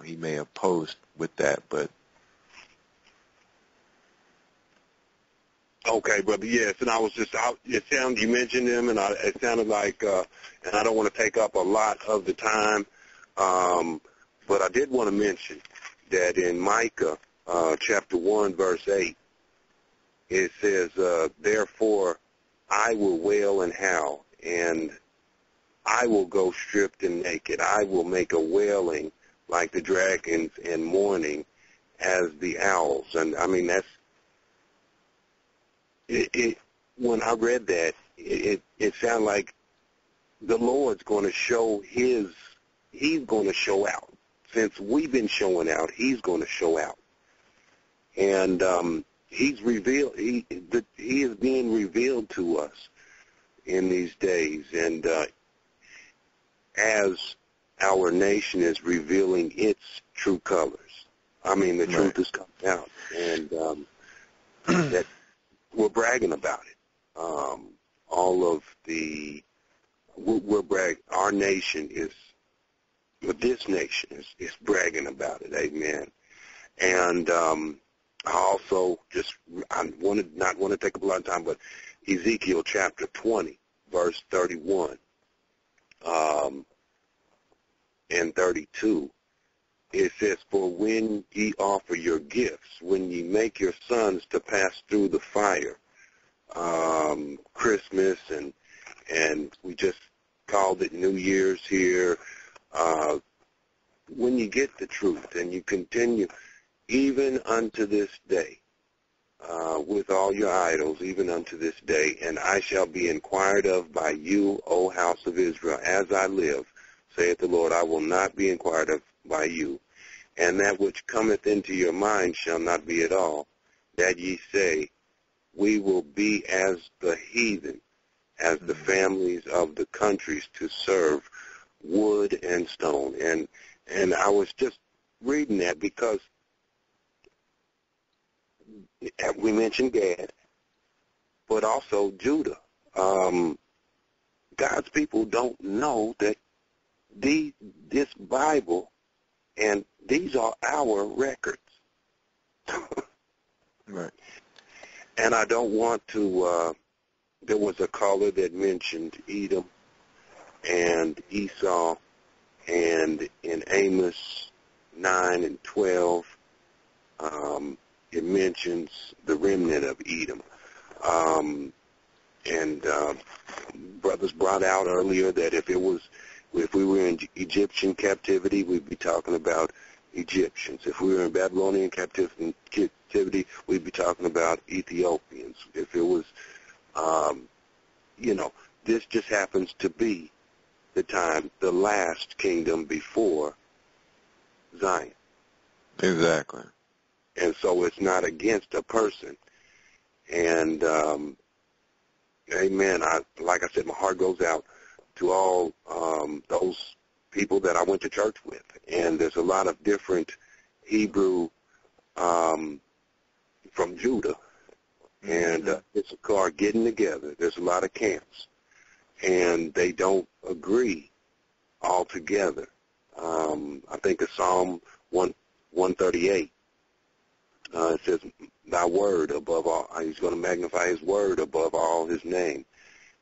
he may have posed with that, but. Okay, brother, yes, and I was just out. You mentioned him, and it sounded like, and I don't want to take up a lot of the time, but I did want to mention that in Micah chapter 1, verse 8, it says, therefore I will wail and howl, and I will go stripped and naked. I will make a wailing like the dragons and mourning as the owls. And I mean, that's it. When I read that, it sounded like the Lord's going to show He's going to show out. Since we've been showing out, He's going to show out. And He's revealed. He is being revealed to us in these days, and as our nation is revealing its true colors, I mean, the truth is coming out, and that we're bragging about it. All of the we're bragging. Our nation is, this nation is bragging about it. Amen. And I also I not want to take up a lot of time, but Ezekiel chapter 20, verse 31 and 32, it says, "For when ye offer your gifts, when ye make your sons to pass through the fire," Christmas, and we just called it New Year's here, when you get the truth and you continue, even unto this day, with all your idols, even unto this day, and I shall be inquired of by you, O house of Israel, as I live, saith the Lord, I will not be inquired of by you. And that which cometh into your mind shall not be at all, that ye say, we will be as the heathen, as the families of the countries to serve wood and stone. And I was just reading that because we mentioned Gad, but also Judah. God's people don't know that this Bible, and these are our records. Right. And I don't want to, there was a caller that mentioned Edom and Esau, and in Amos 9 and 12, it mentions the remnant of Edom. And brothers brought out earlier that if we were in Egyptian captivity, we'd be talking about Egyptians. If we were in Babylonian captivity, we'd be talking about Ethiopians. If it was, this just happens to be the last kingdom before Zion. Exactly. And so it's not against a person. And, amen, like I said, my heart goes out to all those people that I went to church with. And there's a lot of different Hebrew from Judah and Issachar getting together. There's a lot of camps. And they don't agree altogether. I think it's Psalm 138. It says, thy word above all. He's going to magnify his word above all his name.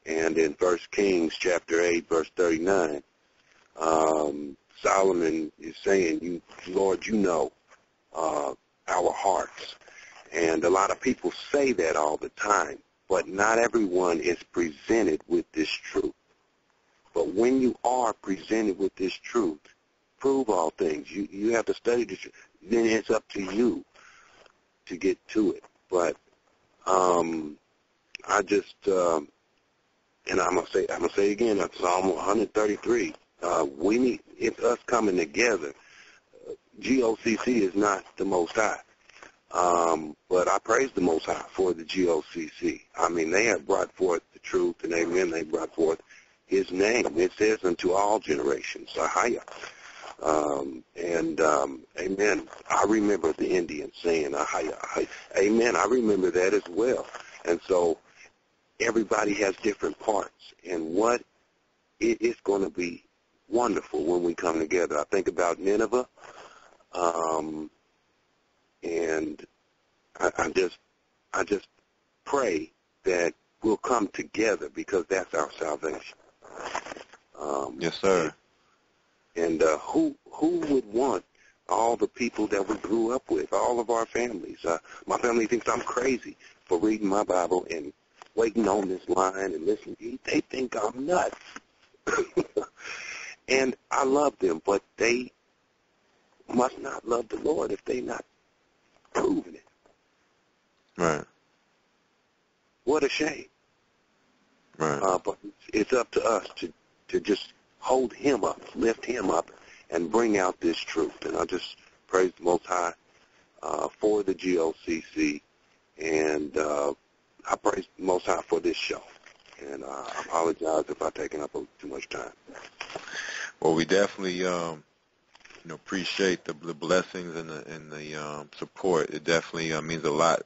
And in 1 Kings chapter 8, verse 39, Solomon is saying, Lord, you know our hearts. And a lot of people say that all the time, but not everyone is presented with this truth. But when you are presented with this truth, prove all things. You have to study the truth. Then it's up to you to get to it. But I just and I'm gonna say again, that's Psalm 133. It's us coming together. GOCC is not the Most High, but I praise the Most High for the GOCC. I mean, they have brought forth the truth, and amen. They brought forth His name. It says unto all generations, Ahaya. Amen. I remember the Indians saying, Ahaya, Ahaya. Amen. I remember that as well. And so everybody has different parts. And what it is going to be wonderful when we come together. I think about Nineveh, and I just pray that we'll come together because that's our salvation. Yes, sir. And who would want all the people that we grew up with, all of our families? My family thinks I'm crazy for reading my Bible and waiting on this line and listening. They think I'm nuts. And I love them, but they must not love the Lord if they're not proving it. Right. What a shame. Right. But it's up to us to just hold him up, lift him up, and bring out this truth. And I just praise the Most High for the GOCC, and I praise the Most High for this show. And I apologize if I've taken up too much time. Well, we definitely appreciate the blessings and the support. It definitely means a lot.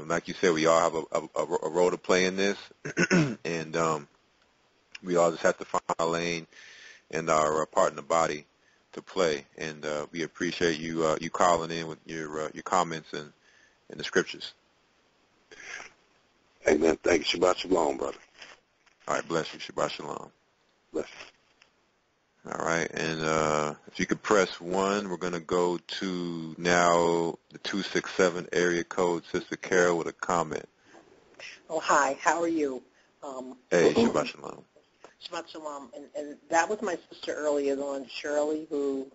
Like you said, we all have a role to play in this, and we all just have to find our lane and our part in the body to play. And we appreciate you calling in with your comments and the scriptures. Amen. Thank you. Shabbat shalom, brother. All right, bless you. Shabbat shalom. Bless you. All right, and if you could press 1, we're going to go to now the 267 area code. Sister Carol with a comment. Oh, hi. How are you? Hey, Shabbat shalom. Shabbat shalom. And that was my sister earlier on, Shirley, who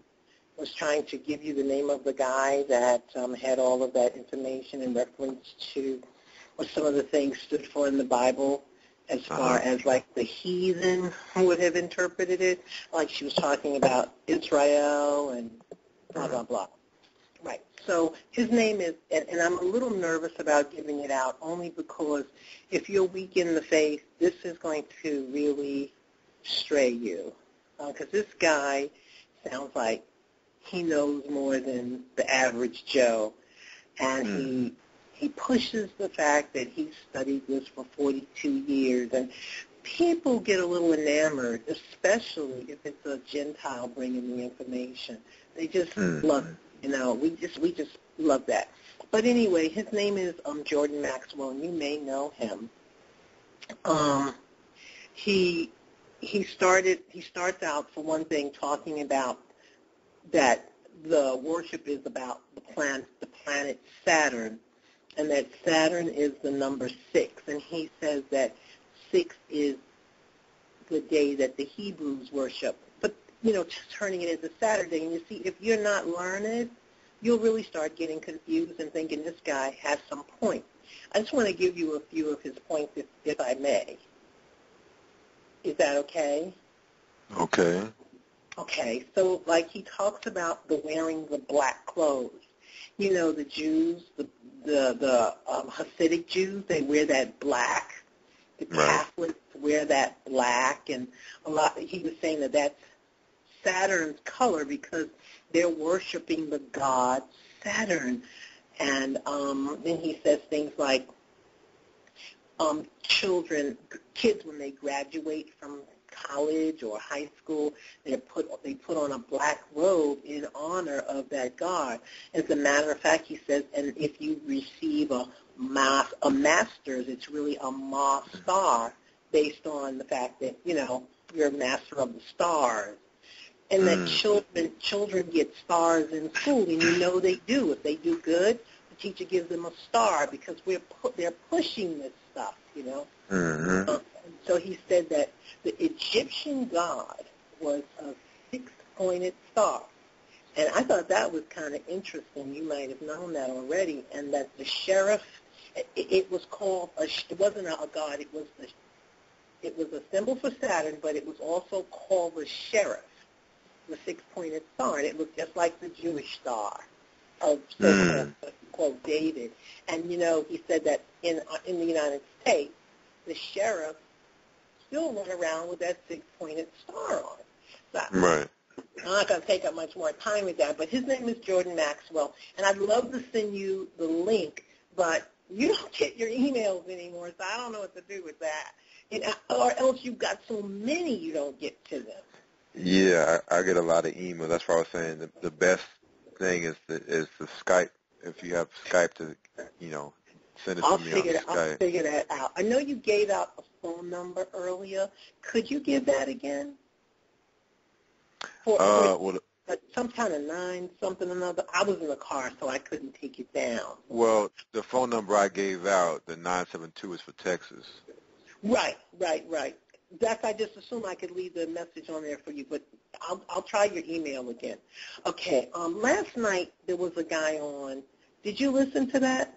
was trying to give you the name of the guy that had all of that information in reference to what some of the things stood for in the Bible, as far as like the heathen would have interpreted it. Like she was talking about Israel and blah, blah, blah. Right. So his name is, and I'm a little nervous about giving it out only because if you're weak in the faith, this is going to really stray you. Because this guy sounds like he knows more than the average Joe. And he pushes the fact that he studied this for 42 years. And people get a little enamored, especially if it's a Gentile bringing the information. They just love it. You know, we just love that. But anyway, his name is Jordan Maxwell, and you may know him. He starts out, for one thing, talking about that the worship is about the planet Saturn, and that Saturn is the number 6. And he says that 6 is the day that the Hebrews worship. But, just turning it into Saturday. And you see, if you're not learned, you'll really start getting confused and thinking this guy has some point. I just want to give you a few of his points, if I may. Is that okay? Okay. Okay, so like he talks about the wearing the black clothes. The Jews, the Hasidic Jews, they wear that black. The Catholics wear that black, and he was saying that that's Saturn's color because they're worshiping the god Saturn. And then he says things like kids when they graduate from college or high school, they put on a black robe in honor of that god. As a matter of fact, he says, and if you receive a master's, it's really a Ma star based on the fact that you're a master of the stars. And that children get stars in school, and they do. If they do good, the teacher gives them a star because they're pushing this stuff, So he said that the Egyptian god was a 6-pointed star. And I thought that was kind of interesting. You might have known that already. And that the sheriff, it was called, it wasn't a god, it was a symbol for Saturn, but it was also called the sheriff, the 6-pointed star. And it looked just like the Jewish star of quote David. And, he said that in the United States, the sheriff still run around with that 6-pointed star on. So right. I'm not going to take up much more time with that, but his name is Jordan Maxwell, and I'd love to send you the link, but you don't get your emails anymore, so I don't know what to do with that. Or else you've got so many you don't get to them. Yeah, I get a lot of emails. That's why I was saying the best thing is the Skype. If you have Skype to, send it to me on Skype. I'll figure that out. I know you gave out a phone number earlier. Could you give that again? Some kind of 9 something or another. I was in the car, so I couldn't take it down. Well, the phone number I gave out, the 972, is for Texas. Right. I just assumed I could leave the message on there for you, but I'll try your email again. Okay. Last night there was a guy on. Did you listen to that?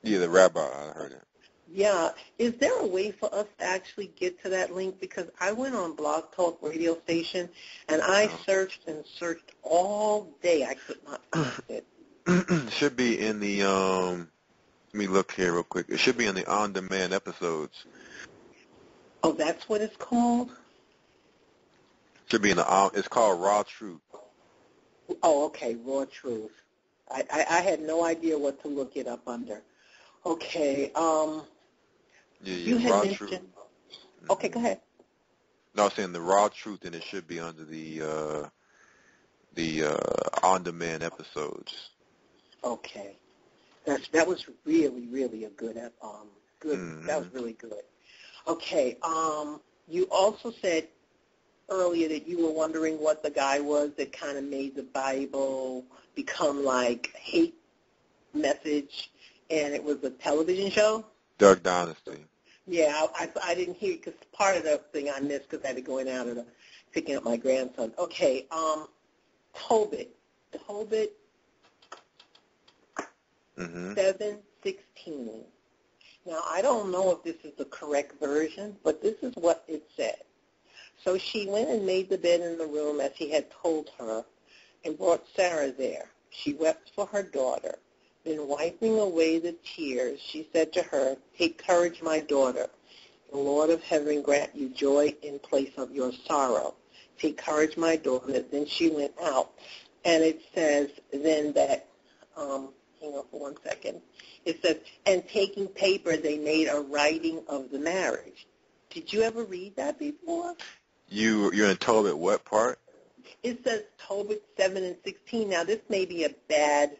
Yeah, the rabbi. I heard it. Yeah. Is there a way for us to actually get to that link? Because I went on Blog Talk radio station, and I searched and searched all day. I could not find it. It should be in the, let me look here real quick. It should be in the on-demand episodes. Oh, that's what it's called? Should be in the, it's called Raw Truth. Oh, okay, Raw Truth. I had no idea what to look it up under. Okay, you had Raw mentioned, Truth. Okay, go ahead. No, I was saying the Raw Truth, and it should be under the on-demand episodes. Okay, that was really, really a good. That was really good. Okay, you also said earlier that you were wondering what the guy was that kind of made the Bible become like hate message, and it was a television show. Duck Dynasty. Yeah, I didn't hear because part of the thing I missed because I had to go in and out of picking up my grandson. Okay, Tobit. 7:16. Now, I don't know if this is the correct version, but this is what it said. So she went and made the bed in the room as he had told her and brought Sarah there. She wept for her daughter. Then wiping away the tears, she said to her, "Take courage, my daughter. The Lord of heaven grant you joy in place of your sorrow. Take courage, my daughter." Then she went out. And it says then that, hang on for 1 second. It says, and taking paper, they made a writing of the marriage. Did you ever read that before? You're in Tobit what part? It says Tobit 7:16. Now, this may be a bad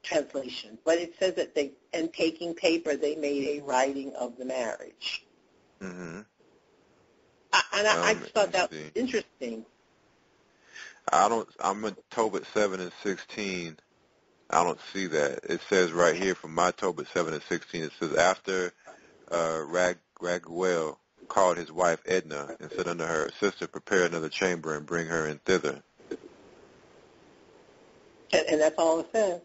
translation, but it says that and taking paper, they made a writing of the marriage. Mm-hmm. I just thought that was interesting. I'm in Tobit 7:16. I don't see that. It says right here from my Tobit 7:16, it says, after Raguel called his wife Edna and said unto her, "Sister, prepare another chamber and bring her in thither." And that's all it says.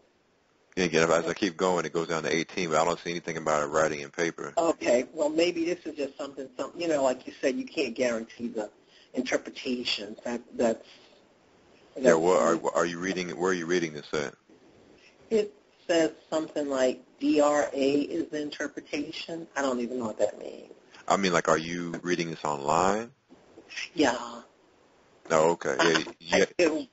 Yeah, again, as I keep going, it goes down to 18, but I don't see anything about it writing in paper. Okay, well, maybe this is just something, like you said, you can't guarantee the interpretations. That's yeah, well, are you reading? Where are you reading this at? It says something like DRA is the interpretation. I don't even know what that means. I mean, like, are you reading this online? Yeah. Oh, okay. Yeah, I do.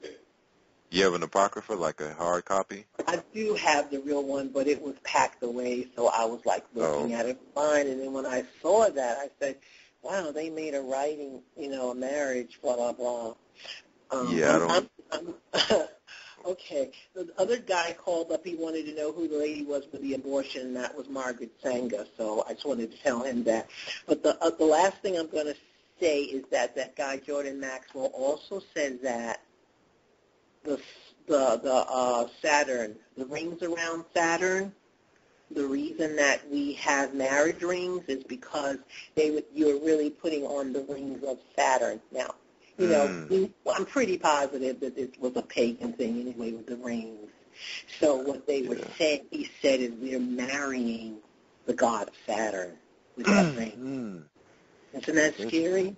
You have an apocrypha, like a hard copy? I do have the real one, but it was packed away, so I was, like, looking at it fine. And then when I saw that, I said, wow, they made a writing, a marriage, blah, blah, blah. Yeah, Okay. The other guy called up. He wanted to know who the lady was with the abortion, and that was Margaret Sanger. So I just wanted to tell him that. But the last thing I'm going to say is that guy Jordan Maxwell also said that the Saturn, the rings around Saturn, the reason that we have marriage rings is because you're really putting on the rings of Saturn. Now, I'm pretty positive that this was a pagan thing anyway with the rings. So what they were saying, he said, is we're marrying the god of Saturn with that ring. Isn't that scary?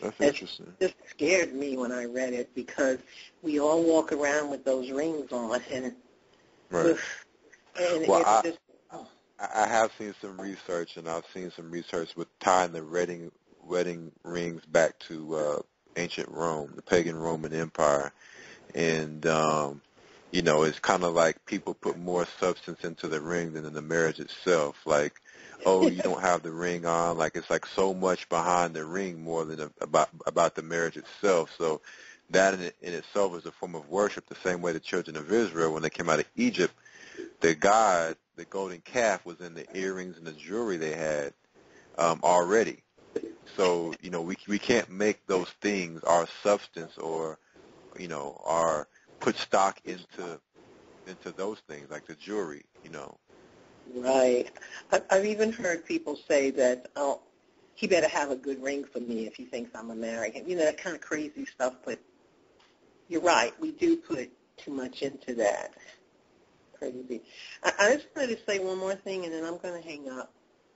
That's interesting. It just scared me when I read it because we all walk around with those rings on. And, right. And well, I have seen some research, and I've seen some research with tying the wedding rings back to ancient Rome, the pagan Roman Empire. And, it's kind of like people put more substance into the ring than in the marriage itself. Like, oh, you don't have the ring on. Like, it's like so much behind the ring more than about the marriage itself. So that in itself is a form of worship, the same way the children of Israel, when they came out of Egypt, the god, the golden calf, was in the earrings and the jewelry they had already. So, we can't make those things our substance or, put stock into those things, like the jewelry, Right. I've even heard people say that, oh, he better have a good ring for me if he thinks I'm going to marry him. You know, that kind of crazy stuff, but you're right. We do put too much into that. Crazy. I just wanted to say one more thing, and then I'm going to hang up.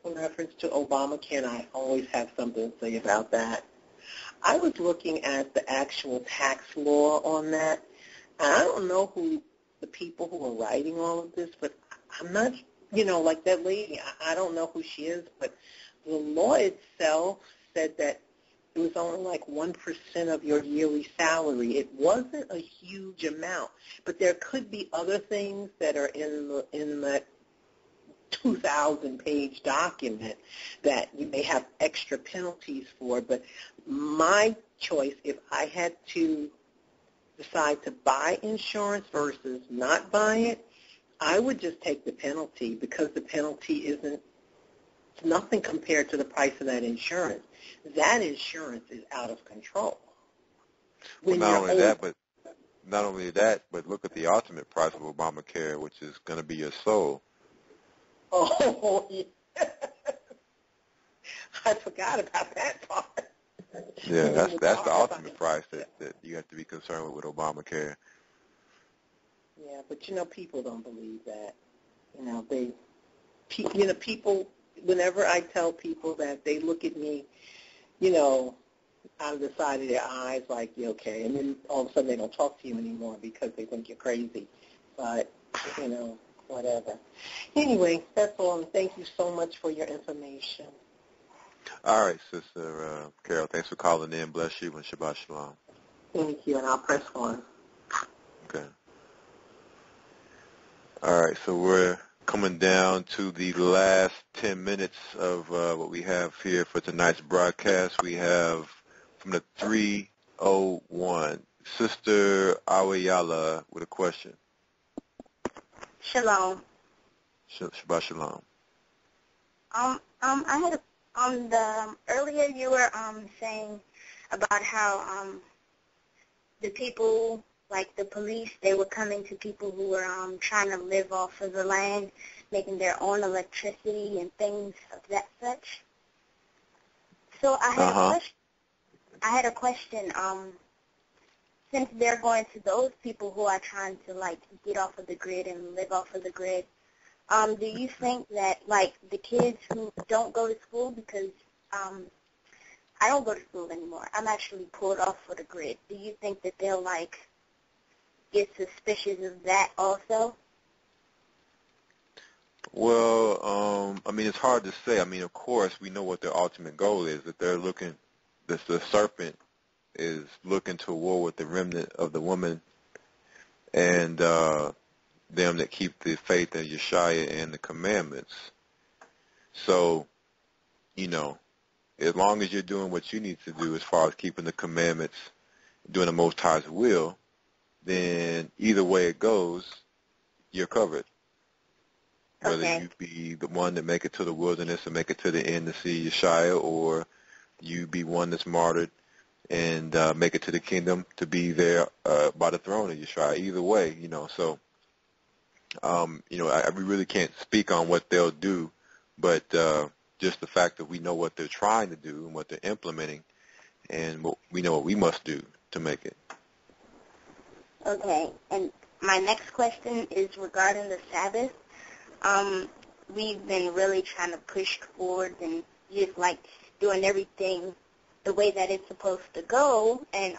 In reference to Obamacare, and I always have something to say about that. I was looking at the actual tax law on that, and I don't know who the people who are writing all of this, but I'm not, you know, like that lady, I don't know who she is, but the law itself said that it was only like 1% of your yearly salary. It wasn't a huge amount, but there could be other things that are in that 2,000-page document that you may have extra penalties for. But my choice, if I had to decide to buy insurance versus not buy it, I would just take the penalty, because the penalty isn't nothing compared to the price of that insurance. That insurance is out of control. Well, not only that, but look at the ultimate price of Obamacare, which is going to be your soul. Oh, yeah. I forgot about that part. Yeah, that's the ultimate price that you have to be concerned with Obamacare. Yeah, but you know, people don't believe that. You know, people. Whenever I tell people that, they look at me, you know, out of the side of their eyes, like, "You okay?" And then all of a sudden they don't talk to you anymore because they think you're crazy. But you know, whatever. Anyway, that's all. And thank you so much for your information. All right, Sister Carol, thanks for calling in. Bless you and Shabbat Shalom. Thank you, and I'll press 1. Okay. All right, so we're coming down to the last 10 minutes of what we have here for tonight's broadcast. We have from the 301, Sister Awayala with a question. Shalom. Shabbat Shalom. I had earlier you were saying about how the people, like the police, they were coming to people who were trying to live off of the land, making their own electricity and things of that such. So I had a question. Since they're going to those people who are trying to, like, get off of the grid and live off of the grid, do you think that, like, the kids who don't go to school, because I don't go to school anymore, I'm actually pulled off of the grid, do you think that they'll, like, get suspicious of that also? Well, I mean, it's hard to say. I mean, of course, we know what their ultimate goal is, that they're looking, the serpent is looking to war with the remnant of the woman and them that keep the faith in Yeshua and the commandments. So, you know, as long as you're doing what you need to do as far as keeping the commandments, doing the Most High's will, then either way it goes, you're covered. Whether you be the one that make it to the wilderness and make it to the end to see Yeshua, or you be one that's martyred and make it to the kingdom to be there by the throne of Yeshua. Either way, you know. So, you know, we really can't speak on what they'll do, but just the fact that we know what they're trying to do and what they're implementing, and we know what we must do to make it. Okay, and my next question is regarding the Sabbath. We've been really trying to push forward and just, like, doing everything the way that it's supposed to go, and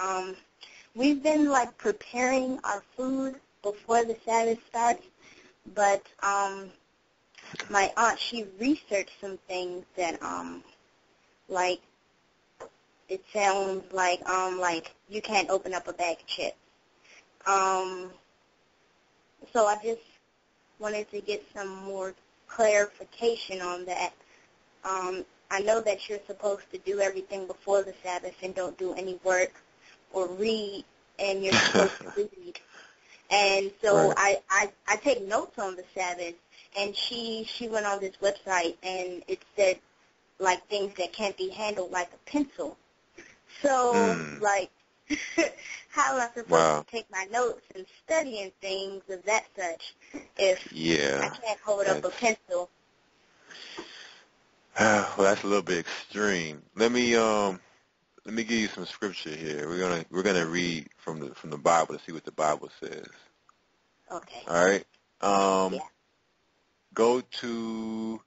we've been, like, preparing our food before the Sabbath starts, but my aunt, she researched some things that, like, it sounds like you can't open up a bag of chips. So I just wanted to get some more clarification on that. I know that you're supposed to do everything before the Sabbath and don't do any work or read, and you're supposed to read. And so I take notes on the Sabbath, and she went on this website, and it said, like, things that can't be handled like a pencil. So, like, how am I supposed to take my notes and study and things of that such? if I can't hold up a pencil. Well, that's a little bit extreme. Let me give you some scripture here. We're gonna read from the Bible to see what the Bible says. Okay. All right. Yeah. Go to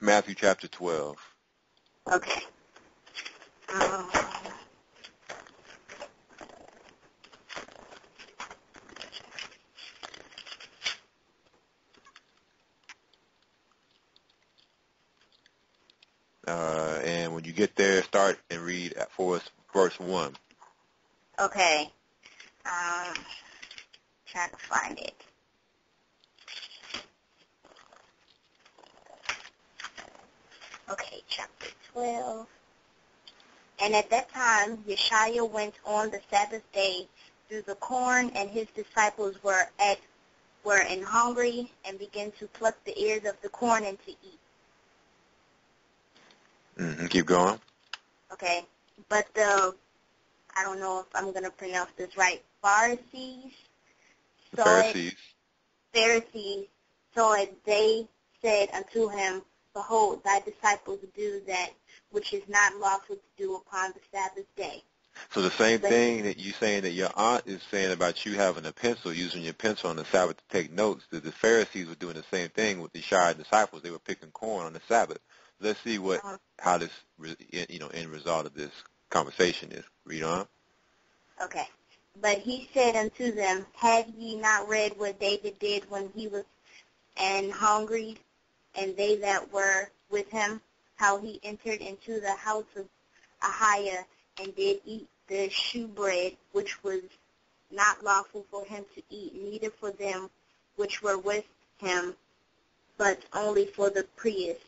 Matthew chapter 12. Okay. And when you get there, start and read for us verse 1. Okay. Trying to find it. Okay, chapter 12. And at that time, Yeshua went on the Sabbath day through the corn, and his disciples were in hungry, and began to pluck the ears of the corn and to eat. Keep going. Okay, but I don't know if I'm going to pronounce this right, Pharisees saw it, they said unto him, Behold, thy disciples do that which is not lawful to do upon the Sabbath day. So the same thing that you saying that your aunt is saying about you having a pencil, using your pencil on the Sabbath to take notes, that the Pharisees were doing the same thing with the Yeshua disciples. They were picking corn on the Sabbath. Let's see how this end result of this conversation is. Read on. Okay. But he said unto them, Have ye not read what David did when he was an hungry, and they that were with him, how he entered into the house of Ahiah, and did eat the shewbread, which was not lawful for him to eat, neither for them which were with him, but only for the priest.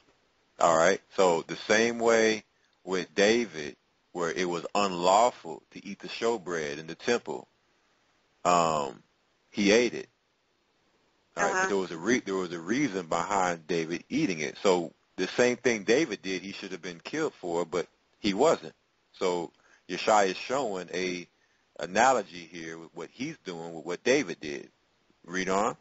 All right. So the same way with David, where it was unlawful to eat the showbread in the temple, he ate it. All right. But there was a reason behind David eating it. So the same thing David did, he should have been killed for, but he wasn't. So Yeshua is showing a analogy here with what he's doing with what David did. Read on.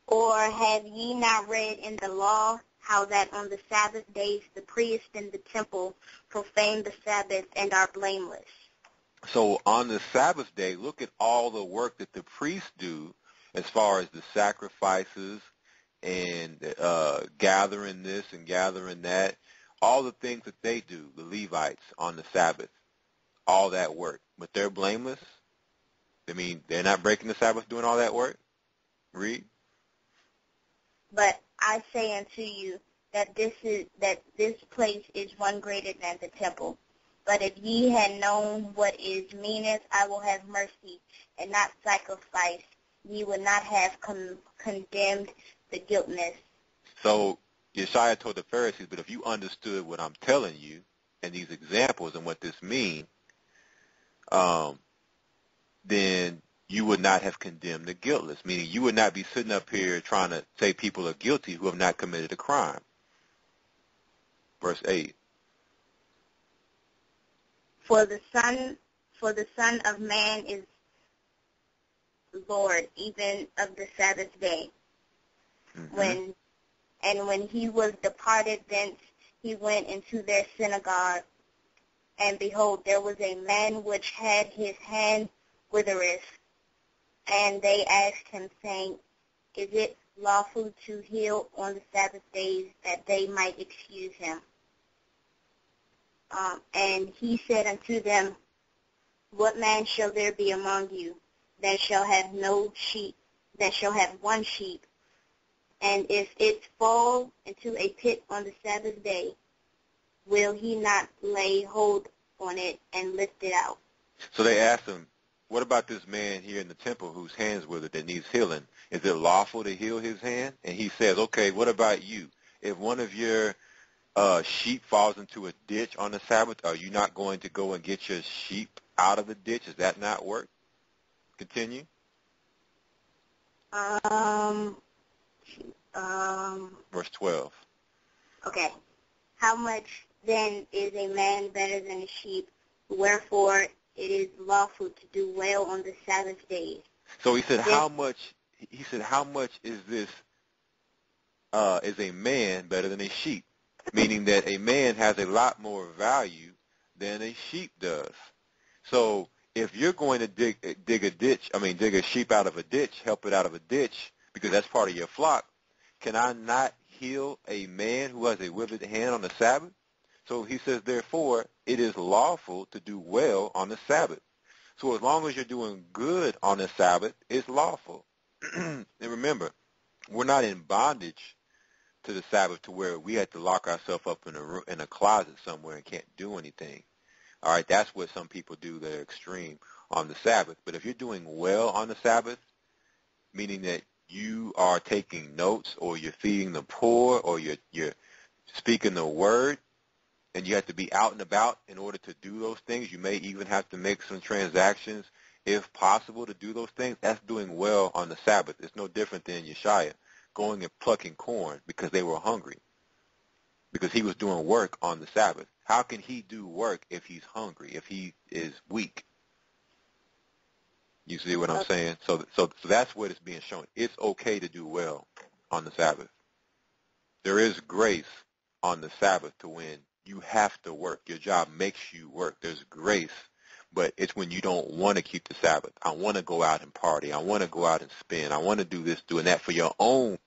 Or have ye not read in the law how that on the Sabbath days the priests in the temple profane the Sabbath and are blameless? So on the Sabbath day, look at all the work that the priests do as far as the sacrifices and gathering this and gathering that, all the things that they do, the Levites on the Sabbath, all that work. But they're blameless? I mean, they're not breaking the Sabbath doing all that work? Read. But I say unto you that this place is one greater than the temple. But if ye had known what is meanest, I will have mercy and not sacrifice, ye would not have condemned the guiltless. So Yeshua told the Pharisees, but if you understood what I'm telling you and these examples and what this means, then you would not have condemned the guiltless, meaning you would not be sitting up here trying to say people are guilty who have not committed a crime. Verse 8. For the Son of Man is Lord, even of the Sabbath day. When he was departed thence, he went into their synagogue, and behold, there was a man which had his hand withereth. And they asked him, saying, Is it lawful to heal on the Sabbath days, that they might excuse him? And he said unto them, What man shall there be among you that shall have no sheep, that shall have one sheep, and if it fall into a pit on the Sabbath day, will he not lay hold on it and lift it out? So they asked him, what about this man here in the temple whose hand's withered that needs healing? Is it lawful to heal his hand? And he says, okay, what about you? If one of your sheep falls into a ditch on the Sabbath, are you not going to go and get your sheep out of the ditch? Does that not work? Continue. Verse 12. Okay. How much then is a man better than a sheep? wherefore it is lawful to do well on the Sabbath day. So he said, how much is this, is a man better than a sheep? Meaning that a man has a lot more value than a sheep does. So if you're going to dig a sheep out of a ditch, help it out of a ditch, because that's part of your flock, can I not heal a man who has a withered hand on the Sabbath? So he says, therefore, it is lawful to do well on the Sabbath. So as long as you're doing good on the Sabbath, it's lawful. And remember, we're not in bondage to the Sabbath to where we have to lock ourselves up in a closet somewhere and can't do anything. All right, that's what some people do that are extreme on the Sabbath. But if you're doing well on the Sabbath, meaning that you are taking notes or you're feeding the poor or you're speaking the word, and you have to be out and about in order to do those things. You may even have to make some transactions, if possible, to do those things. That's doing well on the Sabbath. It's no different than Yeshaya going and plucking corn because they were hungry, because he was doing work on the Sabbath. How can he do work if he's hungry, if he is weak? You see what I'm saying? So that's what is being shown. It's okay to do well on the Sabbath. There is grace on the Sabbath to when you have to work. Your job makes you work. There's grace, but it's when you don't want to keep the Sabbath. I want to go out and party. I want to go out and spend. I want to do this, doing that for your own